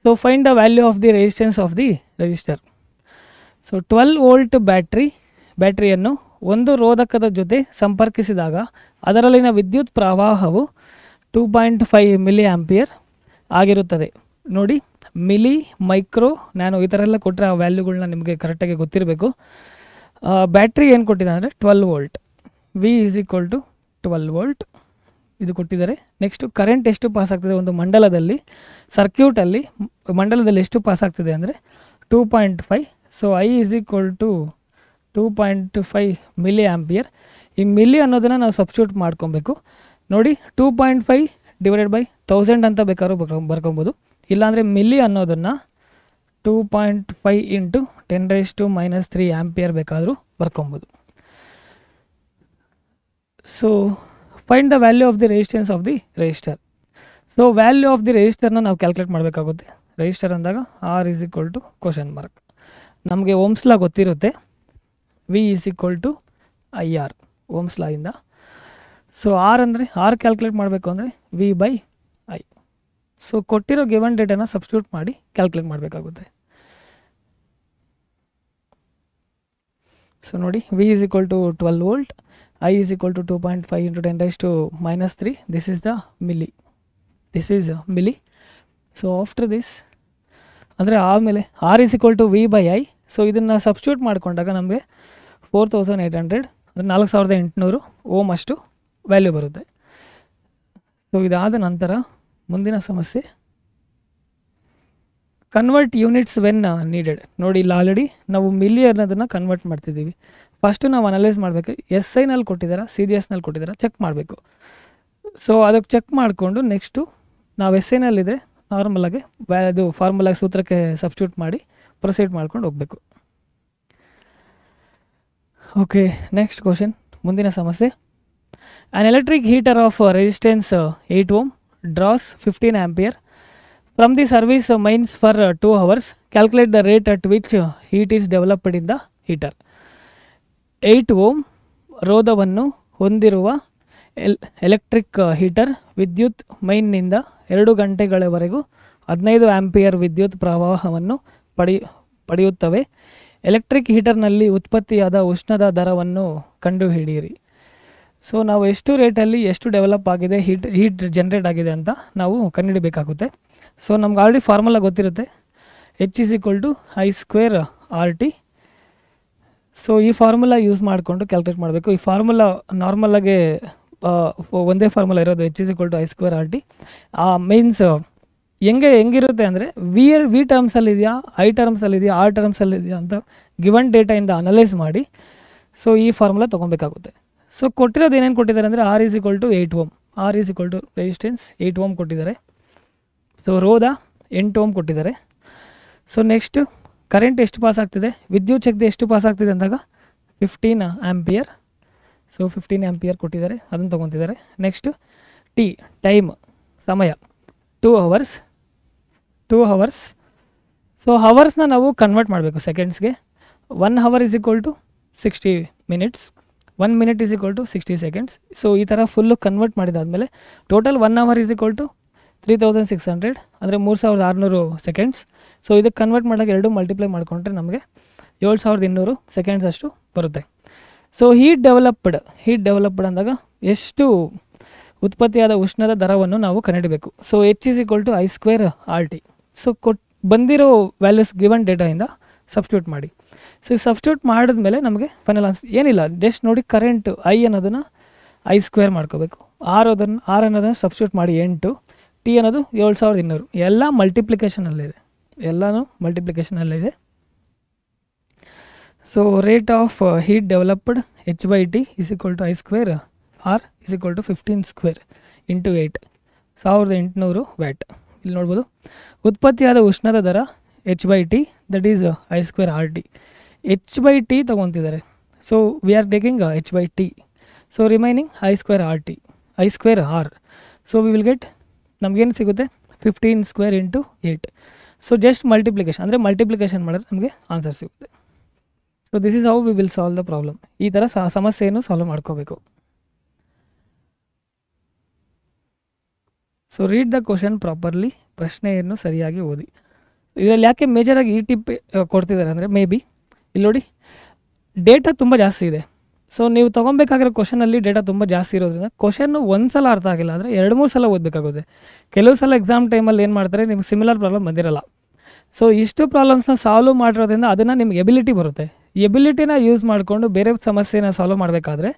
So find the value of the resistance of the resistor. So 12-volt ಬ್ಯಾಟ್ರಿಯನ್ನು ಒಂದು ರೋಧಕದ ಜೊತೆ ಸಂಪರ್ಕಿಸಿದಾಗ ಅದರಲ್ಲಿನ ವಿದ್ಯುತ್ ಪ್ರವಾಹವು 2.5 milliampere ಆಗಿರುತ್ತದೆ. ನೋಡಿ, milli, micro, nano ಈ ಥರ ಎಲ್ಲ ಕೊಟ್ಟರೆ ಆ ವ್ಯಾಲ್ಯೂಗಳನ್ನ ನಿಮಗೆ ಕರೆಕ್ಟಾಗಿ ಗೊತ್ತಿರಬೇಕು. ಬ್ಯಾಟ್ರಿ ಏನು ಕೊಟ್ಟಿದ್ದಾರೆ ಅಂದರೆ 12 ವೋಲ್ಟ್, V = 12 ವೋಲ್ಟ್ ಇದು ಕೊಟ್ಟಿದ್ದಾರೆ. ನೆಕ್ಸ್ಟು ಕರೆಂಟ್ ಎಷ್ಟು ಪಾಸ್ ಆಗ್ತದೆ ಒಂದು ಮಂಡಲದಲ್ಲಿ, ಸರ್ಕ್ಯೂಟಲ್ಲಿ ಮಂಡಲದಲ್ಲಿ ಎಷ್ಟು ಪಾಸ್ ಆಗ್ತಿದೆ ಅಂದರೆ 2.5. So I = 2.5 milliampere. ಈ ಮಿಲಿ ಅನ್ನೋದನ್ನು ನಾವು ಸಬ್ಸ್ಟಿಟ್ಯೂಟ್ ಮಾಡ್ಕೊಬೇಕು. ನೋಡಿ, 2.5 / 1000 ಅಂತ ಬೇಕಾದ್ರೂ ಬರ್ಕೊಬೋದು. ಇಲ್ಲಾಂದರೆ ಮಿಲಿ ಅನ್ನೋದನ್ನು 2.5 × 10⁻³ ಆಂಪಿಯರ್ ಬೇಕಾದರೂ ಬರ್ಕೊಬೋದು. So find the value of the resistance of the resistor. So value of the ರೆಸಿಸ್ಟರ್ನ ನಾವು ಕ್ಯಾಲ್ಕುಲೇಟ್ ಮಾಡಬೇಕಾಗುತ್ತೆ. ರೆಸಿಸ್ಟರ್ ಅಂದಾಗ R = ನಮಗೆ ಓಮ್ಸ್ ಲಾ ಗೊತ್ತಿರುತ್ತೆ, V = IR ಓಮ್ಸ್ ಲಾ ಇಂದ. ಸೊ R ಅಂದರೆ R ಕ್ಯಾಲ್ಕುಲೇಟ್ ಮಾಡಬೇಕು ಅಂದರೆ V/I. ಸೊ ಕೊಟ್ಟಿರೋ ಗಿವನ್ ಡೇಟನ್ನು ಸಬ್ಸ್ಟಿಟ್ಯೂಟ್ ಮಾಡಿ ಕ್ಯಾಲ್ಕುಲೇಟ್ ಮಾಡಬೇಕಾಗುತ್ತೆ. ಸೊ ನೋಡಿ, V = 12 volt, I = 2.5 × 10⁻³ this is the milli. So after this ಅಂದರೆ ಆಮೇಲೆ R = V/I. ಸೊ ಇದನ್ನು ಸಬ್ಸ್ಟಿಟ್ಯೂಟ್ ಮಾಡಿಕೊಂಡಾಗ ನಮಗೆ 4800 ಅಂದರೆ 4800 ಓಮ್ ಅಷ್ಟು ವ್ಯಾಲ್ಯೂ ಬರುತ್ತೆ. ಸೊ ಇದಾದ ನಂತರ ಮುಂದಿನ ಸಮಸ್ಯೆ, ಕನ್ವರ್ಟ್ ಯೂನಿಟ್ಸ್ ವೆನ್ ನೀಡೆಡ್. ನೋಡಿ, ಇಲ್ಲಿ ಆಲ್ರೆಡಿ ನಾವು ಮಿಲಿ ಅನ್ನೋದನ್ನು ಕನ್ವರ್ಟ್ ಮಾಡ್ತಿದ್ದೀವಿ. ಫಸ್ಟು ನಾವು ಅನಲೈಸ್ ಮಾಡಬೇಕು, SI-ನಲ್ಲಿ ಕೊಟ್ಟಿದ್ದಾರೆ, CGS-ನಲ್ಲಿ ಕೊಟ್ಟಿದ್ದಾರೆ, ಚೆಕ್ ಮಾಡಬೇಕು. ಸೊ ಅದಕ್ಕೆ ಚೆಕ್ ಮಾಡಿಕೊಂಡು ನೆಕ್ಸ್ಟು ನಾವು SI-ನಲ್ಲಿದ್ದರೆ ನಾರ್ಮಲಾಗಿ ಅದು ಫಾರ್ಮುಲಾಗಿ ಸೂತ್ರಕ್ಕೆ ಸಬ್ಸ್ಟಿಟ್ಯೂಟ್ ಮಾಡಿ ಪ್ರೊಸೀಡ್ ಮಾಡ್ಕೊಂಡು ಹೋಗಬೇಕು. ಓಕೆ, ನೆಕ್ಸ್ಟ್ ಕ್ವಶನ್, ಮುಂದಿನ ಸಮಸ್ಯೆ. An electric heater of resistance 8 ohm draws 15 ampere from the service mains for 2 hours. Calculate the rate at which heat is developed in the heater. 8 ohm ರೋಧವನ್ನು ಹೊಂದಿರುವ electric heater ವಿದ್ಯುತ್ ಮೈನ್ನಿಂದ 2 ಗಂಟೆಗಳವರೆಗೂ 15 ampere ವಿದ್ಯುತ್ ಪ್ರವಾಹವನ್ನು ಪಡೆಯುತ್ತವೆ. Electric ಹೀಟರ್ನಲ್ಲಿ ಉತ್ಪತ್ತಿಯಾದ ಉಷ್ಣದ ದರವನ್ನು ಕಂಡುಹಿಡಿಯಿರಿ. ಸೊ ನಾವು ಎಷ್ಟು ರೇಟಲ್ಲಿ ಎಷ್ಟು ಡೆವಲಪ್ ಆಗಿದೆ, ಹೀಟ್ ಜನ್ರೇಟ್ ಆಗಿದೆ ಅಂತ ನಾವು ಕಂಡುಹಿಡಬೇಕಾಗುತ್ತೆ. ಸೊ ನಮ್ಗೆ ಆಲ್ರೆಡಿ ಫಾರ್ಮುಲಾ ಗೊತ್ತಿರುತ್ತೆ, H = I² RT. ಸೊ ಈ ಫಾರ್ಮುಲಾ ಯೂಸ್ ಮಾಡಿಕೊಂಡು ಕ್ಯಾಲ್ಕುಲೇಟ್ ಮಾಡಬೇಕು. ಈ ಫಾರ್ಮುಲಾ ನಾರ್ಮಲಾಗೆ ಒಂದೇ ಫಾರ್ಮುಲಾ ಇರೋದು, H = I² RT. ಮೀನ್ಸ್ ಹೆಂಗಿರುತ್ತೆ ಅಂದರೆ ವಿ ಟರ್ಮ್ಸಲ್ಲಿದೆಯಾ, I ಟರ್ಮ್ಸಲ್ಲಿದೆಯಾ, R ಟರ್ಮ್ಸಲ್ಲಿದೆಯಾ ಅಂತ ಗಿವನ್ ಡೇಟಾಯಿಂದ ಅನಲೈಸ್ ಮಾಡಿ ಸೊ ಈ ಫಾರ್ಮುಲಾ ತೊಗೊಬೇಕಾಗುತ್ತೆ. ಸೊ ಕೊಟ್ಟಿರೋದು ಏನೇನು ಕೊಟ್ಟಿದ್ದಾರೆ ಅಂದರೆ R = 8 ohm, R = resistance 8 ohm ಕೊಟ್ಟಿದ್ದಾರೆ. ಸೊ ರೋಧ 8 ohm ಕೊಟ್ಟಿದ್ದಾರೆ. ಸೊ ನೆಕ್ಸ್ಟ್ ಕರೆಂಟ್ ಎಷ್ಟು ಪಾಸ್ ಆಗ್ತಿದೆ, ವಿದ್ಯುತ್ ಶಕ್ತಿ ಎಷ್ಟು ಪಾಸ್ ಆಗ್ತಿದೆ ಅಂದಾಗ 15 ಆಂಪಿಯರ್. ಸೊ 15 ಆಂಪಿಯರ್ ಕೊಟ್ಟಿದ್ದಾರೆ, ಅದನ್ನು ತೊಗೊತಿದ್ದಾರೆ. ನೆಕ್ಸ್ಟ್ ಟೈಮ್ ಸಮಯ 2 hours. ಸೊ ಹವರ್ಸ್ನ ನಾವು ಕನ್ವರ್ಟ್ ಮಾಡಬೇಕು ಸೆಕೆಂಡ್ಸ್ಗೆ. 1 hour = 60 minutes, 1 minute = 60 seconds. So ಈ ಥರ ಫುಲ್ಲು ಕನ್ವರ್ಟ್ ಮಾಡಿದಾದಮೇಲೆ ಟೋಟಲ್ 1 hour = 3600 ಅಂದರೆ 3600 ಸೆಕೆಂಡ್ಸ್. ಸೊ ಇದಕ್ಕೆ ಕನ್ವರ್ಟ್ ಮಾಡೋಕ್ಕೆ 2 ಮಲ್ಟಿಪ್ಲೈ ಮಾಡಿಕೊಂಡ್ರೆ ನಮಗೆ 7200 ಸೆಕೆಂಡ್ಸ್ ಅಷ್ಟು ಬರುತ್ತೆ. ಸೊ ಹೀಟ್ ಡೆವಲಪ್ಡ್ ಅಂದಾಗ ಎಷ್ಟು ಉತ್ಪತ್ತಿಯಾದ ಉಷ್ಣದ ದರವನ್ನು ನಾವು ಕಂಡುಹಿಡಬೇಕು. So H = I² RT. So ಬಂದಿರೋ ವ್ಯಾಲ್ಯೂಸ್ ಗಿವನ್ ಡೇಟಾಯಿಂದ ಸಬ್ಸ್ಟಿಟ್ಯೂಟ್ ಮಾಡಿ. ಸೊ ಸಬ್ಸ್ಟಿಟ್ಯೂಟ್ ಮಾಡಿದ್ಮೇಲೆ ನಮಗೆ ಫೈನಲ್ ಆನ್ಸರ್ ಏನಿಲ್ಲ, ಜಸ್ಟ್ ನೋಡಿ ಕರೆಂಟ್ I ಅನ್ನೋದನ್ನು I² ಮಾಡ್ಕೋಬೇಕು, R ಅನ್ನೋದನ್ನು ಸಬ್ಸ್ಟಿಟ್ಯೂಟ್ ಮಾಡಿ 8, T ಅನ್ನೋದು 7200. ಎಲ್ಲ ಮಲ್ಟಿಪ್ಲಿಕೇಶನಲ್ಲಿದೆ, ಎಲ್ಲನೂ ಮಲ್ಟಿಪ್ಲಿಕೇಶನಲ್ಲಿದೆ. So rate of heat developed H/T is equal to I square R is equal to 15 square into 8 1800 watt. ಇಲ್ಲಿ ನೋಡ್ಬೋದು ಉತ್ಪತ್ತಿಯಾದ ಉಷ್ಣದ ದರ H/T that is I square RT. H/T ತೊಗೊತಿದ್ದಾರೆ. So we are taking H/T. So remaining I square RT I square R. So we will get ನಮಗೇನು ಸಿಗುತ್ತೆ 15 square into 8. So just multiplication ಅಂದರೆ multiplication ಮಾಡಿದ್ರೆ ನಮಗೆ ಆನ್ಸರ್ ಸಿಗುತ್ತೆ. So this is how we will solve the problem. ಈ ಥರ ಸಮಸ್ಯೆಯನ್ನು solve ಮಾಡ್ಕೋಬೇಕು. So read the question properly, ಪ್ರಶ್ನೆಯನ್ನು ಸರಿಯಾಗಿ ಓದಿ. ಇದರಲ್ಲಿ ಯಾಕೆ ಮೇಜರಾಗಿ ಈ ಟಿಪ್ ಕೊಡ್ತಿದ್ದಾರೆ ಅಂದರೆ ಮೇ ಬಿ ಇಲ್ಲಿ ನೋಡಿ ಡೇಟಾ ತುಂಬ ಜಾಸ್ತಿ ಇದೆ. ಸೊ ನೀವು ತೊಗೊಬೇಕಾಗಿರೋ ಕ್ವಶನಲ್ಲಿ ಡೇಟಾ ತುಂಬ ಜಾಸ್ತಿ ಇರೋದ್ರಿಂದ ಕ್ವಶನ್ನು ಒಂದು ಸಲ ಅರ್ಥ ಆಗಿಲ್ಲ ಅಂದರೆ 2-3 ಸಲ ಓದಬೇಕಾಗುತ್ತೆ. ಕೆಲವು ಸಲ ಎಕ್ಸಾಮ್ ಟೈಮಲ್ಲಿ ಏನು ಮಾಡ್ತಾರೆ, ನಿಮ್ಗೆ ಸಿಮಿಲರ್ ಪ್ರಾಬ್ಲಮ್ ಬಂದಿರಲ್ಲ. ಸೊ ಇಷ್ಟು ಪ್ರಾಬ್ಲಮ್ಸ್ನ ಸಾಲ್ವ್ ಮಾಡಿರೋದ್ರಿಂದ ಅದನ್ನು ನಿಮ್ಗೆ ಎಬಿಲಿಟಿ ಬರುತ್ತೆ. ಈ ಎಬಿಲಿಟಿನ ಯೂಸ್ ಮಾಡಿಕೊಂಡು ಬೇರೆ ಸಮಸ್ಯೆನ ಸಾಲ್ವ್ ಮಾಡಬೇಕಾದ್ರೆ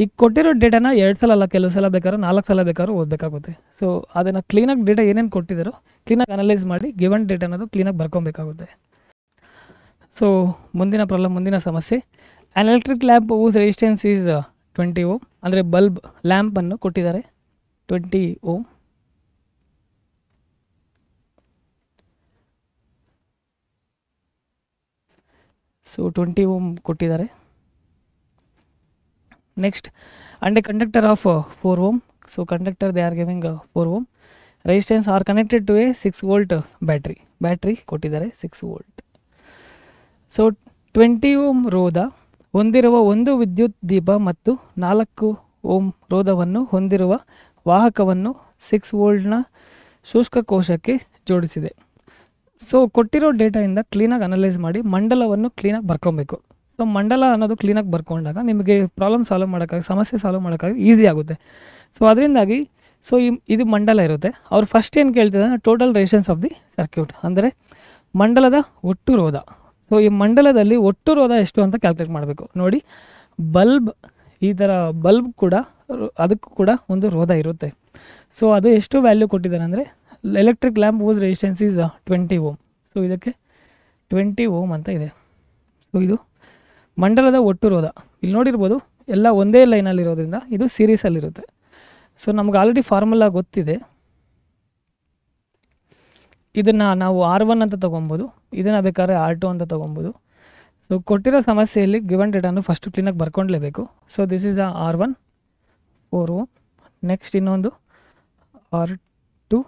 ಈಗ ಕೊಟ್ಟಿರೋ ಡೇಟಾನ 2 ಸಲ ಅಲ್ಲ, ಕೆಲವು ಸಲ ಬೇಕಾದ್ರೂ 4 ಸಲ ಬೇಕಾದ್ರೂ ಓದಬೇಕಾಗುತ್ತೆ. ಸೊ ಅದನ್ನು ಕ್ಲೀನಾಗಿ ಡೇಟಾ ಏನೇನು ಕೊಟ್ಟಿದ್ದಾರೋ ಕ್ಲೀನಾಗಿ ಅನಲೈಸ್ ಮಾಡಿ ಗಿವನ್ ಡೇಟಾ ಅನ್ನೋದು ಕ್ಲೀನಾಗಿ ಬರ್ಕೊಬೇಕಾಗುತ್ತೆ. ಸೊ ಮುಂದಿನ ಪ್ರಾಬ್ಲಮ್, ಮುಂದಿನ ಸಮಸ್ಯೆ, an electric lamp whose resistance is 20 ohm. ಅಂದರೆ ಬಲ್ಬ್ ಲ್ಯಾಂಪನ್ನು ಕೊಟ್ಟಿದ್ದಾರೆ 20 ಓಮ್. ಸೊ 20 ಓಮ್ ಕೊಟ್ಟಿದ್ದಾರೆ. Next and a conductor of 4 ohm. So conductor they are giving 4 ohm. Resistance are connected to a 6 volt battery ಕೊಟ್ಟಿದ್ದಾರೆ 6 volt. So 20 ohm ರೋಧ ಹೊಂದಿರುವ ಒಂದು ವಿದ್ಯುತ್ ದೀಪ ಮತ್ತು 4 ohm ರೋಧವನ್ನು ಹೊಂದಿರುವ ವಾಹಕವನ್ನು 6 ವೋಲ್ಟ್ನ ಶುಷ್ಕ ಕೋಶಕ್ಕೆ ಜೋಡಿಸಿದೆ. ಸೊ ಕೊಟ್ಟಿರೋ ಡೇಟಾಯಿಂದ ಕ್ಲೀನಾಗಿ ಅನಲೈಸ್ ಮಾಡಿ ಮಂಡಲವನ್ನು ಕ್ಲೀನಾಗಿ ಬರ್ಕೊಬೇಕು. ಸೊ ಮಂಡಲ ಅನ್ನೋದು ಕ್ಲೀನಾಗಿ ಬರ್ಕೊಂಡಾಗ ನಿಮಗೆ ಪ್ರಾಬ್ಲಮ್ ಸಾಲ್ವ್ ಮಾಡೋಕ್ಕಾಗಿ, ಸಮಸ್ಯೆ ಸಾಲ್ವ್ ಮಾಡೋಕ್ಕಾಗಿ ಈಸಿ ಆಗುತ್ತೆ. ಸೊ ಅದರಿಂದಾಗಿ ಸೊ ಇದು ಮಂಡಲ ಇರುತ್ತೆ. ಅವ್ರು ಫಸ್ಟ್ ಏನು ಕೇಳ್ತಿದ್ದಾರೆ, total resistance of the circuit ಅಂದರೆ ಮಂಡಲದ ಒಟ್ಟು ರೋಧ. ಸೊ ಈ ಮಂಡಲದಲ್ಲಿ ಒಟ್ಟು ರೋಧ ಎಷ್ಟು ಅಂತ ಕ್ಯಾಲ್ಕುಲೇಟ್ ಮಾಡಬೇಕು. ನೋಡಿ ಬಲ್ಬ್, ಈ ಥರ ಬಲ್ಬ್ ಕೂಡ ಅದಕ್ಕೂ ಕೂಡ ಒಂದು ರೋಧ ಇರುತ್ತೆ. ಸೊ ಅದು ಎಷ್ಟು ವ್ಯಾಲ್ಯೂ ಕೊಟ್ಟಿದ್ದಾರೆ ಅಂದರೆ electric lamp whose resistance is 20 ohm. So ಇದಕ್ಕೆ 20 ಓಮ್ ಅಂತ ಇದೆ. ಸೊ ಇದು ಮಂಡಲದ ಒಟ್ಟು ರೋಧ. ಇಲ್ಲಿ ನೋಡಿರ್ಬೋದು ಎಲ್ಲ ಒಂದೇ ಲೈನಲ್ಲಿರೋದ್ರಿಂದ ಇದು ಸೀರೀಸಲ್ಲಿರುತ್ತೆ. ಸೊ ನಮ್ಗೆ ಆಲ್ರೆಡಿ ಫಾರ್ಮುಲಾ ಗೊತ್ತಿದೆ. ಇದನ್ನು ನಾವು R1 ಅಂತ ತೊಗೊಬೋದು, ಇದನ್ನು ಬೇಕಾದ್ರೆ R2 ಅಂತ ತೊಗೊಬೋದು. ಸೊ ಕೊಟ್ಟಿರೋ ಸಮಸ್ಯೆಯಲ್ಲಿ ಗಿವನ್ ಡೇಟಾನು ಫಸ್ಟು ಕ್ಲೀನಾಗಿ ಬರ್ಕೊಂಡ್ಲೇಬೇಕು. So this is the R1 4 ohm. Next ಇನ್ನೊಂದು R2,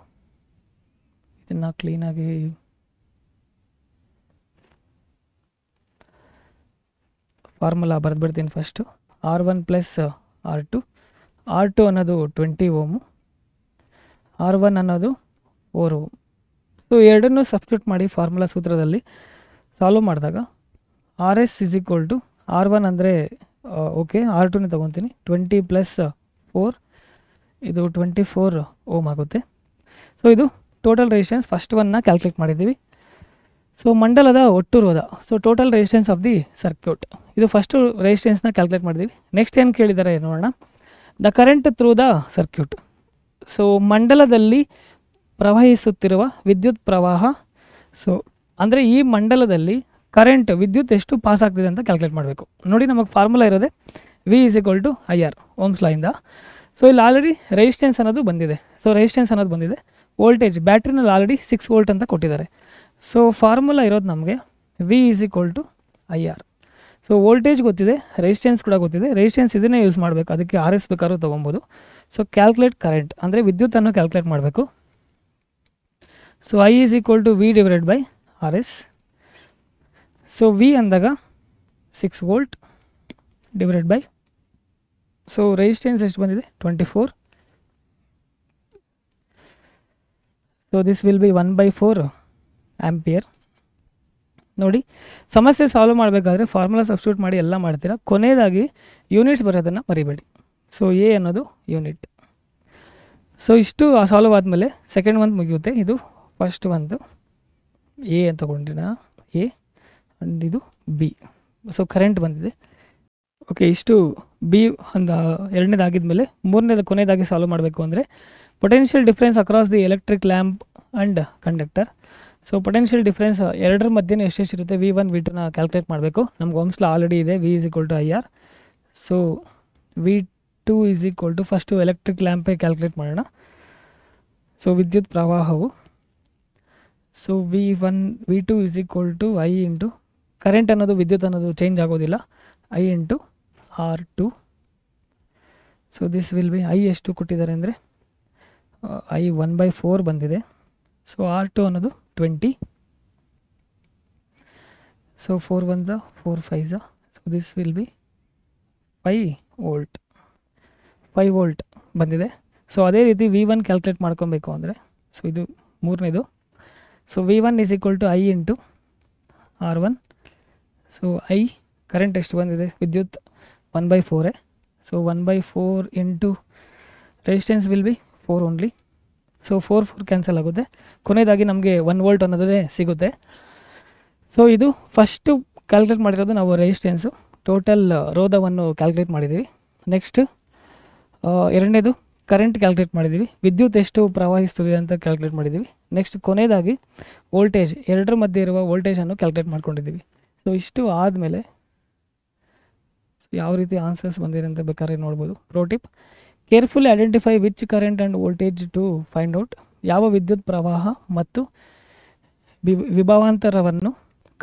ಇದನ್ನು ಕ್ಲೀನಾಗಿ formula ಬರೆದ್ಬಿಡ್ತೀನಿ first. R1 plus R2 ಅನ್ನೋದು 20 ಓಮು, R1 ಅನ್ನೋದು 4 ಓಮ್. ಸೊ ಎರಡನ್ನೂ ಸಬ್ಸ್ಟಿಟ್ಯೂಟ್ ಮಾಡಿ ಫಾರ್ಮುಲಾ ಸೂತ್ರದಲ್ಲಿ ಸಾಲ್ವ್ ಮಾಡಿದಾಗ RS is equal to R1 ಅಂದರೆ ಓಕೆ R2ನೇ ತೊಗೊತೀನಿ 20 ಪ್ಲಸ್ 4, ಇದು 24 ಓಮ್ ಆಗುತ್ತೆ. ಸೊ ಇದು ಟೋಟಲ್ ರೆಸಿಸ್ಟೆನ್ಸ್ ಫಸ್ಟ್ ಒನ್ನ ಕ್ಯಾಲ್ಕುಲೇಟ್ ಮಾಡಿದ್ದೀವಿ. ಸೊ ಮಂಡಲದ ಒಟ್ಟು ರೋಧ, so total resistance of the circuit, ಇದು ಫಸ್ಟು ರೆಸಿಸ್ಟೆನ್ಸ್ನ ಕ್ಯಾಲ್ಕುಲೇಟ್ ಮಾಡಿದ್ದೀವಿ. ನೆಕ್ಸ್ಟ್ ಏನು ಕೇಳಿದ್ದಾರೆ ನೋಡೋಣ, the current through the circuit. So ಮಂಡಲದಲ್ಲಿ ಪ್ರವಹಿಸುತ್ತಿರುವ ವಿದ್ಯುತ್ ಪ್ರವಾಹ. ಸೊ ಅಂದರೆ ಈ ಮಂಡಲದಲ್ಲಿ ಕರೆಂಟ್ ವಿದ್ಯುತ್ ಎಷ್ಟು ಪಾಸ್ ಆಗ್ತಿದೆ ಅಂತ ಕ್ಯಾಲ್ಕುಲೇಟ್ ಮಾಡಬೇಕು. ನೋಡಿ ನಮಗೆ ಫಾರ್ಮುಲಾ ಇರೋದೆ V is equal to IR ohm's law ಇಂದ. ಸೊ ಇಲ್ಲಿ ಆಲ್ರೆಡಿ ರೆಸಿಸ್ಟೆನ್ಸ್ ಅನ್ನೋದು ಬಂದಿದೆ. ಸೊ ರೆಸಿಸ್ಟೆನ್ಸ್ ಅನ್ನೋದು ಬಂದಿದೆ. ವೋಲ್ಟೇಜ್ ಬ್ಯಾಟ್ರಿನಲ್ಲಿ ಆಲ್ರೆಡಿ 6 ವೋಲ್ಟ್ ಅಂತ ಕೊಟ್ಟಿದ್ದಾರೆ. ಸೊ ಫಾರ್ಮುಲಾ ಇರೋದು ನಮಗೆ V is equal to IR. So voltage ಗೊತ್ತಿದೆ, ರೆಸಿಸ್ಟೆನ್ಸ್ ಕೂಡ ಗೊತ್ತಿದೆ. ರೆಸಿಸ್ಟೆನ್ಸ್ ಇದನ್ನೇ ಯೂಸ್ ಮಾಡಬೇಕು, ಅದಕ್ಕೆ RS ಬೇಕಾದ್ರೂ ತೊಗೊಬೋದು. ಸೊ ಕ್ಯಾಲ್ಕುಲೇಟ್ ಕರೆಂಟ್ ಅಂದರೆ ವಿದ್ಯುತ್ತನ್ನು ಕ್ಯಾಲ್ಕುಲೇಟ್ ಮಾಡಬೇಕು. So I is equal to V divided by RS. So V ಅಂದಾಗ 6 volt divided by, so resistance ಎಷ್ಟು ಬಂದಿದೆ 24. So this will be 1/4 ampere. ನೋಡಿ ಸಮಸ್ಯೆ ಸಾಲ್ವ್ ಮಾಡಬೇಕಾದ್ರೆ ಫಾರ್ಮುಲಾ ಸಬ್ಸ್ಟಿಟ್ಯೂಟ್ ಮಾಡಿ ಎಲ್ಲ ಮಾಡ್ತೀರಾ, ಕೊನೆಯದಾಗಿ ಯೂನಿಟ್ಸ್ ಬರೋದನ್ನು ಮರಿಬೇಡಿ. ಸೊ ಎ ಅನ್ನೋದು ಯೂನಿಟ್. ಸೊ ಇಷ್ಟು ಸಾಲ್ವ್ ಆದಮೇಲೆ ಸೆಕೆಂಡ್ ಒಂದು ಮುಗಿಯುತ್ತೆ. ಇದು ಫಸ್ಟ್ ಒಂದು ಎ ಅಂತ ತಗೊಂಡಿನ ಎ ಅಂಡ್ ಇದು ಬಿ. ಸೊ ಕರೆಂಟ್ ಬಂದಿದೆ. ಓಕೆ, ಇಷ್ಟು ಬಿ ಒಂದು ಎರಡನೇದಾಗಿದ್ಮೇಲೆ ಮೂರನೇದು ಕೊನೆಯದಾಗಿ ಸಾಲ್ವ್ ಮಾಡಬೇಕು ಅಂದರೆ potential difference across the electric lamp and conductor. So potential difference ಎರಡರ ಮಧ್ಯೆ ಎಷ್ಟೆಷ್ಟಿರುತ್ತೆ V1 V2ನ ಕ್ಯಾಲ್ಕುಲೇಟ್ ಮಾಡಬೇಕು. ನಮ್ಗೆ ಓಮ್ಸ್ ಲಾ ಆಲ್ರೆಡಿ ಇದೆ, V = IR. So V2 = first electric ಲ್ಯಾಂಪೇ calculate ಮಾಡೋಣ. ಸೊ ವಿದ್ಯುತ್ ಪ್ರವಾಹವು, so V2 = I into current ಅನ್ನೋದು ವಿದ್ಯುತ್ ಅನ್ನೋದು ಚೇಂಜ್ ಆಗೋದಿಲ್ಲ, I into R2. So this will B I ಎಷ್ಟು ಕೊಟ್ಟಿದ್ದಾರೆ ಅಂದರೆ I 1/4 ಬಂದಿದೆ. ಸೊ R2 ಅನ್ನೋದು 20. So 4 1 4 5. So this will B 5 volt, 5 volt ಬಂದಿದೆ. ಸೊ ಅದೇ ರೀತಿ V1 ಕ್ಯಾಲ್ಕುಲೇಟ್ ಮಾಡ್ಕೊಬೇಕು ಅಂದರೆ, ಸೊ ಇದು ಮೂರನೇದು. So V1 = I into R1. So I current ಎಷ್ಟು ಬಂದಿದೆ, ವಿದ್ಯುತ್ 1/4. So 1/4 into resistance will B 4 only. So 4 cancel ಆಗುತ್ತೆ, ಕೊನೆಯದಾಗಿ ನಮಗೆ 1 ವೋಲ್ಟ್ ಅನ್ನೋದೇ ಸಿಗುತ್ತೆ. ಸೊ ಇದು ಫಸ್ಟು ಕ್ಯಾಲ್ಕುಲೇಟ್ ಮಾಡಿರೋದು ನಾವು ರೆಸಿಸ್ಟೆನ್ಸು, ಟೋಟಲ್ ರೋಧವನ್ನು ಕ್ಯಾಲ್ಕುಲೇಟ್ ಮಾಡಿದ್ದೀವಿ. ನೆಕ್ಸ್ಟ್ ಎರಡನೇದು ಕರೆಂಟ್ ಕ್ಯಾಲ್ಕುಲೇಟ್ ಮಾಡಿದ್ದೀವಿ, ವಿದ್ಯುತ್ ಎಷ್ಟು ಪ್ರವಹಿಸ್ತದೆ ಅಂತ ಕ್ಯಾಲ್ಕುಲೇಟ್ ಮಾಡಿದ್ದೀವಿ. ನೆಕ್ಸ್ಟ್ ಕೊನೆಯದಾಗಿ ವೋಲ್ಟೇಜ್, ಎರಡರ ಮಧ್ಯೆ ಇರುವ ವೋಲ್ಟೇಜನ್ನು ಕ್ಯಾಲ್ಕುಲೇಟ್ ಮಾಡ್ಕೊಂಡಿದ್ದೀವಿ. ಸೊ ಇಷ್ಟು ಆದಮೇಲೆ ಯಾವ ರೀತಿ ಆನ್ಸರ್ಸ್ ಬಂದಿದೆ ಅಂತ ಬೇಕಾದ್ರೆ ನೋಡ್ಬೋದು. Pro tip: carefully identify which current and voltage to find out. ಯಾವ ವಿದ್ಯುತ್ ಪ್ರವಾಹ ಮತ್ತು ವಿಭವಾಂತರವನ್ನು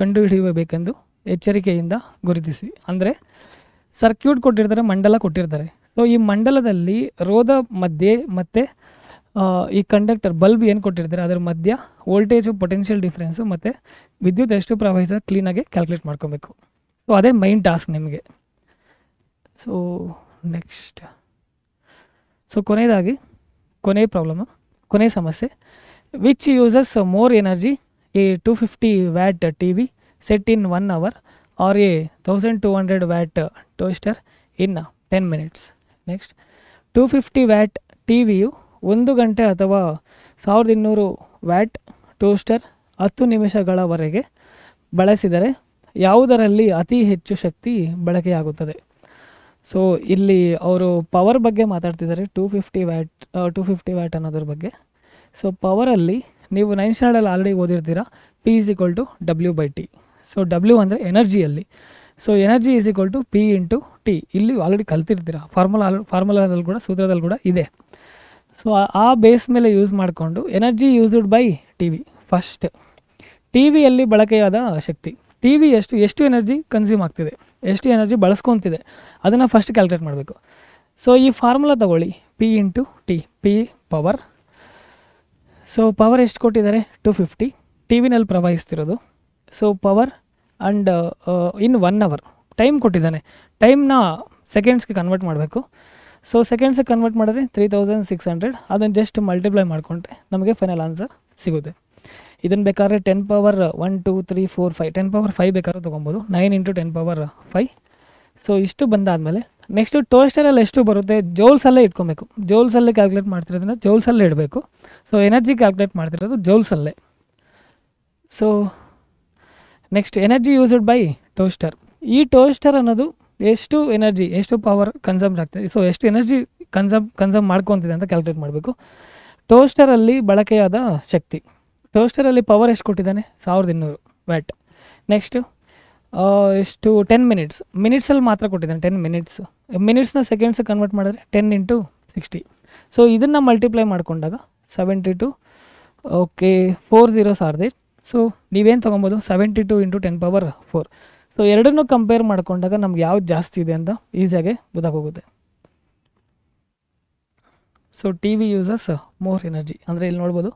ಕಂಡುಹಿಡಿಯಬೇಕೆಂದು ಎಚ್ಚರಿಕೆಯಿಂದ ಗುರುತಿಸಿ. ಅಂದರೆ ಸರ್ಕ್ಯೂಟ್ ಕೊಟ್ಟಿರ್ತಾರೆ, ಮಂಡಲ ಕೊಟ್ಟಿರ್ತಾರೆ. ಸೊ ಈ ಮಂಡಲದಲ್ಲಿ ರೋಧ ಮಧ್ಯೆ ಮತ್ತು ಈ ಕಂಡಕ್ಟರ್ ಬಲ್ಬ್ ಏನು ಕೊಟ್ಟಿರ್ತಾರೆ ಅದರ ಮಧ್ಯ ವೋಲ್ಟೇಜು, ಪೊಟೆನ್ಷಿಯಲ್ ಡಿಫ್ರೆನ್ಸು ಮತ್ತು ವಿದ್ಯುತ್ ಎಷ್ಟು ಪ್ರವಹಿಸ ಕ್ಲೀನಾಗಿ ಕ್ಯಾಲ್ಕುಲೇಟ್ ಮಾಡ್ಕೊಬೇಕು. ಸೊ ಅದೇ ಮೈನ್ ಟಾಸ್ಕ್ ನಿಮಗೆ. ಸೊ ನೆಕ್ಸ್ಟ್, ಸೊ ಕೊನೆಯದಾಗಿ ಕೊನೆ ಸಮಸ್ಯೆ: which uses more energy, a 250 watt TV set in 1 hour or a 1200 watt toaster in 10 minutes. Next, 250 watt TVಯು 1 ಗಂಟೆ ಅಥವಾ 1200 ವ್ಯಾಟ್ ಟೋಸ್ಟರ್ 10 ನಿಮಿಷಗಳವರೆಗೆ ಬಳಸಿದರೆ ಯಾವುದರಲ್ಲಿ ಅತಿ ಹೆಚ್ಚು ಶಕ್ತಿ ಬಳಕೆಯಾಗುತ್ತದೆ? ಸೊ ಇಲ್ಲಿ ಅವರು ಪವರ್ ಬಗ್ಗೆ ಮಾತಾಡ್ತಿದ್ದಾರೆ, 250 ವ್ಯಾಟ್ ಅನ್ನೋದ್ರ ಬಗ್ಗೆ. ಸೊ ಪವರಲ್ಲಿ ನೀವು 9th ಸ್ಟ್ಯಾಂಡರ್ಡಲ್ಲಿ ಆಲ್ರೆಡಿ ಓದಿರ್ತೀರ, P = W/T. ಸೊ W ಅಂದರೆ ಎನರ್ಜಿಯಲ್ಲಿ. So energy = P × T. ಇಲ್ಲಿ ಆಲ್ರೆಡಿ ಕಲ್ತಿರ್ತೀರ, ಫಾರ್ಮುಲಾದಲ್ಲಿ ಕೂಡ, ಸೂತ್ರದಲ್ಲಿ ಕೂಡ ಇದೆ. ಸೊ ಆ ಬೇಸ್ ಮೇಲೆ ಯೂಸ್ ಮಾಡಿಕೊಂಡು energy used by TV. First TVಯಲ್ಲಿ ಬಳಕೆಯಾದ ಶಕ್ತಿ, TV ಎಷ್ಟು ಎನರ್ಜಿ ಕನ್ಸ್ಯೂಮ್ ಆಗ್ತಿದೆ, ಎಷ್ಟು ಎನರ್ಜಿ ಬಳಸ್ಕೊತಿದೆ, ಅದನ್ನು ಫಸ್ಟ್ ಕ್ಯಾಲ್ಕುಲೇಟ್ ಮಾಡಬೇಕು. ಸೊ ಈ ಫಾರ್ಮುಲಾ ತಗೊಳ್ಳಿ, P × T. P power. So power ಎಷ್ಟು ಕೊಟ್ಟಿದ್ದಾರೆ, 250. TVನಲ್ಲಿ ಪ್ರವಹಿಸ್ತಿರೋದು. So power and in 1 hour time ಕೊಟ್ಟಿದ್ದಾನೆ, ಟೈಮ್ನ ಸೆಕೆಂಡ್ಸ್ಗೆ ಕನ್ವರ್ಟ್ ಮಾಡಬೇಕು. ಸೊ ಸೆಕೆಂಡ್ಸ್ಗೆ ಕನ್ವರ್ಟ್ ಮಾಡಿದ್ರೆ 3600, ಅದನ್ನು ಜಸ್ಟ್ ಮಲ್ಟಿಪ್ಲೈ ಮಾಡಿಕೊಂಡ್ರೆ ನಮಗೆ ಫೈನಲ್ ಆನ್ಸರ್ ಸಿಗುತ್ತೆ. ಇದನ್ನು ಬೇಕಾದ್ರೆ 10 ಪವರ್ 1 2 3 4 5 10 ಪವರ್ 5 ಬೇಕಾದ್ರೆ ತೊಗೊಬೋದು, 9 × 10 ಪವರ್ 5. ಸೊ ಇಷ್ಟು ಬಂದಾದಮೇಲೆ ನೆಕ್ಸ್ಟು ಟೋಸ್ಟರಲ್ಲಿ ಎಷ್ಟು ಬರುತ್ತೆ, ಜೌಲ್ಸಲ್ಲೇ ಇಟ್ಕೊಬೇಕು. ಜೌಲ್ಸಲ್ಲೇ ಕ್ಯಾಲ್ಕುಲೇಟ್ ಮಾಡ್ತಿರೋದನ್ನ ಜೌಲ್ಸಲ್ಲೇ ಇಡಬೇಕು. ಸೊ ಎನರ್ಜಿ ಕ್ಯಾಲ್ಕುಲೇಟ್ ಮಾಡ್ತಿರೋದು ಜೌಲ್ಸಲ್ಲೇ. So next, energy used by toaster. ಈ ಟೋಸ್ಟರ್ ಅನ್ನೋದು ಎಷ್ಟು ಎನರ್ಜಿ, ಎಷ್ಟು ಪವರ್ ಕನ್ಸಮ್ ಆಗ್ತದೆ, ಸೊ ಎಷ್ಟು ಎನರ್ಜಿ ಕನ್ಸಮ್ ಮಾಡ್ಕೊತಿದೆ ಅಂತ ಕ್ಯಾಲ್ಕುಲೇಟ್ ಮಾಡಬೇಕು. ಟೋಸ್ಟರಲ್ಲಿ ಬಳಕೆಯಾದ ಶಕ್ತಿ, ಟೋಸ್ಟರಲ್ಲಿ ಪವರ್ ಎಷ್ಟು ಕೊಟ್ಟಿದ್ದಾನೆ, 1200 ವ್ಯಾಟ್. ನೆಕ್ಸ್ಟು ಎಷ್ಟು 10 minutes, ಮಿನಿಟ್ಸಲ್ಲಿ ಮಾತ್ರ ಕೊಟ್ಟಿದ್ದಾನೆ 10 minutes. ಮಿನಿಟ್ಸ್ನ ಸೆಕೆಂಡ್ಸ್ ಕನ್ವರ್ಟ್ ಮಾಡಿದ್ರೆ 10 × 60. ಸೊ ಇದನ್ನು ಮಲ್ಟಿಪ್ಲೈ ಮಾಡಿಕೊಂಡಾಗ 72. Okay, 4 zeros are there. So ನೀವೇನು ತೊಗೊಬೋದು, 72 × 10 ಪವರ್ 4. ಸೊ ಎರಡನ್ನೂ ಕಂಪೇರ್ ಮಾಡಿಕೊಂಡಾಗ ನಮ್ಗೆ ಯಾವ್ದು ಜಾಸ್ತಿ ಇದೆ ಅಂತ ಈಸಿಯಾಗಿ ಗೊತ್ತಾಗೋಗುತ್ತೆ. So TV uses more energy ಅಂದರೆ ಇಲ್ಲಿ ನೋಡ್ಬೋದು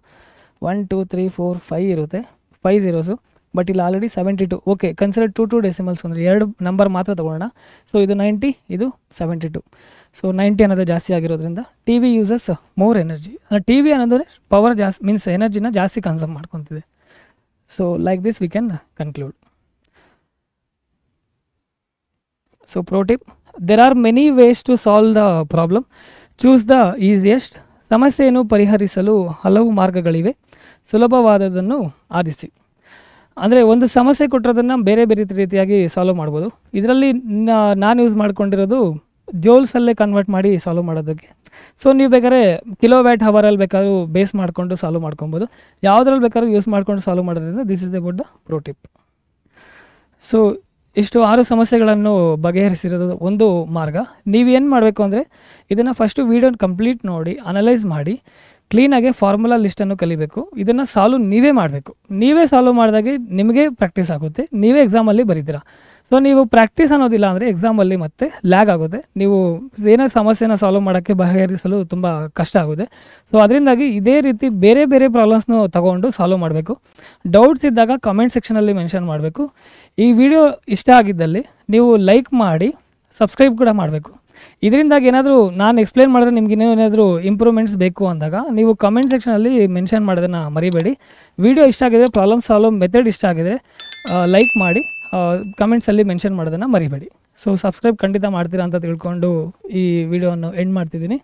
1 2 3 4 5 ಇರುತ್ತೆ, 5 zeros. ಬಟ್ ಇಲ್ಲಿ ಆಲ್ರೆಡಿ 72. ಓಕೆ, ಕನ್ಸಿಡರ್ 2 ಡೆಸಿಮಲ್ಸ್ ಅಂದರೆ 2 ನಂಬರ್ ಮಾತ್ರ ತೊಗೊಳ್ಳೋಣ. ಸೊ ಇದು 90, ಇದು 72. ಸೊ 90 ಅನ್ನೋದು ಜಾಸ್ತಿ ಆಗಿರೋದ್ರಿಂದ TV uses more energy. TV ಅನ್ನೋದು ಪವರ್ ಜಾಸ್ತಿ, ಮೀನ್ಸ್ ಎನರ್ಜಿನ ಜಾಸ್ತಿ ಕನ್ಸಮ್ ಮಾಡ್ಕೊತಿದೆ. So like this we can conclude. So pro tip: there are many ways to solve the problem, choose the easiest. ಸಮಸ್ಯೆಯನ್ನು ಪರಿಹರಿಸಲು ಹಲವು ಮಾರ್ಗಗಳಿವೆ, ಸುಲಭವಾದದನ್ನು ಆರಿಸಿ. ಅಂದರೆ ಒಂದು ಸಮಸ್ಯೆ ಕೊಟ್ಟಿರೋದನ್ನು ಬೇರೆ ಬೇರೆ ರೀತಿಯಾಗಿ ಸಾಲ್ವ್ ಮಾಡ್ಬೋದು. ಇದರಲ್ಲಿ ನಾನು ಯೂಸ್ ಮಾಡ್ಕೊಂಡಿರೋದು ಜೋಲ್ಸಲ್ಲೇ ಕನ್ವರ್ಟ್ ಮಾಡಿ ಸಾಲ್ವ್ ಮಾಡೋದಕ್ಕೆ. ಸೊ ನೀವು ಬೇಕಾದ್ರೆ ಕಿಲೋವ್ಯಾಟ್ ಹವರಲ್ಲಿ ಬೇಕಾದ್ರೂ ಬೇಸ್ ಮಾಡಿಕೊಂಡು ಸಾಲ್ವ್ ಮಾಡ್ಕೊಬೋದು. ಯಾವುದ್ರಲ್ಲಿ ಬೇಕಾದ್ರೂ ಯೂಸ್ ಮಾಡ್ಕೊಂಡು ಸಾಲ್ವ್ ಮಾಡೋದ್ರಿಂದ this is about the pro tip. So ಇಷ್ಟು 6 ಸಮಸ್ಯೆಗಳನ್ನು ಬಗೆಹರಿಸಿರೋದು ಒಂದು ಮಾರ್ಗ. ನೀವೇನು ಮಾಡಬೇಕು ಅಂದರೆ ಇದನ್ನು ಫಸ್ಟು ವೀಡಿಯೋನ ಕಂಪ್ಲೀಟ್ ನೋಡಿ ಅನಲೈಸ್ ಮಾಡಿ ಕ್ಲೀನಾಗಿ ಫಾರ್ಮುಲಾ ಲಿಸ್ಟನ್ನು ಕಲಿಬೇಕು. ಇದನ್ನು ಸಾಲ್ವ್ ನೀವೇ ಮಾಡಬೇಕು. ನೀವೇ ಸಾಲ್ವ್ ಮಾಡಿದಾಗೆ ನಿಮಗೆ ಪ್ರಾಕ್ಟೀಸ್ ಆಗುತ್ತೆ, ನೀವೇ ಎಕ್ಸಾಮಲ್ಲಿ ಬರೀತೀರಾ. ಸೊ ನೀವು ಪ್ರಾಕ್ಟೀಸ್ ಅನ್ನೋದಿಲ್ಲ ಅಂದರೆ ಎಕ್ಸಾಮಲ್ಲಿ ಮತ್ತೆ ಲ್ಯಾಗ್ ಆಗುತ್ತೆ, ನೀವು ಏನೇ ಸಮಸ್ಯೆನ ಸಾಲ್ವ್ ಮಾಡೋಕ್ಕೆ ಬಗೆಹರಿಸಲು ತುಂಬ ಕಷ್ಟ ಆಗುತ್ತೆ. ಸೊ ಅದರಿಂದಾಗಿ ಇದೇ ರೀತಿ ಬೇರೆ ಬೇರೆ ಪ್ರಾಬ್ಲಮ್ಸ್ನು ತಗೊಂಡು ಸಾಲ್ವ್ ಮಾಡಬೇಕು. ಡೌಟ್ಸ್ ಇದ್ದಾಗ ಕಮೆಂಟ್ ಸೆಕ್ಷನಲ್ಲಿ ಮೆನ್ಷನ್ ಮಾಡಬೇಕು. ಈ ವಿಡಿಯೋ ಇಷ್ಟ ಆಗಿದ್ದಲ್ಲಿ ನೀವು ಲೈಕ್ ಮಾಡಿ ಸಬ್ಸ್ಕ್ರೈಬ್ ಕೂಡ ಮಾಡಬೇಕು. ಇದರಿಂದಾಗಿ ಏನಾದರೂ ನಾನು ಎಕ್ಸ್ಪ್ಲೇನ್ ಮಾಡಿದ್ರೆ ನಿಮ್ಗೆ ಏನಾದರೂ ಇಂಪ್ರೂವ್ಮೆಂಟ್ಸ್ ಬೇಕು ಅಂದಾಗ ನೀವು ಕಮೆಂಟ್ ಸೆಕ್ಷನಲ್ಲಿ ಮೆನ್ಷನ್ ಮಾಡೋದನ್ನು ಮರಿಬೇಡಿ. ವಿಡಿಯೋ ಇಷ್ಟ ಆಗಿದ್ರೆ, ಪ್ರಾಬ್ಲಮ್ ಸಾಲ್ವ್ ಮೆಥಡ್ ಇಷ್ಟ ಆಗಿದ್ರೆ ಲೈಕ್ ಮಾಡಿ, ಕಮೆಂಟ್ಸಲ್ಲಿ ಮೆನ್ಷನ್ ಮಾಡೋದನ್ನು ಮರಿಬೇಡಿ. ಸೊ ಸಬ್ಸ್ಕ್ರೈಬ್ ಖಂಡಿತ ಮಾಡ್ತೀರಾ ಅಂತ ತಿಳ್ಕೊಂಡು ಈ ವಿಡಿಯೋವನ್ನು ಎಂಡ್ ಮಾಡ್ತಿದ್ದೀನಿ.